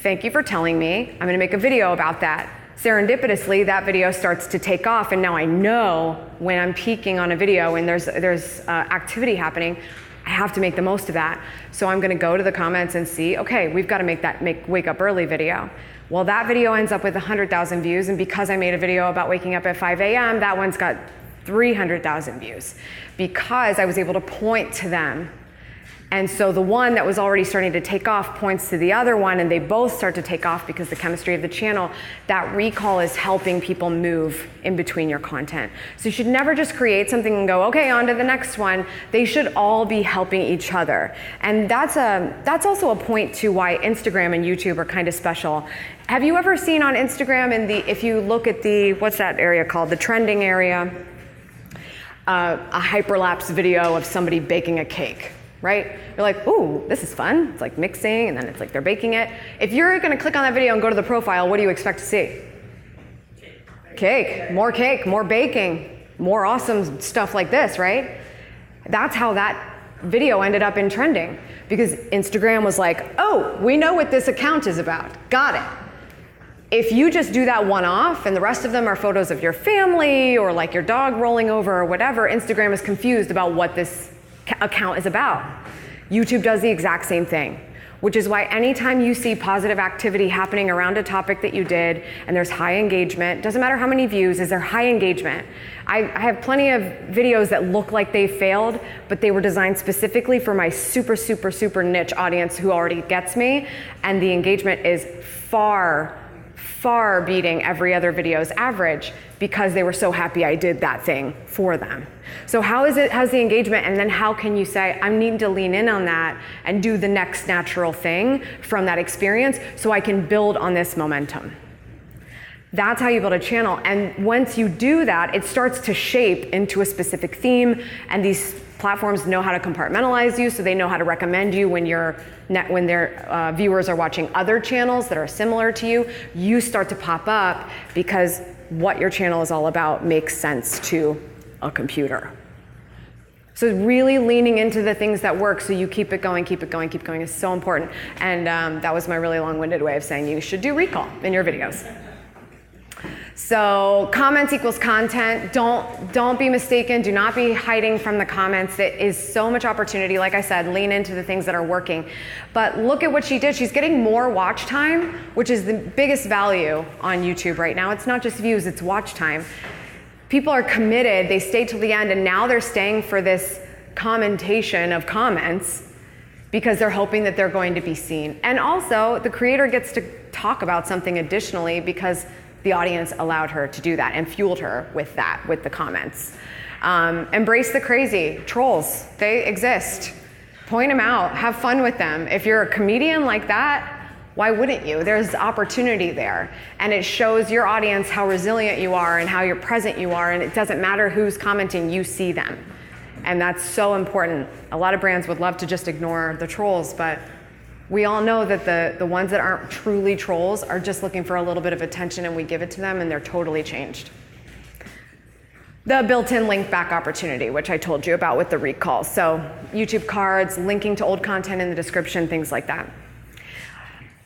Thank you for telling me. I'm gonna make a video about that. Serendipitously, that video starts to take off, and now I know when I'm peaking on a video and there's activity happening, I have to make the most of that. So I'm gonna go to the comments and see, okay, we've gotta make wake up early video. Well, that video ends up with 100,000 views, and because I made a video about waking up at 5 a.m., that one's got 300,000 views because I was able to point to them. And so the one that was already starting to take off points to the other one, and they both start to take off because the chemistry of the channel, that recall is helping people move in between your content. So you should never just create something and go, okay, on to the next one. They should all be helping each other. And that's also a point to why Instagram and YouTube are kind of special. Have you ever seen on Instagram, if you look at what's that area called? The trending area, a hyperlapse video of somebody baking a cake. Right? You're like, ooh, this is fun. It's like mixing, and then it's like they're baking it. If you're gonna click on that video and go to the profile, what do you expect to see? Cake, more baking, more awesome stuff like this, right? That's how that video ended up in trending, because Instagram was like, oh, we know what this account is about. Got it. If you just do that one off and the rest of them are photos of your family or like your dog rolling over or whatever, Instagram is confused about what this account is about. YouTube does the exact same thing, which is why anytime you see positive activity happening around a topic that you did and there's high engagement, doesn't matter how many views, is there high engagement? I have plenty of videos that look like they failed, but they were designed specifically for my super, super, super niche audience who already gets me, and the engagement is far beating every other video's average because they were so happy I did that thing for them. So how's the engagement, and then how can you say, I need to lean in on that and do the next natural thing from that experience so I can build on this momentum? That's how you build a channel. And once you do that, it starts to shape into a specific theme, and these platforms know how to compartmentalize you, so they know how to recommend you when their viewers are watching other channels that are similar to you. You start to pop up because what your channel is all about makes sense to a computer. So really leaning into the things that work so you keep it going is so important. And that was my really long-winded way of saying you should do recall in your videos. So comments equals content. Don't be mistaken. Do not be hiding from the comments. There is so much opportunity. Like I said, lean into the things that are working. But look at what she did. She's getting more watch time, which is the biggest value on YouTube right now. It's not just views, it's watch time. People are committed. They stay till the end, and now they're staying for this commentation of comments. because they're hoping that they're going to be seen. And also, the creator gets to talk about something additionally because the audience allowed her to do that and fueled her with that, with the comments. Embrace the crazy. Trolls, they exist. Point them out, have fun with them. If you're a comedian like that, why wouldn't you? There's opportunity there. And it shows your audience how resilient you are and how you're present you are, and it doesn't matter who's commenting, you see them. And that's so important. A lot of brands would love to just ignore the trolls, but we all know that the ones that aren't truly trolls are just looking for a little bit of attention, and we give it to them and they're totally changed. The built-in link back opportunity, which I told you about with the recall. So YouTube cards, linking to old content in the description, things like that.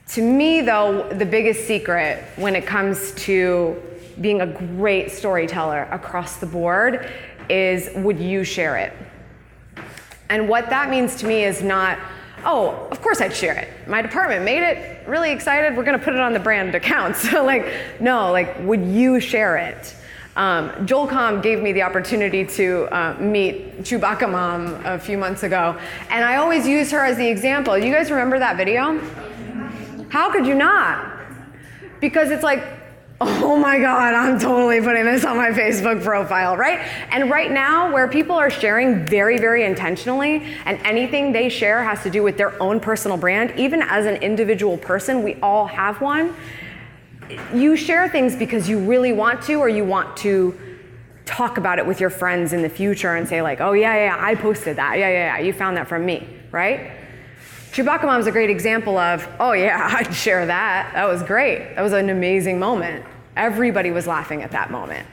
To me, though, the biggest secret when it comes to being a great storyteller across the board is, would you share it? And what that means to me is not, oh, of course I'd share it. My department made it, really excited, we're gonna put it on the brand account. So no, would you share it? Joel Com gave me the opportunity to meet Chewbacca Mom a few months ago, and I always use her as the example. You guys remember that video? How could you not? Because it's like, oh my God, I'm totally putting this on my Facebook profile, right? And right now, where people are sharing very, very intentionally, and anything they share has to do with their own personal brand, even as an individual person, we all have one. You share things because you really want to, or you want to talk about it with your friends in the future and say like, oh yeah, I posted that. Yeah, you found that from me, right? Chewbacca Mom's a great example of, oh yeah, I'd share that. That was great. That was an amazing moment. Everybody was laughing at that moment.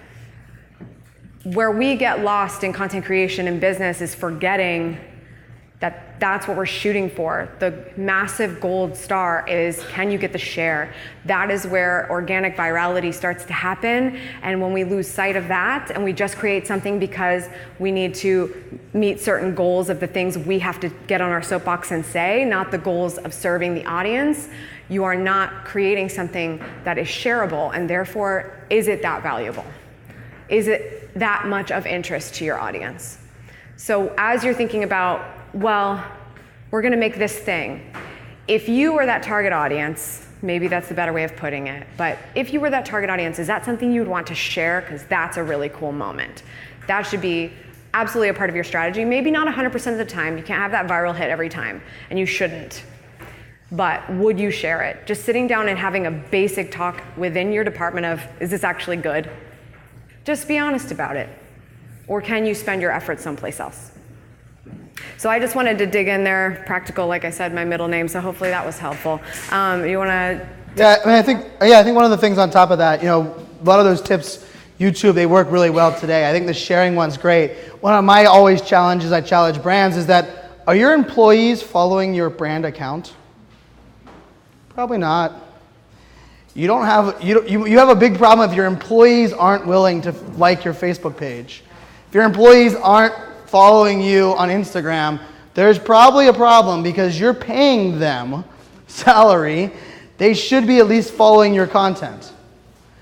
Where we get lost in content creation and business is forgetting that that's what we're shooting for. The massive gold star is, can you get the share? That is where organic virality starts to happen. And when we lose sight of that and we just create something because we need to meet certain goals of the things we have to get on our soapbox and say, not the goals of serving the audience, you are not creating something that is shareable, and therefore, is it that valuable? Is it that much of interest to your audience? So as you're thinking about, well, we're gonna make this thing. If you were that target audience, maybe that's the better way of putting it, but if you were that target audience, is that something you would want to share? Because that's a really cool moment. That should be absolutely a part of your strategy. Maybe not 100% of the time. You can't have that viral hit every time, and you shouldn't. But would you share it? Just sitting down and having a basic talk within your department of, is this actually good? Just be honest about it. Or can you spend your efforts someplace else? So I just wanted to dig in there. Practical, like I said, my middle name, so hopefully that was helpful. You want to? Yeah, I think one of the things on top of that, a lot of those tips, YouTube, they work really well today. I think the sharing one's great. One of my always challenges I challenge brands is that, are your employees following your brand account? Probably not. You have a big problem if your employees aren't willing to like your Facebook page. If your employees aren't following you on Instagram, there's probably a problem because you're paying them salary. They should be at least following your content.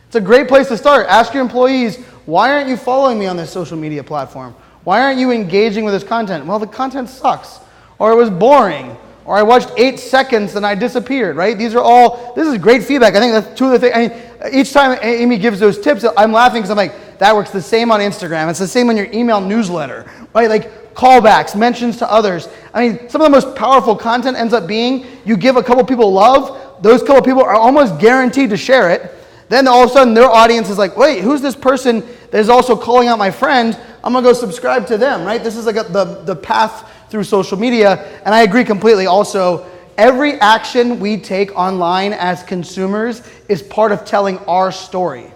It's a great place to start. Ask your employees, why aren't you following me on this social media platform? Why aren't you engaging with this content? Well, the content sucks, or it was boring, or I watched 8 seconds and I disappeared, right? This is great feedback. I think that's two of the things. Each time Amy gives those tips, I'm laughing because I'm like, that works the same on Instagram. It's the same on your email newsletter, right? Like callbacks, mentions to others. I mean, some of the most powerful content ends up being, you give a couple people love, those couple people are almost guaranteed to share it. Then all of a sudden their audience is like, wait, who's this person that is also calling out my friend? I'm gonna go subscribe to them, right? This is like the path through social media. And I agree completely also, every action we take online as consumers is part of telling our story.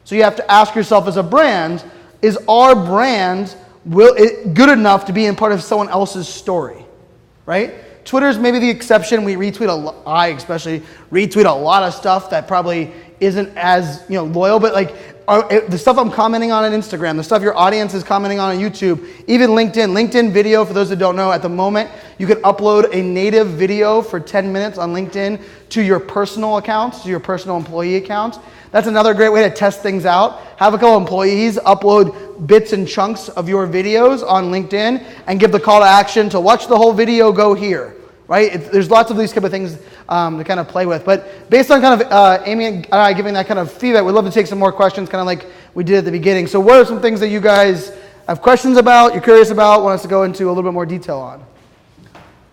So you have to ask yourself as a brand, is our brand good enough to be in part of someone else's story, right? Twitter's maybe the exception. I especially retweet a lot of stuff that probably isn't as loyal, but the stuff I'm commenting on Instagram, the stuff your audience is commenting on YouTube, even LinkedIn video, for those that don't know, at the moment, you can upload a native video for 10 minutes on LinkedIn to your personal account, to your personal employee account. That's another great way to test things out. Have a couple employees upload bits and chunks of your videos on LinkedIn and give the call to action to watch the whole video, go here. right? There's lots of these type of things to kind of play with. But based on kind of Amy and I giving that kind of feedback, we'd love to take some more questions, kind of like we did at the beginning. So what are some things that you guys have questions about, you're curious about, want us to go into a little bit more detail on?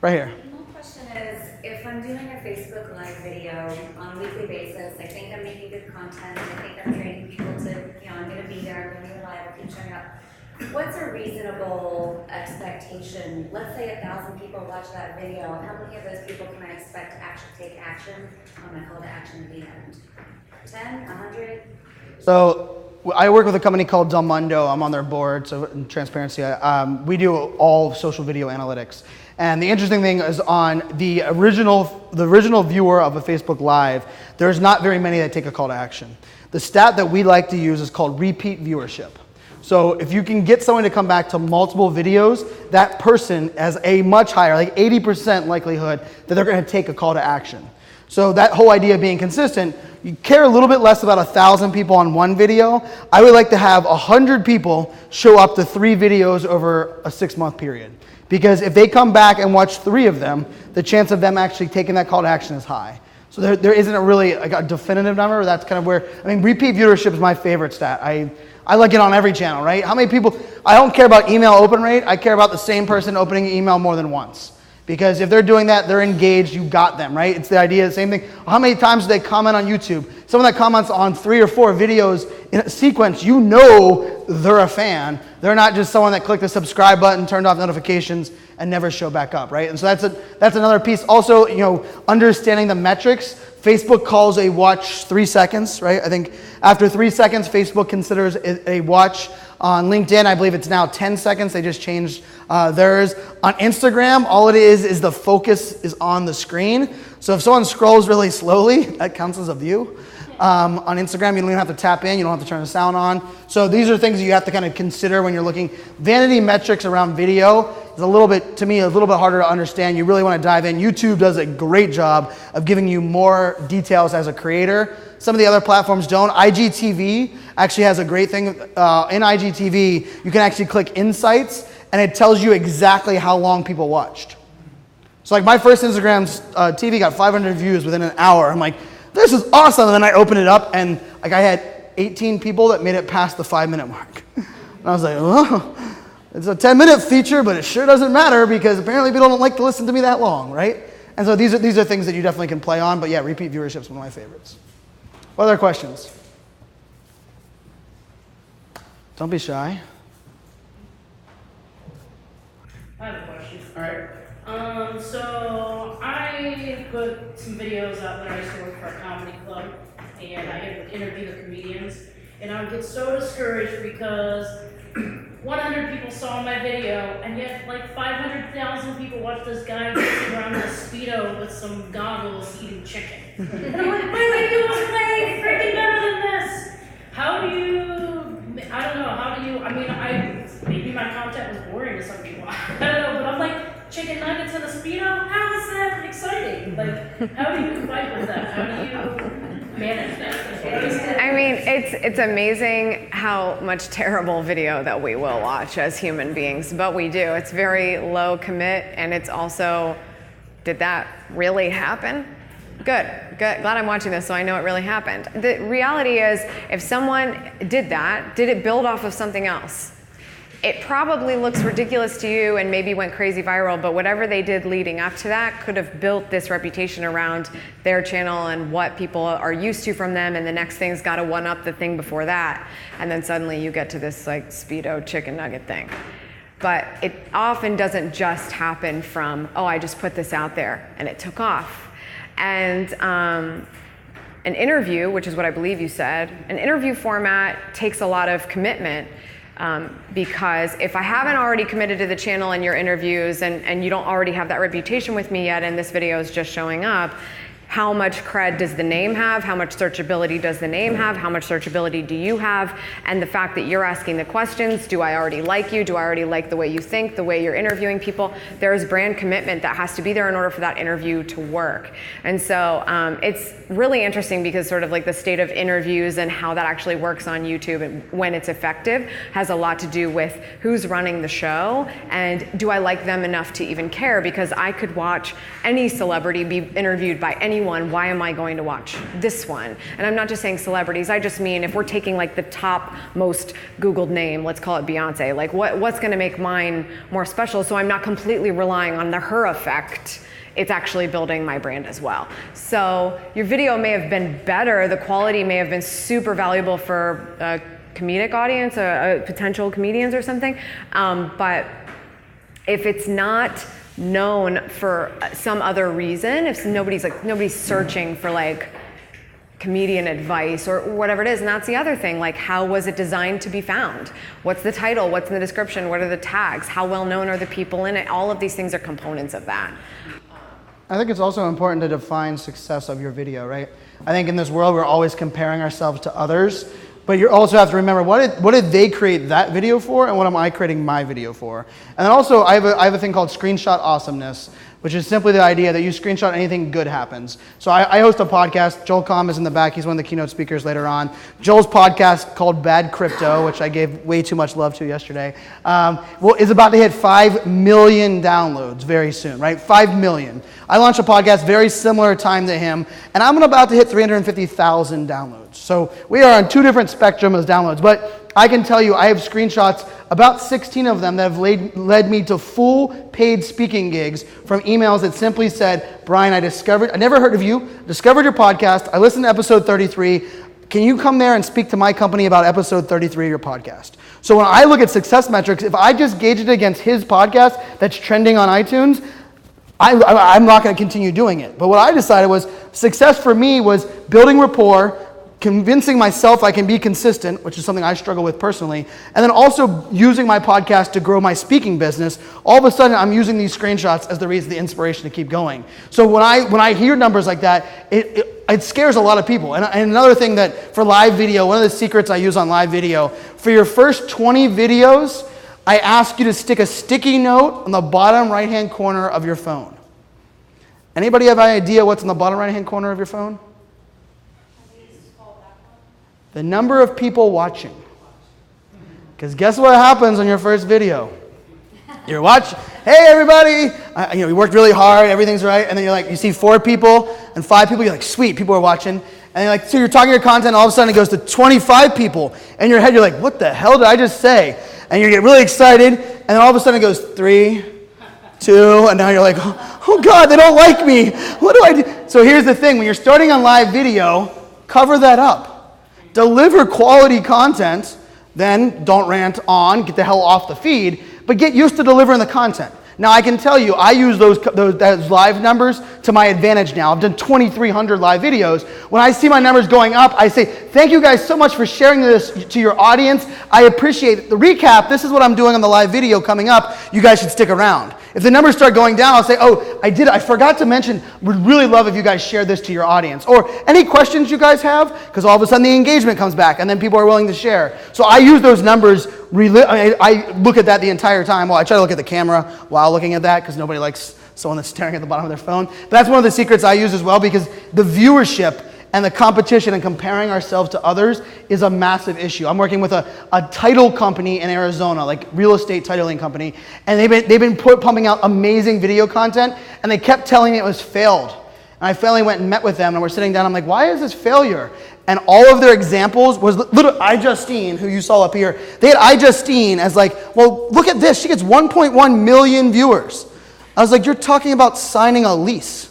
Right here. My question is, if I'm doing a Facebook Live video on a weekly basis, I think I'm making good content, I think I'm training people to, I'm going to be there, I'm going to be live, I'll keep showing up. What's a reasonable expectation? Let's say 1,000 people watch that video. How many of those people can I expect to actually take action on my call to action at the end? 10? 100? So I work with a company called Del Mundo. I'm on their board, so in transparency, we do all social video analytics. And the interesting thing is on the original viewer of a Facebook Live, there's not very many that take a call to action. The stat that we like to use is called repeat viewership. So if you can get someone to come back to multiple videos, that person has a much higher, like 80% likelihood that they're going to take a call to action. So that whole idea of being consistent, you care a little bit less about 1,000 people on one video. I would like to have 100 people show up to 3 videos over a 6-month period. Because if they come back and watch 3 of them, the chance of them actually taking that call to action is high. So there isn't a really like a definitive number. That's kind of where, repeat viewership is my favorite stat. I like it on every channel, right? How many people, I don't care about email open rate, I care about the same person opening an email more than once. Because if they're doing that, they're engaged, you got them, right? It's the idea, the same thing. How many times do they comment on YouTube? Someone that comments on 3 or 4 videos in a sequence, you know they're a fan. They're not just someone that clicked the subscribe button, turned off notifications, and never show back up, right? And so that's another piece. Also, understanding the metrics. Facebook calls a watch 3 seconds, right? I think after 3 seconds, Facebook considers it a watch. On LinkedIn, I believe it's now 10 seconds. They just changed theirs. On Instagram, all it is the focus is on the screen. So if someone scrolls really slowly, that counts as a view. On Instagram, you don't even have to tap in. You don't have to turn the sound on. So these are things you have to kind of consider when you're looking. Vanity metrics around video is a little bit harder to understand. You really want to dive in. YouTube does a great job of giving you more details as a creator. Some of the other platforms don't. IGTV actually has a great thing. In IGTV, you can actually click Insights, and it tells you exactly how long people watched. So like my first Instagram TV got 500 views within an hour. I'm like, this is awesome. And then I opened it up, and like I had 18 people that made it past the 5-minute mark. And I was like, oh, it's a 10-minute feature, but it sure doesn't matter because apparently people don't like to listen to me that long, right? And so these are things that you definitely can play on. But yeah, repeat viewership is one of my favorites. What other questions? Don't be shy. I have a question. All right. So I put some videos out when I used to work for a comedy club, and I would interview the comedians, and I would get so discouraged because 100 people saw my video, and yet like 500,000 people watched this guy sitting around in a Speedo with some goggles eating chicken. And I'm like, my video was way freaking better than this. How do you, maybe my content was boring to some people. I don't know, but I'm like, chicken nuggets in a Speedo? How is that exciting? Like, how do you fight with that? How do you manage that? It's amazing how much terrible video that we will watch as human beings, but we do. It's very low commit, and it's also, did that really happen? Good. Glad I'm watching this so I know it really happened. The reality is, if someone did that, did it build off of something else? It probably looks ridiculous to you and maybe went crazy viral, but whatever they did leading up to that could have built this reputation around their channel and what people are used to from them, and the next thing's got to one-up the thing before that, and then suddenly you get to this like Speedo chicken nugget thing. But it often doesn't just happen from, oh, I just put this out there and it took off. And an interview, which is what I believe you said, an interview format takes a lot of commitment. Because if I haven't already committed to the channel and your interviews, and you don't already have that reputation with me yet, and this video is just showing up, how much cred does the name have? How much searchability does the name have? How much searchability do you have? And the fact that you're asking the questions, do I already like you? Do I already like the way you think, the way you're interviewing people? There's brand commitment that has to be there in order for that interview to work. And so it's really interesting because sort of like the state of interviews and how that actually works on YouTube and when it's effective has a lot to do with who's running the show and do I like them enough to even care, because I could watch any celebrity be interviewed by anyone. Why am I going to watch this one? And I'm not just saying celebrities, I just mean if we're taking like the top most Googled name, let's call it Beyonce, like what's gonna make mine more special so I'm not completely relying on the her effect. It's actually building my brand as well. So your video may have been better, the quality may have been super valuable for a comedic audience, potential comedians or something, but if it's not known for some other reason, if nobody's searching for like comedian advice or whatever it is, and that's the other thing, like how was it designed to be found? What's the title? What's in the description? What are the tags? How well known are the people in it? All of these things are components of that. I think it's also important to define success of your video, right? I think in this world we're always comparing ourselves to others, but you also have to remember what did they create that video for, and what am I creating my video for? And then also I have a thing called screenshot awesomeness, which is simply the idea that you screenshot anything good happens. So I host a podcast. Joel Comm is in the back. He's one of the keynote speakers later on. Joel's podcast called Bad Crypto, which I gave way too much love to yesterday, is about to hit 5 million downloads very soon, right? 5 million. I launched a podcast very similar time to him, and I'm about to hit 350,000 downloads. So we are on two different spectrums of downloads, but I can tell you I have screenshots, about 16 of them, that have led me to full paid speaking gigs from emails that simply said, Brian, I never heard of you, discovered your podcast, I listened to episode 33, can you come there and speak to my company about episode 33 of your podcast? So when I look at success metrics, if I just gauge it against his podcast that's trending on iTunes, I'm not going to continue doing it. But what I decided was success for me was building rapport, convincing myself I can be consistent, which is something I struggle with personally, and then also using my podcast to grow my speaking business. All of a sudden, I'm using these screenshots as the inspiration to keep going. So when I hear numbers like that, it scares a lot of people. And another thing that for live video, one of the secrets I use on live video, for your first 20 videos, I ask you to stick a sticky note on the bottom right-hand corner of your phone. Anybody have any idea what's in the bottom right-hand corner of your phone? The number of people watching. Because guess what happens on your first video? You're watching, hey everybody, you worked really hard, everything's right, and then you're like, you see 4 people and 5 people, you're like, sweet, people are watching. And you're like, so you're talking your content, all of a sudden it goes to 25 people. In your head, you're like, what the hell did I just say? And you get really excited, and then all of a sudden it goes 3, 2, and now you're like, oh God, they don't like me. What do I do? So here's the thing, when you're starting on live video, cover that up. Deliver quality content, then don't rant on, get the hell off the feed, but get used to delivering the content. Now I can tell you, I use those live numbers to my advantage now. I've done 2,300 live videos. When I see my numbers going up, I say, thank you guys so much for sharing this to your audience. I appreciate it. The recap, this is what I'm doing on the live video coming up. You guys should stick around. If the numbers start going down, I'll say, oh, I forgot to mention, would really love if you guys share this to your audience. Or any questions you guys have, because all of a sudden the engagement comes back and then people are willing to share. So I use those numbers, I look at that the entire time. Well, I try to look at the camera while looking at that because nobody likes someone that's staring at the bottom of their phone. But that's one of the secrets I use as well, because the viewership and the competition and comparing ourselves to others is a massive issue. I'm working with a title company in Arizona, like real estate titling company, and they've been pumping out amazing video content, and they kept telling me it was failed. And I finally went and met with them, and we're sitting down. I'm like, why is this failure? And all of their examples was little iJustine, who you saw up here. They had iJustine as like, well, look at this. She gets 1.1 million viewers. I was like, you're talking about signing a lease.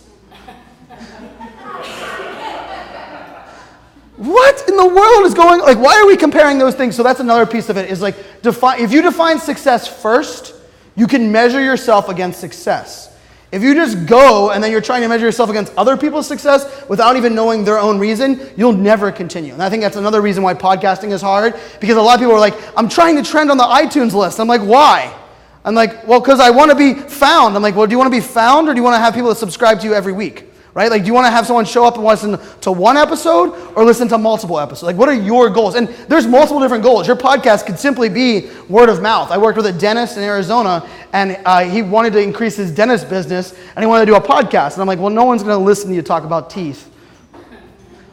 What in the world is going on? Like, why are we comparing those things? So that's another piece of it, is like, if you define success first, you can measure yourself against success. If you just go and then you're trying to measure yourself against other people's success without even knowing their own reason, you'll never continue. And I think that's another reason why podcasting is hard, because a lot of people are like, I'm trying to trend on the iTunes list. I'm like, why? I'm like, well, because I want to be found. I'm like, well, do you want to be found, or do you want to have people that subscribe to you every week? right? Like, do you want to have someone show up and listen to one episode or listen to multiple episodes? Like, what are your goals? And there's multiple different goals. Your podcast could simply be word of mouth. I worked with a dentist in Arizona, and he wanted to increase his dentist business, and he wanted to do a podcast. And I'm like, well, no one's going to listen to you talk about teeth.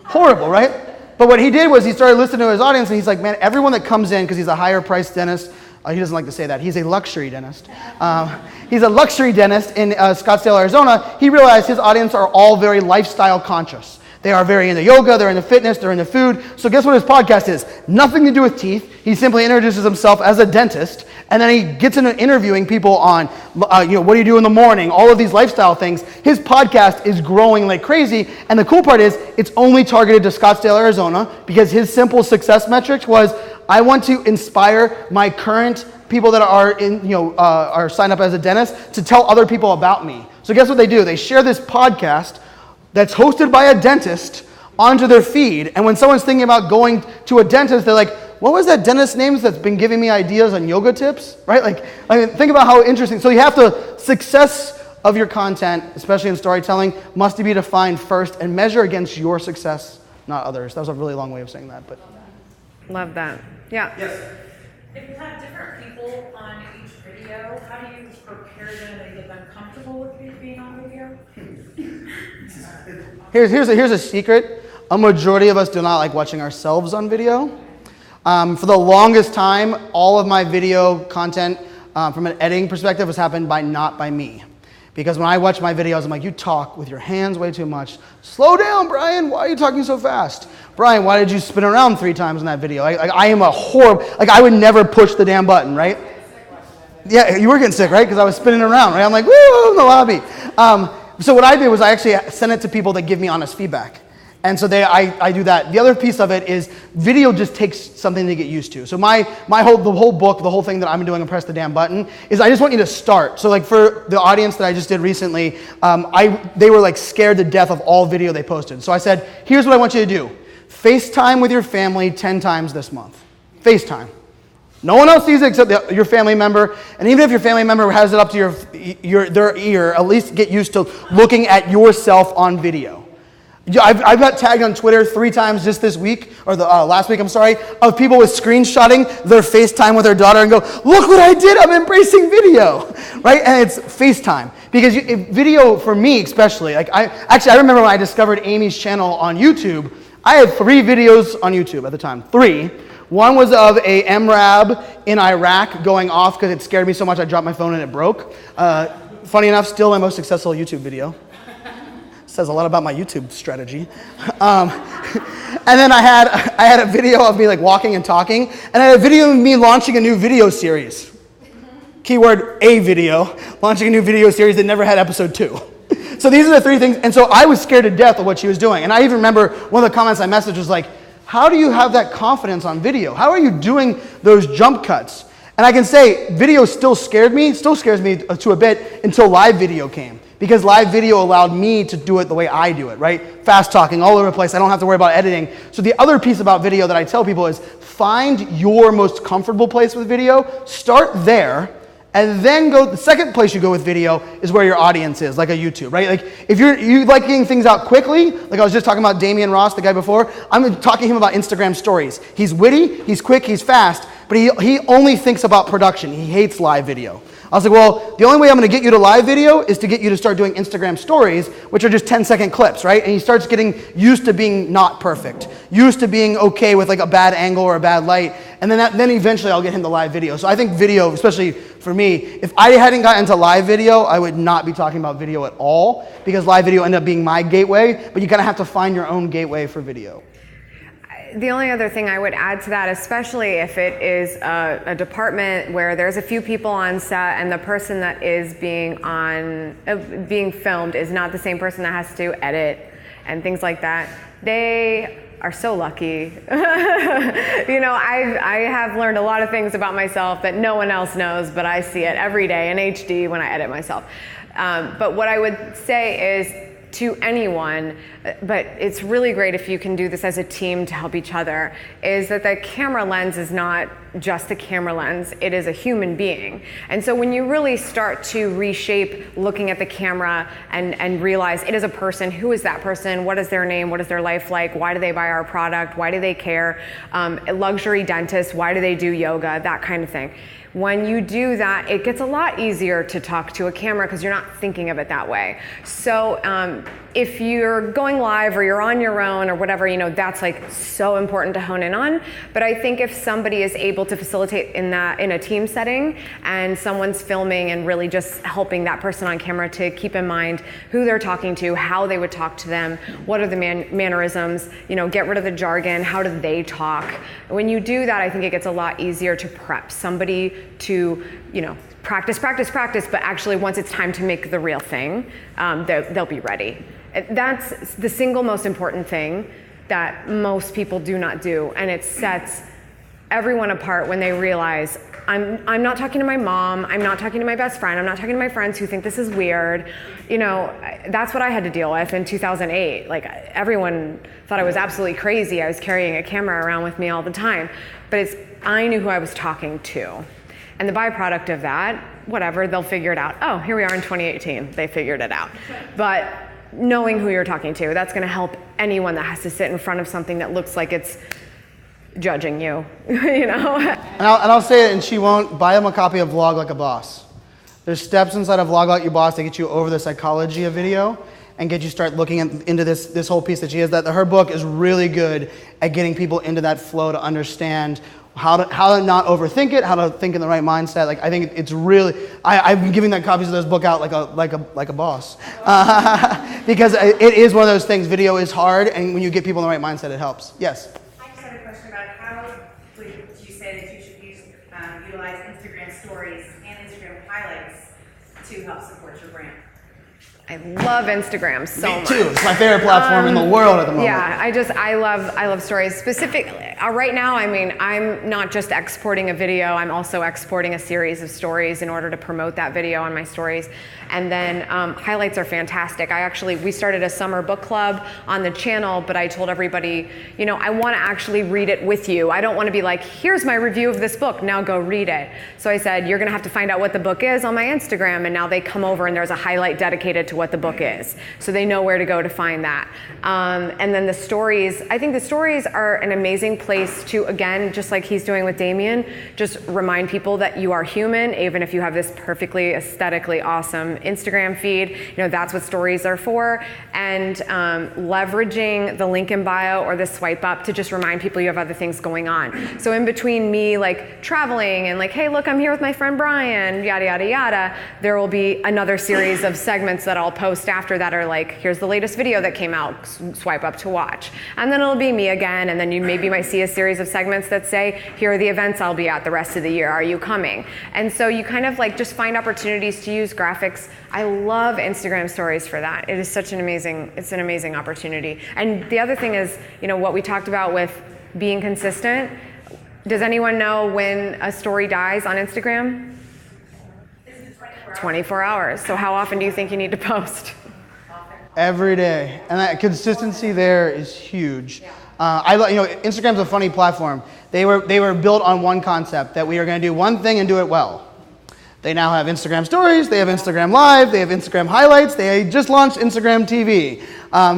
Horrible, right? But what he did was he started listening to his audience, and he's like, man, everyone that comes in, because he's a higher priced dentist, he doesn't like to say that. He's a luxury dentist. He's a luxury dentist in Scottsdale, Arizona. He realized his audience are all very lifestyle conscious. They are very into yoga, they're into fitness, they're into food. So guess what his podcast is? Nothing to do with teeth. He simply introduces himself as a dentist, and then he gets into interviewing people on, what do you do in the morning, all of these lifestyle things. His podcast is growing like crazy, and the cool part is it's only targeted to Scottsdale, Arizona, because his simple success metrics was, I want to inspire my current people that are signed up as a dentist to tell other people about me. So guess what they do? They share this podcast that's hosted by a dentist onto their feed, and when someone's thinking about going to a dentist, they're like, what was that dentist's name that's been giving me ideas on yoga tips, right? Think about how interesting. So you have to, success of your content, especially in storytelling, must be defined first and measure against your success, not others. That was a really long way of saying that, but. Love that. Yeah. Yes. If you have different people on each video, how do you prepare them and get them comfortable with being on video? Here's a secret. A majority of us do not like watching ourselves on video. For the longest time, all of my video content from an editing perspective was happened not by me. Because when I watch my videos, I'm like, you talk with your hands way too much. Slow down, Brian. Why are you talking so fast? Brian, why did you spin around 3 times in that video? I am a horrible, I would never push the damn button, right? Yeah, you were getting sick, right? Because I was spinning around, right? I'm like, woo, in the lobby. So what I did was I actually sent it to people that give me honest feedback. And so I do that. The other piece of it is video just takes something to get used to. So the whole book, the whole thing that I'm doing on Press the Damn Button is I just want you to start. So like for the audience that I just did recently, they were like scared to death of all video they posted. So I said, here's what I want you to do. FaceTime with your family 10 times this month. FaceTime. No one else sees it except your family member. And even if your family member has it up to their ear, at least get used to looking at yourself on video. I've got tagged on Twitter 3 times just this week, or last week, I'm sorry, of people with screenshotting their FaceTime with their daughter and go, look what I did, I'm embracing video, right? And it's FaceTime. Because video, for me especially, I remember when I discovered Amy's channel on YouTube, I had 3 videos on YouTube at the time, 3. One was of a MRAB in Iraq going off because it scared me so much I dropped my phone and it broke. Funny enough, still my most successful YouTube video. Says a lot about my YouTube strategy. And then I had a video of me like walking and talking, and I had a video of me launching a new video series. Keyword, a video. Launching a new video series that never had episode 2. So these are the 3 things, and so I was scared to death of what she was doing. And I even remember one of the comments I messaged was like, how do you have that confidence on video? How are you doing those jump cuts? And I can say video still scares me to a bit until live video came. Because live video allowed me to do it the way I do it, right? Fast talking all over the place. I don't have to worry about editing. So the other piece about video that I tell people is find your most comfortable place with video. Start there. And then the second place you go with video is where your audience is, like a YouTube, right? Like if you like getting things out quickly, like I was just talking about Damian Ross, the guy before, I'm talking to him about Instagram stories. He's witty, he's quick, he's fast, but he only thinks about production. He hates live video. I was like, well, the only way I'm going to get you to live video is to get you to start doing Instagram stories, which are just 10-second clips, right? And he starts getting used to being not perfect, used to being okay with like a bad angle or a bad light, and then eventually I'll get him to live video. So I think video, especially for me, if I hadn't gotten into live video, I would not be talking about video at all, because live video ended up being my gateway, but you kind of have to find your own gateway for video. The only other thing I would add to that, especially if it is a department where there's a few people on set and the person that is being filmed is not the same person that has to edit and things like that, they are so lucky. I have learned a lot of things about myself that no one else knows, but I see it every day in HD when I edit myself. But what I would say is, to anyone, but it's really great if you can do this as a team to help each other, is that the camera lens is not just a camera lens, it is a human being. And so when you really start to reshape looking at the camera and realize it is a person, who is that person, what is their name, what is their life like, why do they buy our product, why do they care, luxury dentist, why do they do yoga, that kind of thing. When you do that, it gets a lot easier to talk to a camera because you're not thinking of it that way. So if you're going live or you're on your own or whatever, that's like so important to hone in on. But I think if somebody is able to facilitate in a team setting and someone's filming and really just helping that person on camera to keep in mind who they're talking to, how they would talk to them, what are the mannerisms, get rid of the jargon, how do they talk. When you do that, I think it gets a lot easier to prep somebody to, practice, but actually once it's time to make the real thing, they'll be ready. That's the single most important thing that most people do not do, and it sets everyone apart when they realize, I'm not talking to my mom, I'm not talking to my best friend, I'm not talking to my friends who think this is weird. That's what I had to deal with in 2008. Like, everyone thought I was absolutely crazy. I was carrying a camera around with me all the time, but I knew who I was talking to. And the byproduct of that, whatever, they'll figure it out. Oh, here we are in 2018, they figured it out. But knowing who you're talking to, that's gonna help anyone that has to sit in front of something that looks like it's judging you, And I'll say it, and she won't. Buy them a copy of Vlog Like a Boss. There's steps inside of Vlog Like Your Boss that get you over the psychology of video and get you start looking into this whole piece that she has. That her book is really good at getting people into that flow to understand how to not overthink it, how to think in the right mindset. Like, I think it's really, I've been giving that copies of this book out like a boss, because it is one of those things. Video is hard, and when you get people in the right mindset, it helps. Yes. I just have a question about how would you say that you should utilize Instagram stories and Instagram highlights to help support your brand? I love Instagram so much. Me too. It's my favorite platform in the world at the moment. Yeah, I love stories. Specifically, right now, I'm not just exporting a video, I'm also exporting a series of stories in order to promote that video on my stories. And then highlights are fantastic. We started a summer book club on the channel, but I told everybody, I want to actually read it with you. I don't want to be like, here's my review of this book, now go read it. So I said, you're going to have to find out what the book is on my Instagram, and now they come over and there's a highlight dedicated to what the book is. So they know where to go to find that. And then the stories, I think the stories are an amazing place to, again, just like he's doing with Damien, just remind people that you are human, even if you have this perfectly aesthetically awesome Instagram feed. That's what stories are for. And leveraging the link in bio or the swipe up to just remind people you have other things going on. So in between me traveling and hey, look, I'm here with my friend Brian, yada, yada, yada, there will be another series of segments that I'll post after that are here's the latest video that came out, swipe up to watch. And then it'll be me again, and then you maybe might see a series of segments that say, here are the events I'll be at the rest of the year, are you coming? And so you kind of just find opportunities to use graphics. I love Instagram stories for that. It is such an amazing opportunity. And the other thing is, what we talked about with being consistent. Does anyone know when a story dies on Instagram? 24 hours. So how often do you think you need to post? Every day. And that consistency there is huge. Instagram's a funny platform. They were built on one concept, that we are going to do one thing and do it well. They now have Instagram stories, they have Instagram Live, they have Instagram highlights, they just launched Instagram TV.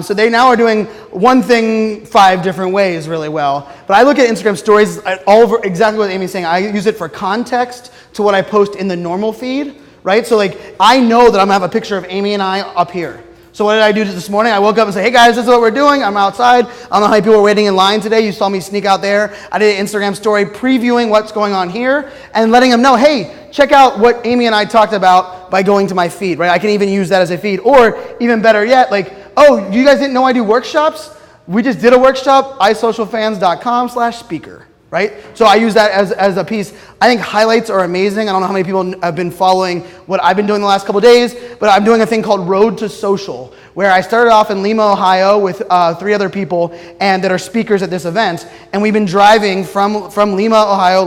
So they now are doing one thing 5 different ways really well. But I look at Instagram stories all over exactly what Amy's saying. I use it for context to what I post in the normal feed, right? So I know that I'm gonna have a picture of Amy and I up here. So what did I do this morning? I woke up and said, hey guys, this is what we're doing. I'm outside. I don't know how many people were waiting in line today. You saw me sneak out there. I did an Instagram story previewing what's going on here and letting them know, hey, check out what Amy and I talked about by going to my feed, right? I can even use that as a feed. Or even better yet, oh, you guys didn't know I do workshops? We just did a workshop, isocialfans.com/speaker. Right? So I use that as a piece. I think highlights are amazing. I don't know how many people have been following what I've been doing the last couple of days, but I'm doing a thing called Road to Social, where I started off in Lima, Ohio with 3 other people and that are speakers at this event. And we've been driving from Lima, Ohio,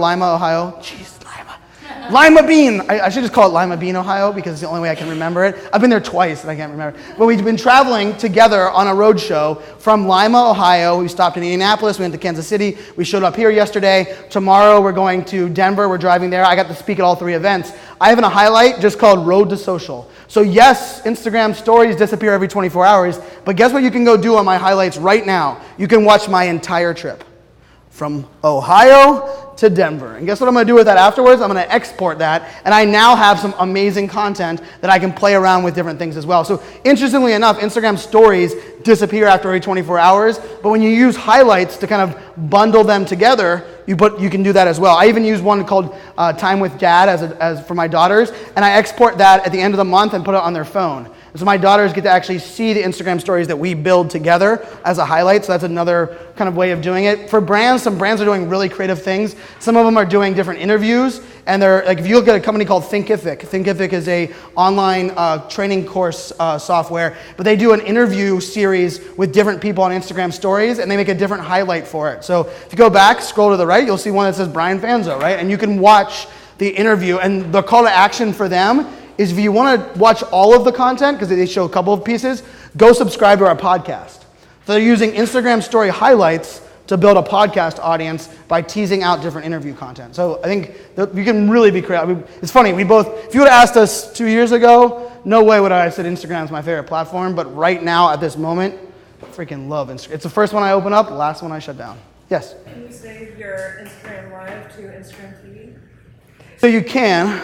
Lima Bean. I should just call it Lima Bean, Ohio, because it's the only way I can remember it. I've been there twice and I can't remember. But we've been traveling together on a road show from Lima, Ohio. We stopped in Indianapolis. We went to Kansas City. We showed up here yesterday. Tomorrow we're going to Denver. We're driving there. I got to speak at all 3 events. I have a highlight just called Road to Social. So yes, Instagram stories disappear every 24 hours, but guess what you can go do on my highlights right now? You can watch my entire trip from Ohio to Denver. And guess what I'm going to do with that afterwards? I'm going to export that, and I now have some amazing content that I can play around with different things as well. So interestingly enough, Instagram stories disappear after every 24 hours, but when you use highlights to kind of bundle them together, you can do that as well. I even use one called Time with Dad as for my daughters, and I export that at the end of the month and put it on their phone. And so my daughters get to actually see the Instagram stories that we build together as a highlight. So that's another kind of way of doing it. For brands, some brands are doing really creative things. Some of them are doing different interviews. And they're like, if you look at a company called Thinkific is a online training course software, but they do an interview series with different people on Instagram stories, and they make a different highlight for it. So if you go back, scroll to the right, you'll see one that says Brian Fanzo, right? And you can watch the interview, and the call to action for them is if you want to watch all of the content, because they show a couple of pieces, go subscribe to our podcast. So they're using Instagram story highlights to build a podcast audience by teasing out different interview content. So I think that you can really be creative. I mean, it's funny, if you would have asked us 2 years ago, no way would I have said Instagram is my favorite platform, but right now at this moment, I freaking love Instagram. It's the first one I open up, the last one I shut down. Yes? Can you save your Instagram Live to Instagram TV? So you can.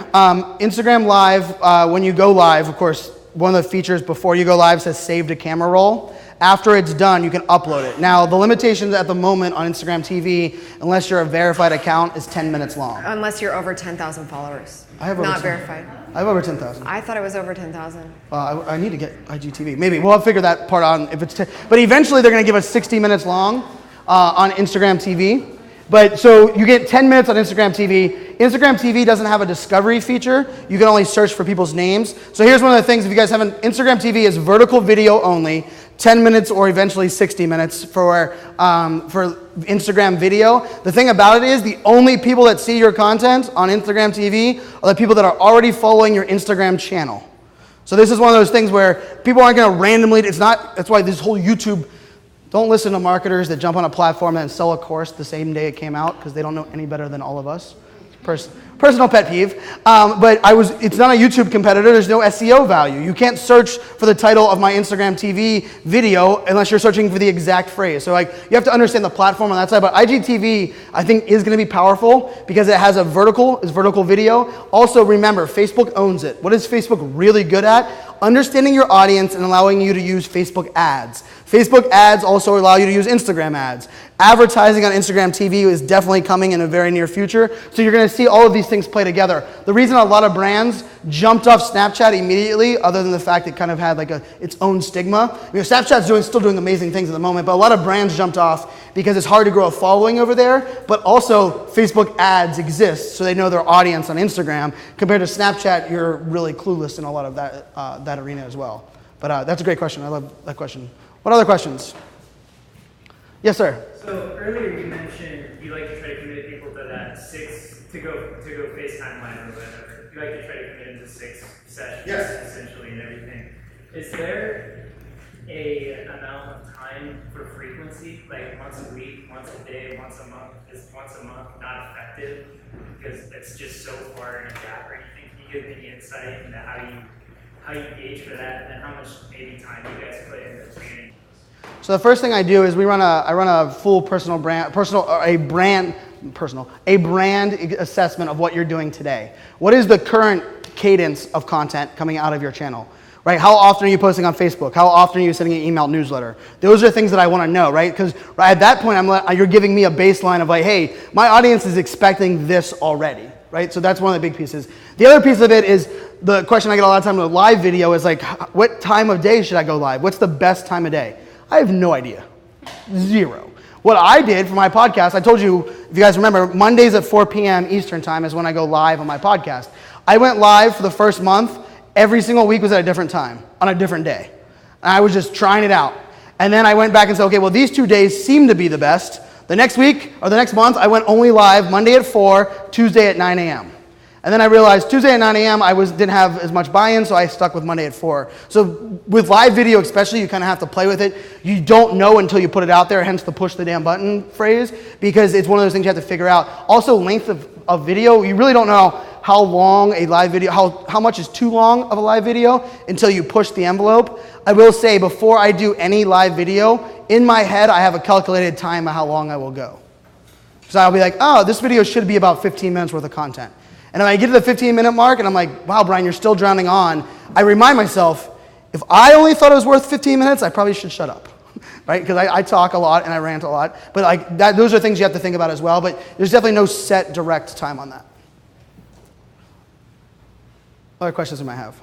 Instagram Live, when you go live, of course, one of the features before you go live says save to camera roll. After it's done, you can upload it. Now, the limitations at the moment on Instagram TV, unless you're a verified account, is 10 minutes long. Unless you're over 10,000 followers. I have not verified. I have over 10,000. I thought it was over 10,000. I need to get IGTV. Maybe. We'll have to figure that part on if it's 10. But eventually, they're going to give us 60 minutes long on Instagram TV. But so you get 10 minutes on Instagram TV. Instagram TV doesn't have a discovery feature. You can only search for people's names. So here's one of the things, if you guys haven't, Instagram TV is vertical video only, 10 minutes or eventually 60 minutes for Instagram video. The thing about it is the only people that see your content on Instagram TV are the people that are already following your Instagram channel. So this is one of those things where people aren't going to randomly, that's why this whole YouTube, don't listen to marketers that jump on a platform and sell a course the same day it came out because they don't know any better than all of us. Personal pet peeve. But it's not a YouTube competitor. There's no SEO value. You can't search for the title of my Instagram TV video unless you're searching for the exact phrase. So you have to understand the platform on that side. But IGTV, I think, is going to be powerful because it has vertical video. Also, remember, Facebook owns it. What is Facebook really good at? Understanding your audience and allowing you to use Facebook ads. Facebook ads also allow you to use Instagram ads. Advertising on Instagram TV is definitely coming in a very near future. So you're going to see all of these things play together. The reason a lot of brands jumped off Snapchat immediately, other than the fact it kind of had its own stigma. Snapchat's still doing amazing things at the moment, but a lot of brands jumped off because it's hard to grow a following over there. But also Facebook ads exist, so they know their audience on Instagram. Compared to Snapchat, you're really clueless in a lot of that arena as well. But that's a great question. I love that question. What other questions? Yes, sir. So earlier you mentioned you like to try to commit people to that 6 to go FaceTime Live or whatever. You like to try to commit them to 6 sessions, yes, essentially, and everything. Is there a amount of time for frequency, like once a week, once a day, once a month? Is once a month not effective because it's just so far in a gap or anything? Can you give any insight into how you gauge for that, and then how much maybe time you guys put into planning? So the first thing I do is I run a full a brand assessment of what you're doing today. What is the current cadence of content coming out of your channel? Right? How often are you posting on Facebook? How often are you sending an email newsletter? Those are things that I want to know, right? Because at that point, you're giving me a baseline of hey, my audience is expecting this already, right? So that's one of the big pieces. The other piece of it is the question I get a lot of time with live video is what time of day should I go live? What's the best time of day? I have no idea. Zero. What I did for my podcast, I told you, if you guys remember, Mondays at 4 p.m. Eastern time is when I go live on my podcast. I went live for the first month. Every single week was at a different time, on a different day. And I was just trying it out. And then I went back and said, okay, well, these 2 days seem to be the best. The next week, or the next month, I went only live Monday at 4, Tuesday at 9 a.m. And And then I realized Tuesday at 9 a.m. didn't have as much buy-in, so I stuck with Monday at 4. So with live video especially, you kind of have to play with it. You don't know until you put it out there, hence the push the damn button phrase, because it's one of those things you have to figure out. Also, length of video, you really don't know how long a live video, how much is too long of a live video until you push the envelope. I will say, before I do any live video, in my head I have a calculated time of how long I will go. So I'll be like, oh, this video should be about 15 minutes worth of content. And if I get to the 15-minute mark and I'm like, wow, Brian, you're still drowning on, I remind myself, if I only thought it was worth 15 minutes, I probably should shut up, right? Because I talk a lot and I rant a lot. But those are things you have to think about as well. But there's definitely no set direct time on that. Other questions you might have?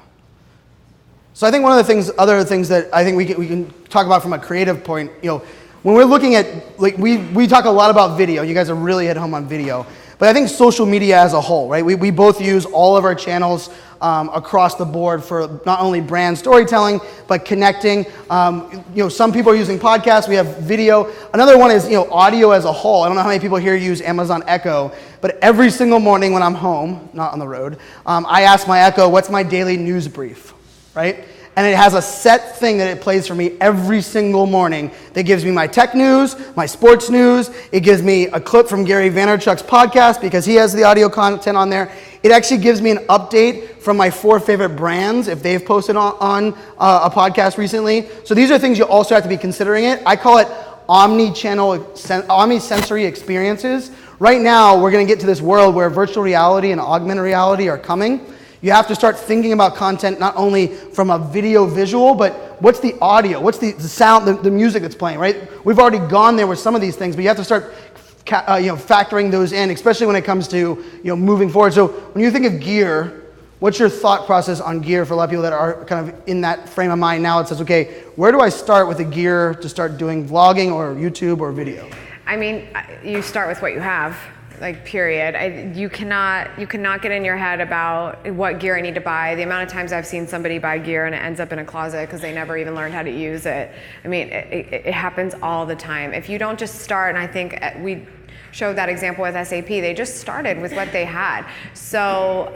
So I think one of the other things that I think we can talk about from a creative point, when we're looking at, we talk a lot about video. You guys are really at home on video. But I think social media as a whole, right? We both use all of our channels across the board for not only brand storytelling, but connecting. Some people are using podcasts. We have video. Another one is, audio as a whole. I don't know how many people here use Amazon Echo, but every single morning when I'm home, not on the road, I ask my Echo, what's my daily news brief, right? And it has a set thing that it plays for me every single morning that gives me my tech news, my sports news. It gives me a clip from Gary Vaynerchuk's podcast because he has the audio content on there. It actually gives me an update from my 4 favorite brands if they've posted on a podcast recently. So these are things you also have to be considering it. I call it omni-sensory experiences. Right now, we're going to get to this world where virtual reality and augmented reality are coming. You have to start thinking about content not only from a video visual, but what's the audio, what's the sound, the music that's playing, right? We've already gone there with some of these things, but you have to start factoring those in, especially when it comes to moving forward. So when you think of gear, what's your thought process on gear for a lot of people that are kind of in that frame of mind now? It says, okay, where do I start with the gear to start doing vlogging or YouTube or video? I mean, you start with what you have. Period. You cannot get in your head about what gear I need to buy. The amount of times I've seen somebody buy gear and it ends up in a closet because they never even learned how to use it. I mean, it happens all the time. If you don't just start, and I think we showed that example with SAP, they just started with what they had. So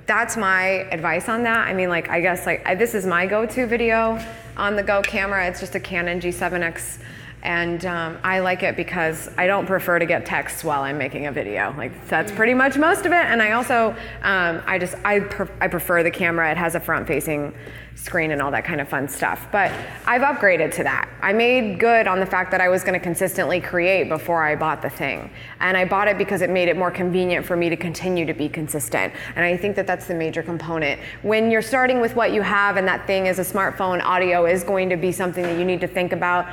that's my advice on that. I mean, I guess this is my go-to video on the go camera. It's just a Canon G7X. And I like it because I don't prefer to get texts while I'm making a video. That's pretty much most of it. And I also, I prefer the camera. It has a front-facing screen and all that kind of fun stuff. But I've upgraded to that. I made good on the fact that I was going to consistently create before I bought the thing. And I bought it because it made it more convenient for me to continue to be consistent. And I think that that's the major component. When you're starting with what you have and that thing is a smartphone, audio is going to be something that you need to think about.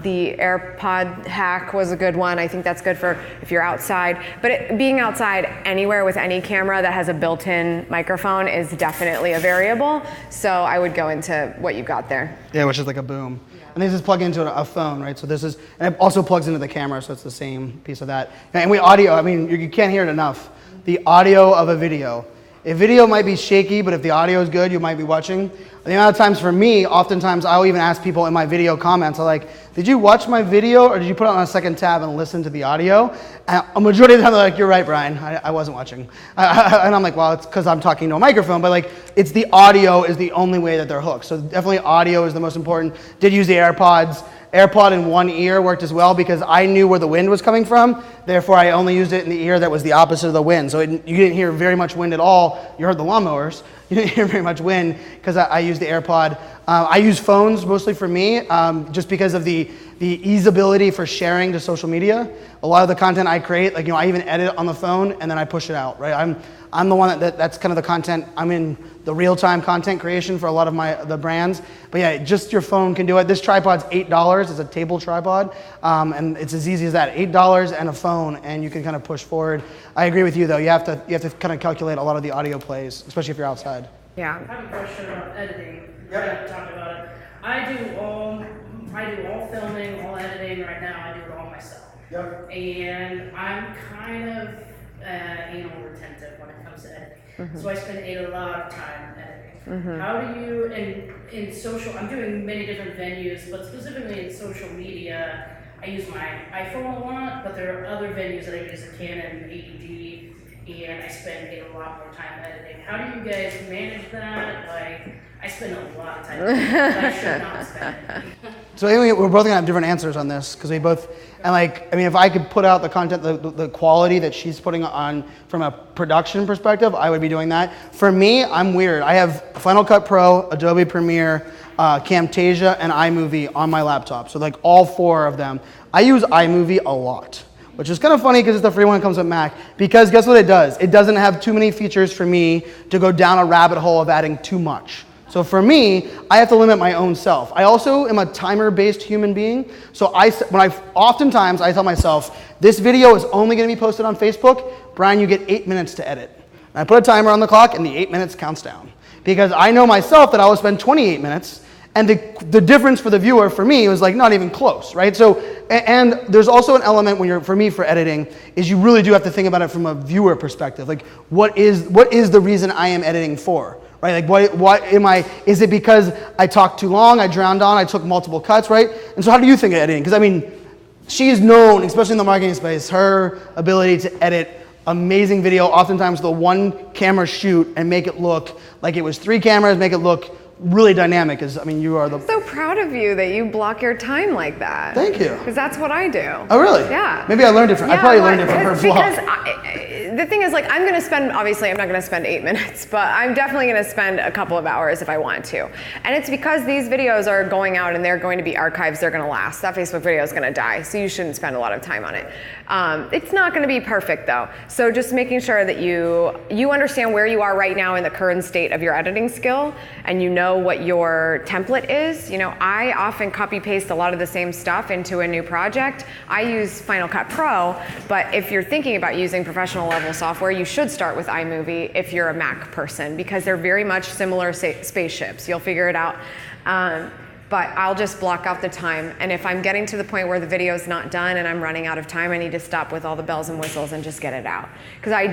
The AirPod hack was a good one. I think that's good for if you're outside. But being outside anywhere with any camera that has a built-in microphone is definitely a variable. So I would go into what you've got there. Yeah, which is like a boom. Yeah. And this is plugged into a phone, right? So this is, and it also plugs into the camera, so it's the same piece of that. And audio, I mean, you can't hear it enough. The audio of a video. A video might be shaky, but if the audio is good, you might be watching. The amount of times for me, oftentimes I'll even ask people in my video comments, I'm like, did you watch my video or did you put it on a second tab and listen to the audio? And a majority of the time they're like, you're right, Brian, I wasn't watching. And I'm like, well, it's because I'm talking to a microphone, but it's the audio is the only way that they're hooked. So definitely audio is the most important. Did use the AirPods. AirPod in one ear worked as well because I knew where the wind was coming from. Therefore, I only used it in the ear that was the opposite of the wind. So you didn't hear very much wind at all. You heard the lawnmowers. You didn't hear very much wind because I used the AirPod. I use phones mostly for me just because of the easeability for sharing to social media. A lot of the content I create, I even edit on the phone and then I push it out, right? I'm the one that's kind of the content. I'm in the real-time content creation for a lot of the brands. But yeah, just your phone can do it. This tripod's $8. It's a table tripod. And it's as easy as that. $8 and a phone, and you can kind of push forward. I agree with you, though. You have to kind of calculate a lot of the audio plays, especially if you're outside. Yeah. I have a question about editing. Yep. Talked about it. I do all filming, all editing right now. I do it all myself. Yep. And I'm kind of anal retentive when it comes to editing. Mm-hmm. So I spend a lot of time editing. Mm-hmm. How do you, in social, I'm doing many different venues, but specifically in social media, I use my iPhone a lot, but there are other venues that I use, a Canon 80D, and I spend a lot more time editing. How do you guys manage that? Like, I spend a lot of time editing, but I should not spend. So anyway, we're both gonna have different answers on this because we both, and like, I mean, if I could put out the content, the quality that she's putting on from a production perspective, I would be doing that. For me, I'm weird. I have Final Cut Pro, Adobe Premiere, Camtasia, and iMovie on my laptop. So like all 4 of them. I use iMovie a lot, which is kind of funny because it's the free one that comes with Mac. Because guess what it does? It doesn't have too many features for me to go down a rabbit hole of adding too much. So for me, I have to limit my own self. I also am a timer-based human being. So oftentimes I tell myself, this video is only going to be posted on Facebook. Brian, you get 8 minutes to edit. And I put a timer on the clock, and the 8 minutes counts down. Because I know myself that I will spend 28 minutes, and the difference for the viewer, for me, was like not even close, right? So, and there's also an element when for me for editing, is you really do have to think about it from a viewer perspective. Like, what is the reason I am editing for? Right? Like, what am I, is it because I talked too long, I drowned on, I took multiple cuts, right? And so how do you think of editing? Because I mean, she is known, especially in the marketing space, her ability to edit amazing video, oftentimes the one camera shoot and make it look like it was 3 cameras, make it look really dynamic. Because I mean, you are the... I'm so proud of you that you block your time like that. Thank you. Because that's what I do. Oh really? Yeah. Maybe I learned it from, I probably learned it from her vlog. Because the thing is, like, I'm going to spend, obviously I'm not going to spend 8 minutes, but I'm definitely going to spend a couple of hours if I want to. And it's because these videos are going out and they're going to be archives, they're going to last. That Facebook video is going to die, so you shouldn't spend a lot of time on it. It's not going to be perfect though. So just making sure that you understand where you are right now in the current state of your editing skill, and you know what your template is. You know, I often copy paste a lot of the same stuff into a new project. I use Final Cut Pro, but if you're thinking about using professional level software, you should start with iMovie if you're a Mac person, because they're very much similar spaceships. You'll figure it out. But I'll just block out the time. And if I'm getting to the point where the video's not done and I'm running out of time, I need to stop with all the bells and whistles and just get it out. Because I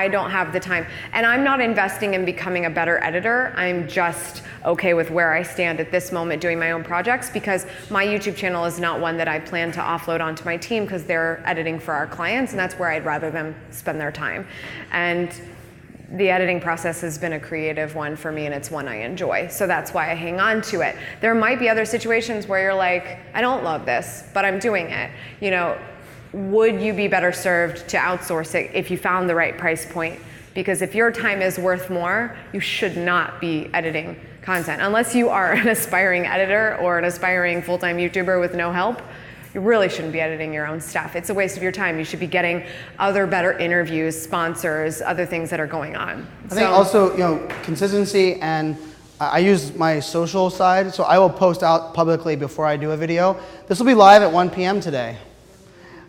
don't have the time. And I'm not investing in becoming a better editor. I'm just okay with where I stand at this moment doing my own projects, because my YouTube channel is not one that I plan to offload onto my team, because they're editing for our clients, and that's where I'd rather them spend their time. And the editing process has been a creative one for me, and it's one I enjoy. So that's why I hang on to it. There might be other situations where you're like, I don't love this, but I'm doing it. You know, would you be better served to outsource it if you found the right price point? Because if your time is worth more, you should not be editing content. Unless you are an aspiring editor or an aspiring full-time YouTuber with no help, you really shouldn't be editing your own stuff. It's a waste of your time. You should be getting other better interviews, sponsors, other things that are going on. I think also, you know, consistency, and I use my social side, so I will post out publicly before I do a video. This will be live at 1 p.m. today.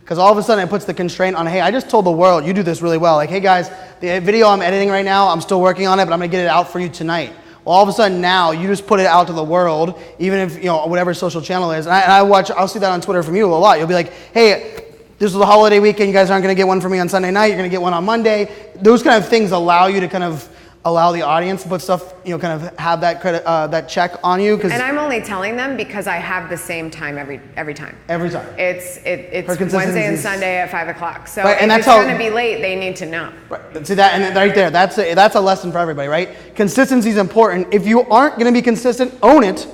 Because all of a sudden it puts the constraint on, hey, I just told the world, you do this really well. Like, hey guys, the video I'm editing right now, I'm still working on it, but I'm gonna get it out for you tonight. Well, all of a sudden now, you just put it out to the world, even if, you know, whatever social channel is. And I'll see that on Twitter from you a lot. You'll be like, hey, this is the holiday weekend, you guys aren't gonna get one from me on Sunday night, you're gonna get one on Monday. Those kind of things allow you to kind of allow the audience to put stuff, you know, kind of have that credit, that check on you. And I'm only telling them because I have the same time every time. Every time. It's Wednesday and Sunday at 5 o'clock. So right, and if that's it's going to be late, they need to know. Right. See that, and right there, that's a lesson for everybody, right? Consistency is important. If you aren't going to be consistent, own it,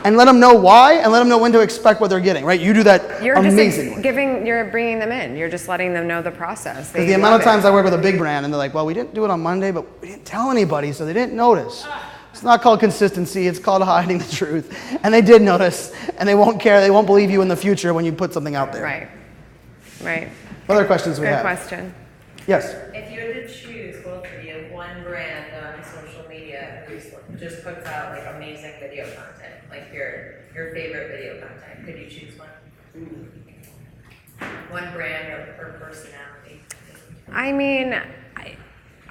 and let them know why, and let them know when to expect what they're getting, right? You do that amazingly. You're bringing them in. You're just letting them know the process. Because the amount of times I work with a big brand, and they're like, well, we didn't do it on Monday, but we didn't tell anybody, so they didn't notice. It's not called consistency, it's called hiding the truth. And they did notice, and they won't care, they won't believe you in the future when you put something out there. Right, right. What other questions we have? Good question. Yes? If you were to choose, both of you, one brand on social media who just puts out like amazing video content, like your favorite video content, could you choose one? One brand or personality? I mean,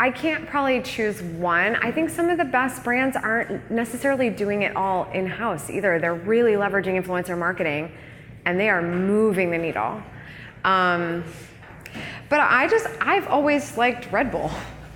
I can't probably choose one. I think some of the best brands aren't necessarily doing it all in-house either. They're really leveraging influencer marketing, and they are moving the needle. But I've always liked Red Bull.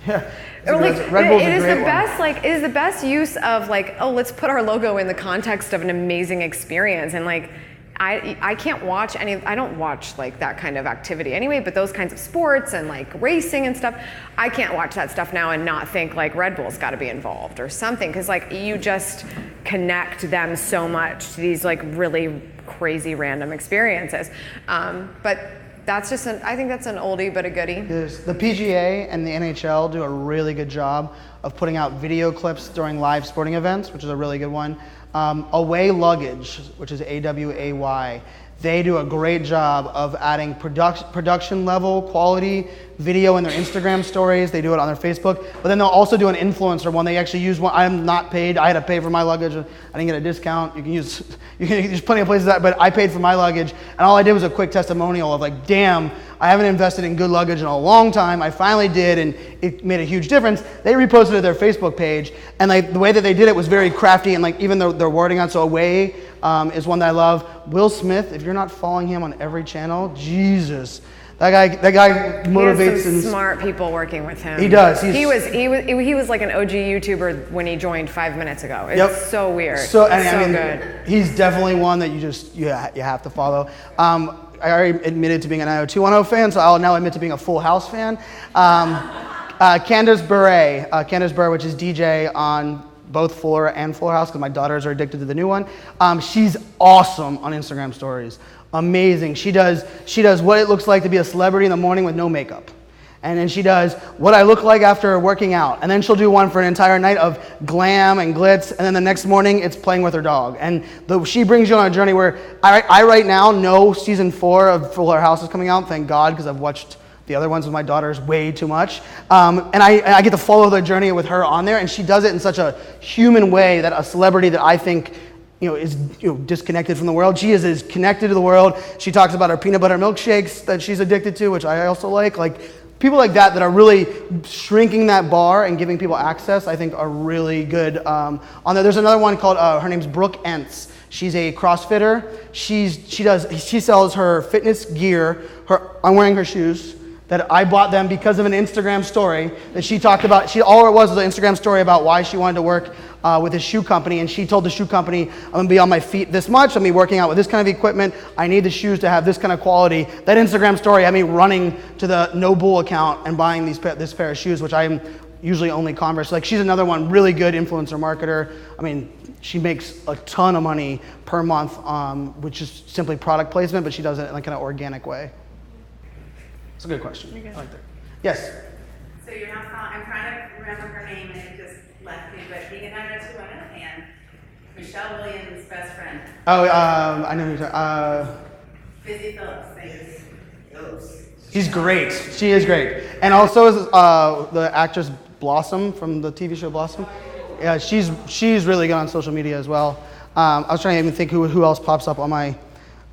Yeah. Or like, Red Bull's it a is great the one. best, like, it is the best use of like, oh, let's put our logo in the context of an amazing experience, and like, I can't watch I don't watch like that kind of activity anyway, but those kinds of sports and like racing and stuff, I can't watch that stuff now and not think like Red Bull's got to be involved or something, because like you just connect them so much to these like really crazy random experiences. But that's just I think that's an oldie but a goodie. The PGA and the NHL do a really good job of putting out video clips during live sporting events, which is a really good one. Away Luggage, which is AWAY, they do a great job of adding production level quality video in their Instagram stories. They do it on their Facebook, but then they'll also do an influencer one. They actually use one. I'm not paid. I had to pay for my luggage. I didn't get a discount. There's plenty of places that, but I paid for my luggage, and all I did was a quick testimonial of like, damn, I haven't invested in good luggage in a long time. I finally did, and it made a huge difference. They reposted it to their Facebook page, and like the way that they did it was very crafty, and like even their wording on. So Away is one that I love. Will Smith, if you're not following him on every channel, Jesus. That guy motivates. He has some smart people working with him. He does. He was like an OG YouTuber when he joined 5 minutes ago. It's so weird. So good. He's definitely one that you have to follow. I already admitted to being an IO210 fan, so I'll now admit to being a Full House fan. Candace Bure, which is DJ on both Fuller and Fuller House, because my daughters are addicted to the new one. She's awesome on Instagram stories. Amazing. She does what it looks like to be a celebrity in the morning with no makeup. And then she does what I look like after working out. And then she'll do one for an entire night of glam and glitz. And then the next morning, it's playing with her dog. And she brings you on a journey where I right now know season 4 of Fuller House is coming out. Thank God, because I've watched the other ones with my daughters way too much. And I get to follow the journey with her on there. And she does it in such a human way that a celebrity that I think is disconnected from the world. She is as connected to the world. She talks about her peanut butter milkshakes that she's addicted to, which I also like. Like people like that are really shrinking that bar and giving people access, I think are really good on there. There's another one called, her name's Brooke Entz. She's a CrossFitter. She sells her fitness gear. I'm wearing her shoes. That I bought them because of an Instagram story that she talked about. All it was an Instagram story about why she wanted to work with a shoe company, and she told the shoe company, I'm gonna be on my feet this much, I'm gonna be working out with this kind of equipment, I need the shoes to have this kind of quality. That Instagram story had me running to the No Bull account and buying this pair of shoes, which I'm usually only Converse. Like she's another one, really good influencer marketer. I mean, she makes a ton of money per month, which is simply product placement, but she does it in like an organic way. It's a good question. I like that. Yes? So you're not following, I'm trying to remember her name and it just left me, but being an IO210 fan, Michelle Williams' best friend. Oh, I know who you're talking. Busy Phillips. She's great. She is great. And also is the actress Blossom from the TV show Blossom. Yeah, she's really good on social media as well. I was trying to even think who else pops up on my.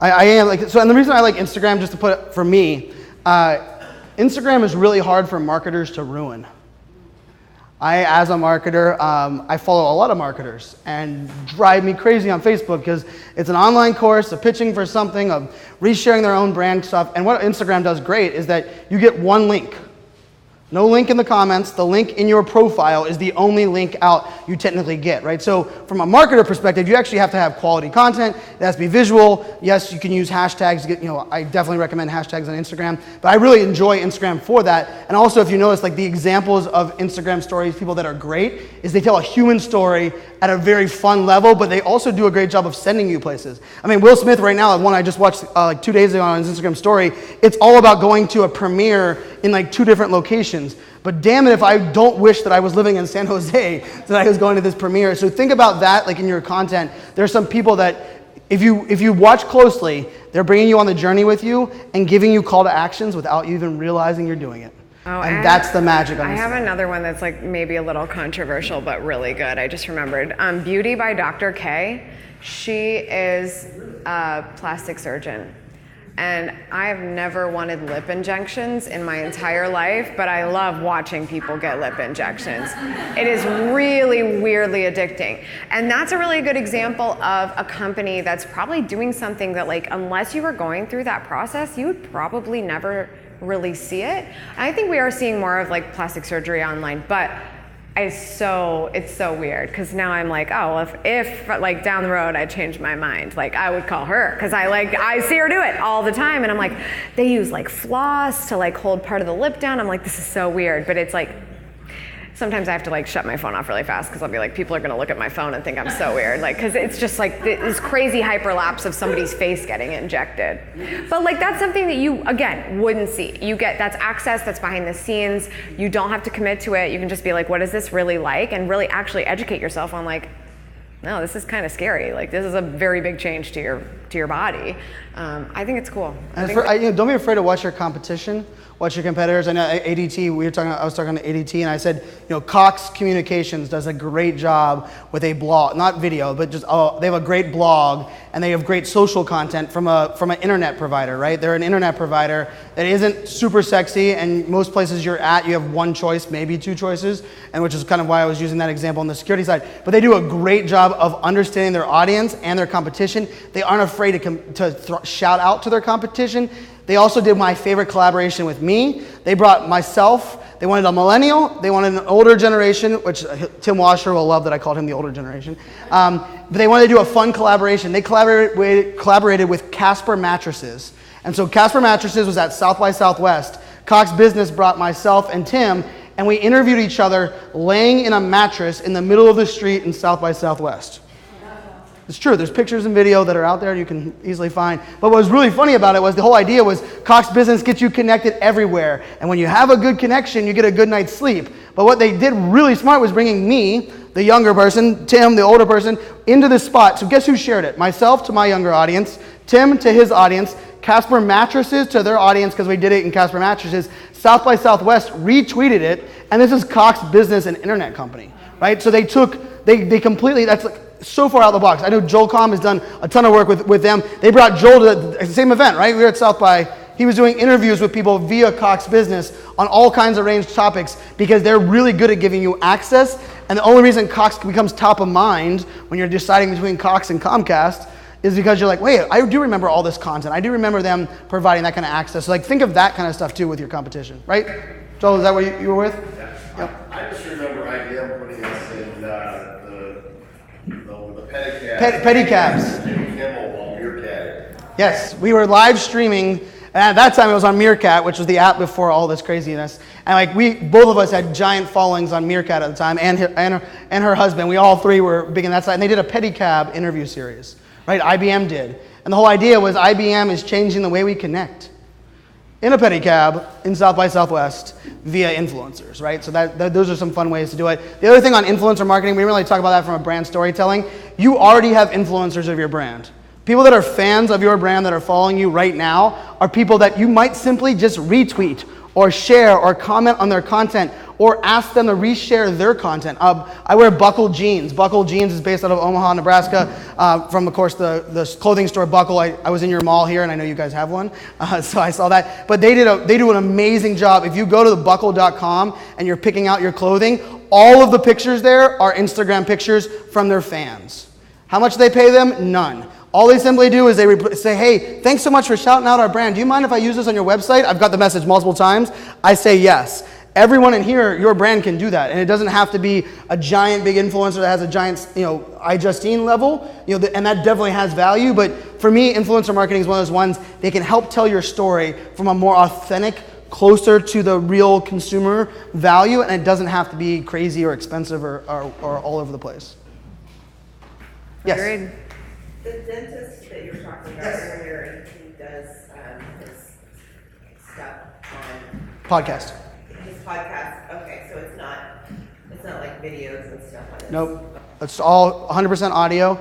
I am like so, and the reason I like Instagram, just to put it for me. Instagram is really hard for marketers to ruin. As a marketer, I follow a lot of marketers and drive me crazy on Facebook because it's an online course of pitching for something, of resharing their own brand stuff. And what Instagram does great is that you get one link. No link in the comments. The link in your profile is the only link out you technically get, right? So from a marketer perspective, you actually have to have quality content. It has to be visual. Yes, you can use hashtags. I definitely recommend hashtags on Instagram, but I really enjoy Instagram for that. And also, if you notice, like the examples of Instagram stories, people that are great, is they tell a human story at a very fun level, but they also do a great job of sending you places. I mean, Will Smith right now, one I just watched like 2 days ago on his Instagram story, it's all about going to a premiere in like 2 different locations. But damn it if I don't wish that I was living in San Jose, that I was going to this premiere. So think about that like in your content. There's some people that if you watch closely, they're bringing you on the journey with you and giving you call to actions without you even realizing you're doing it. Oh, and that's the magic on I Instagram. have another one that's like maybe a little controversial, but really good. I just remembered. Beauty by Dr. K. She is a plastic surgeon. And I've never wanted lip injections in my entire life, but I love watching people get lip injections. It is really weirdly addicting. And that's a really good example of a company that's probably doing something that, like, unless you were going through that process, you would probably never really see it. And I think we are seeing more of like plastic surgery online, but it's so weird because now I'm like, oh, if like down the road I change my mind, like I would call her because I see her do it all the time, and I'm like, they use like floss to like hold part of the lip down. I'm like, this is so weird, but it's like sometimes I have to like shut my phone off really fast because I'll be like, people are gonna look at my phone and think I'm so weird, like because it's just like this crazy hyperlapse of somebody's face getting injected. But like that's something that you again wouldn't see. That's access that's behind the scenes. You don't have to commit to it. You can just be like, what is this really like, and really actually educate yourself on like, no, this is kind of scary. Like this is a very big change to your body. I think it's cool. And don't be afraid to watch your competition. Watch your competitors. I know ADT. I was talking to ADT, and I said, Cox Communications does a great job with a blog, not video, but just they have a great blog, and they have great social content from an internet provider, right? They're an internet provider that isn't super sexy, and most places you're at, you have one choice, maybe two choices, and which is kind of why I was using that example on the security side. But they do a great job of understanding their audience and their competition. They aren't afraid to shout out to their competition. They also did my favorite collaboration with me. They brought myself. They wanted a millennial. They wanted an older generation, which Tim Washer will love that I called him the older generation. But they wanted to do a fun collaboration. They collaborated with Casper Mattresses. And so Casper Mattresses was at South by Southwest. Cox Business brought myself and Tim, and we interviewed each other laying in a mattress in the middle of the street in South by Southwest. It's true. There's pictures and video that are out there you can easily find. But what was really funny about it was the whole idea was Cox Business gets you connected everywhere. And when you have a good connection, you get a good night's sleep. But what they did really smart was bringing me, the younger person, Tim, the older person, into this spot. So guess who shared it? Myself to my younger audience, Tim to his audience, Casper Mattresses to their audience because we did it in Casper Mattresses. South by Southwest retweeted it. And this is Cox Business, an internet company, right? So they completely, that's like, so far out of the box. I know Joel Com has done a ton of work with them. They brought Joel to the same event, right? We were at South by. He was doing interviews with people via Cox Business on all kinds of range topics because they're really good at giving you access. And the only reason Cox becomes top of mind when you're deciding between Cox and Comcast is because you're like, wait, I do remember all this content. I do remember them providing that kind of access. So like think of that kind of stuff too with your competition, right? Joel, is that what you were with? Yeah. Yep. I just remember IBM putting us in the pedicabs. Jimmy Kimmel on Meerkat. Yes, we were live streaming, and at that time it was on Meerkat, which was the app before all this craziness. And like both of us had giant followings on Meerkat at the time, and her husband. We all three were big in that side. And they did a pedicab interview series, right? IBM did, and the whole idea was IBM is changing the way we connect in a pedicab in South by Southwest via influencers, right? So those are some fun ways to do it. The other thing on influencer marketing, we didn't really talk about that from a brand storytelling. You already have influencers of your brand. People that are fans of your brand that are following you right now are people that you might simply just retweet or share or comment on their content or ask them to reshare their content. I wear Buckle jeans. Buckle jeans is based out of Omaha, Nebraska, from, of course, the clothing store Buckle. I was in your mall here, and I know you guys have one, so I saw that. But they do an amazing job. If you go to thebuckle.com and you're picking out your clothing, all of the pictures there are Instagram pictures from their fans. How much do they pay them? None. All they simply do is they say, hey, thanks so much for shouting out our brand. Do you mind if I use this on your website? I've got the message multiple times. I say yes. Everyone in here, your brand can do that. And it doesn't have to be a giant big influencer that has a giant, iJustine level. And that definitely has value. But for me, influencer marketing is one of those ones, they can help tell your story from a more authentic, closer to the real consumer value. And it doesn't have to be crazy or expensive or all over the place. Yes? Agreed. The dentist that you were talking about earlier, and he does his stuff on Podcast. his podcast. Okay, so it's not like videos and stuff like that. Nope. It's all 100% audio.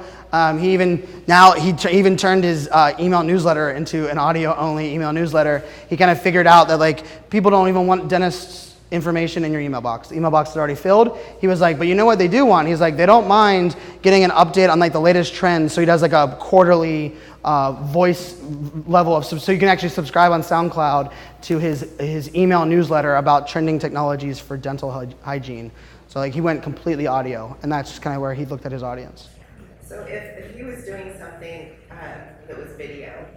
He even turned his email newsletter into an audio-only email newsletter. He kind of figured out that like people don't even want dentists' information in your email box. The email box is already filled. He was like, but you know what they do want? He's like, they don't mind getting an update on like the latest trends. So he does like a quarterly voice level of, so you can actually subscribe on SoundCloud to his email newsletter about trending technologies for dental hygiene. So like he went completely audio, and that's just kind of where he looked at his audience. So if he was doing something that was video,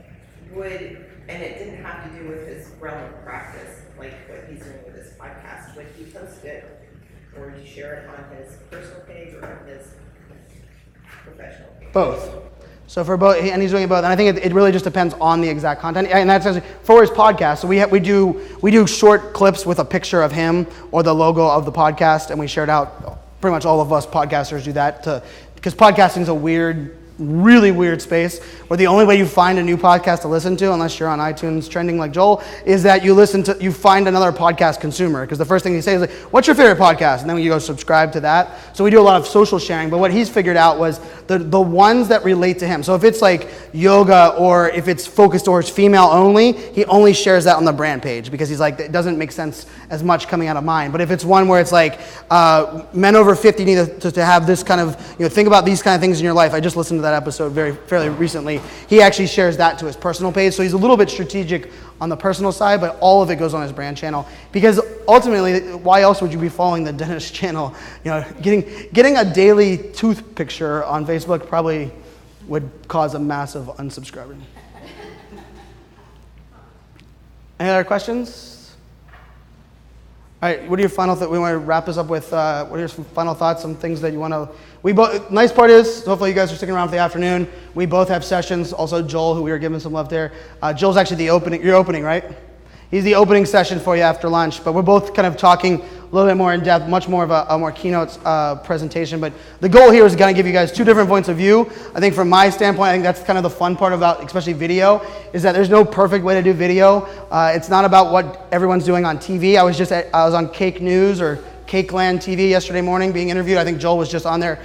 and it didn't have to do with his realm of practice, like what he's doing with his podcast, would he post it Or would you share it on his personal page or on his professional page? Both. So for both, and he's doing both, and I think it really just depends on the exact content. And that's actually for his podcast. So we do short clips with a picture of him or the logo of the podcast, and we share it out. Pretty much all of us podcasters do that because podcasting is a really weird space where the only way you find a new podcast to listen to, unless you're on iTunes trending like Joel, is that you find another podcast consumer. Because the first thing you say is like, "What's your favorite podcast?" And then you go subscribe to that. So we do a lot of social sharing. But what he's figured out was the ones that relate to him. So if it's like yoga or if it's focused towards female only, he only shares that on the brand page because he's like, it doesn't make sense as much coming out of mine. But if it's one where it's like men over 50 need to have this kind of, think about these kind of things in your life. I just listened to that episode fairly recently. He actually shares that to his personal page. So he's a little bit strategic on the personal side, but all of it goes on his brand channel. Because ultimately, why else would you be following the dentist channel? Getting a daily tooth picture on Facebook probably would cause a massive unsubscriber. Any other questions? All right, what are your final thoughts? We want to wrap this up with, what are your final thoughts, some things that you want to, nice part is, hopefully you guys are sticking around for the afternoon. We both have sessions, also Joel, who we were giving some love there. Joel's actually you're opening, right? He's the opening session for you after lunch, but we're both kind of talking a little bit more in depth, much more of a more keynote presentation. But the goal here is to kind of give you guys two different points of view. I think from my standpoint, I think that's kind of the fun part about especially video, is that there's no perfect way to do video. It's not about what everyone's doing on TV. I was on Cake News or Cakeland TV yesterday morning being interviewed. I think Joel was just on there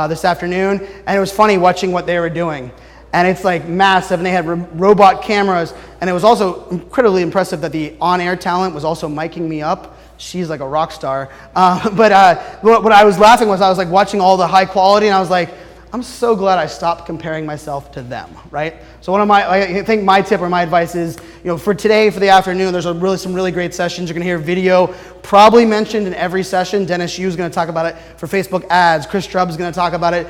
this afternoon, and it was funny watching what they were doing. And it's like massive, and they had robot cameras, and it was also incredibly impressive that the on-air talent was also miking me up. She's like a rock star. But what I was laughing was I was like watching all the high quality, and I was like, I'm so glad I stopped comparing myself to them, right? So I think my tip or my advice is, for today, for the afternoon, there's some really great sessions. You're going to hear video probably mentioned in every session. Dennis Yu is going to talk about it for Facebook ads. Chris Strubb is going to talk about it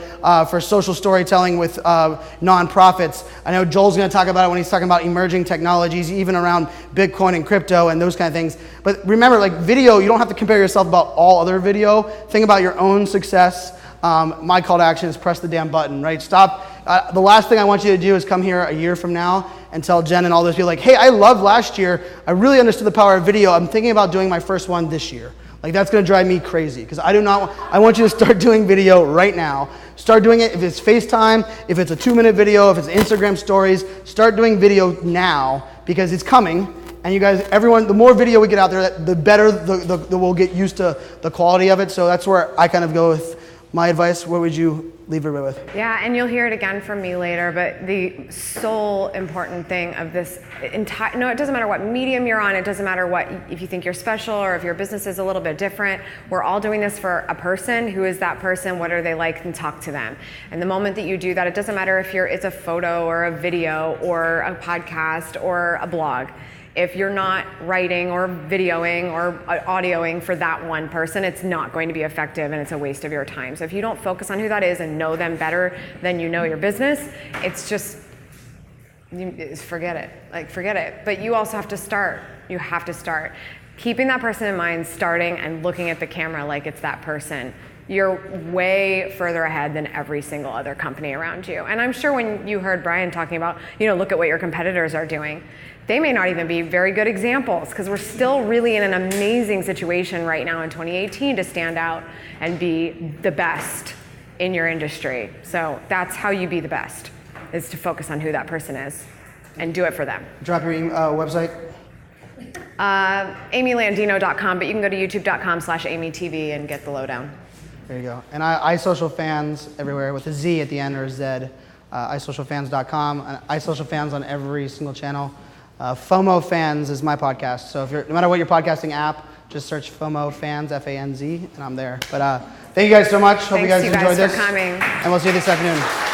for social storytelling with nonprofits. I know Joel's going to talk about it when he's talking about emerging technologies, even around Bitcoin and crypto and those kind of things. But remember, like video, you don't have to compare yourself about all other video. Think about your own success. My call to action is press the damn button, right? Stop. The last thing I want you to do is come here a year from now and tell Jen and all those people like, hey, I loved last year. I really understood the power of video. I'm thinking about doing my first one this year. Like, that's going to drive me crazy because I want you to start doing video right now. Start doing it if it's FaceTime, if it's a 2-minute video, if it's Instagram stories. Start doing video now because it's coming. And you guys, everyone, the more video we get out there, the better we'll get used to the quality of it. So that's where I kind of go with my advice. What would you leave everybody with? Yeah, and you'll hear it again from me later, but the sole important thing of this it doesn't matter what medium you're on, it doesn't matter if you think you're special or if your business is a little bit different, we're all doing this for a person. Who is that person? What are they like? And talk to them. And the moment that you do that, it doesn't matter if it's a photo or a video or a podcast or a blog. If you're not writing or videoing or audioing for that one person, it's not going to be effective and it's a waste of your time. So if you don't focus on who that is and know them better than you know your business, it's just, forget it. But you also have to start. You have to start. Keeping that person in mind, starting and looking at the camera like it's that person. You're way further ahead than every single other company around you. And I'm sure when you heard Brian talking about, look at what your competitors are doing, they may not even be very good examples because we're still really in an amazing situation right now in 2018 to stand out and be the best in your industry. So that's how you be the best, is to focus on who that person is and do it for them. Drop your website. amylandino.com, but you can go to youtube.com/amytv and get the lowdown. There you go. And iSocialFans everywhere with a Z at the end or a Z. iSocialFans.com and iSocialFans on every single channel. FOMO Fans is my podcast. So no matter what your podcasting app, just search FOMO Fans, FANZ, and I'm there. But thank you guys so much. Hope you guys enjoyed this. Thanks for coming. And we'll see you this afternoon.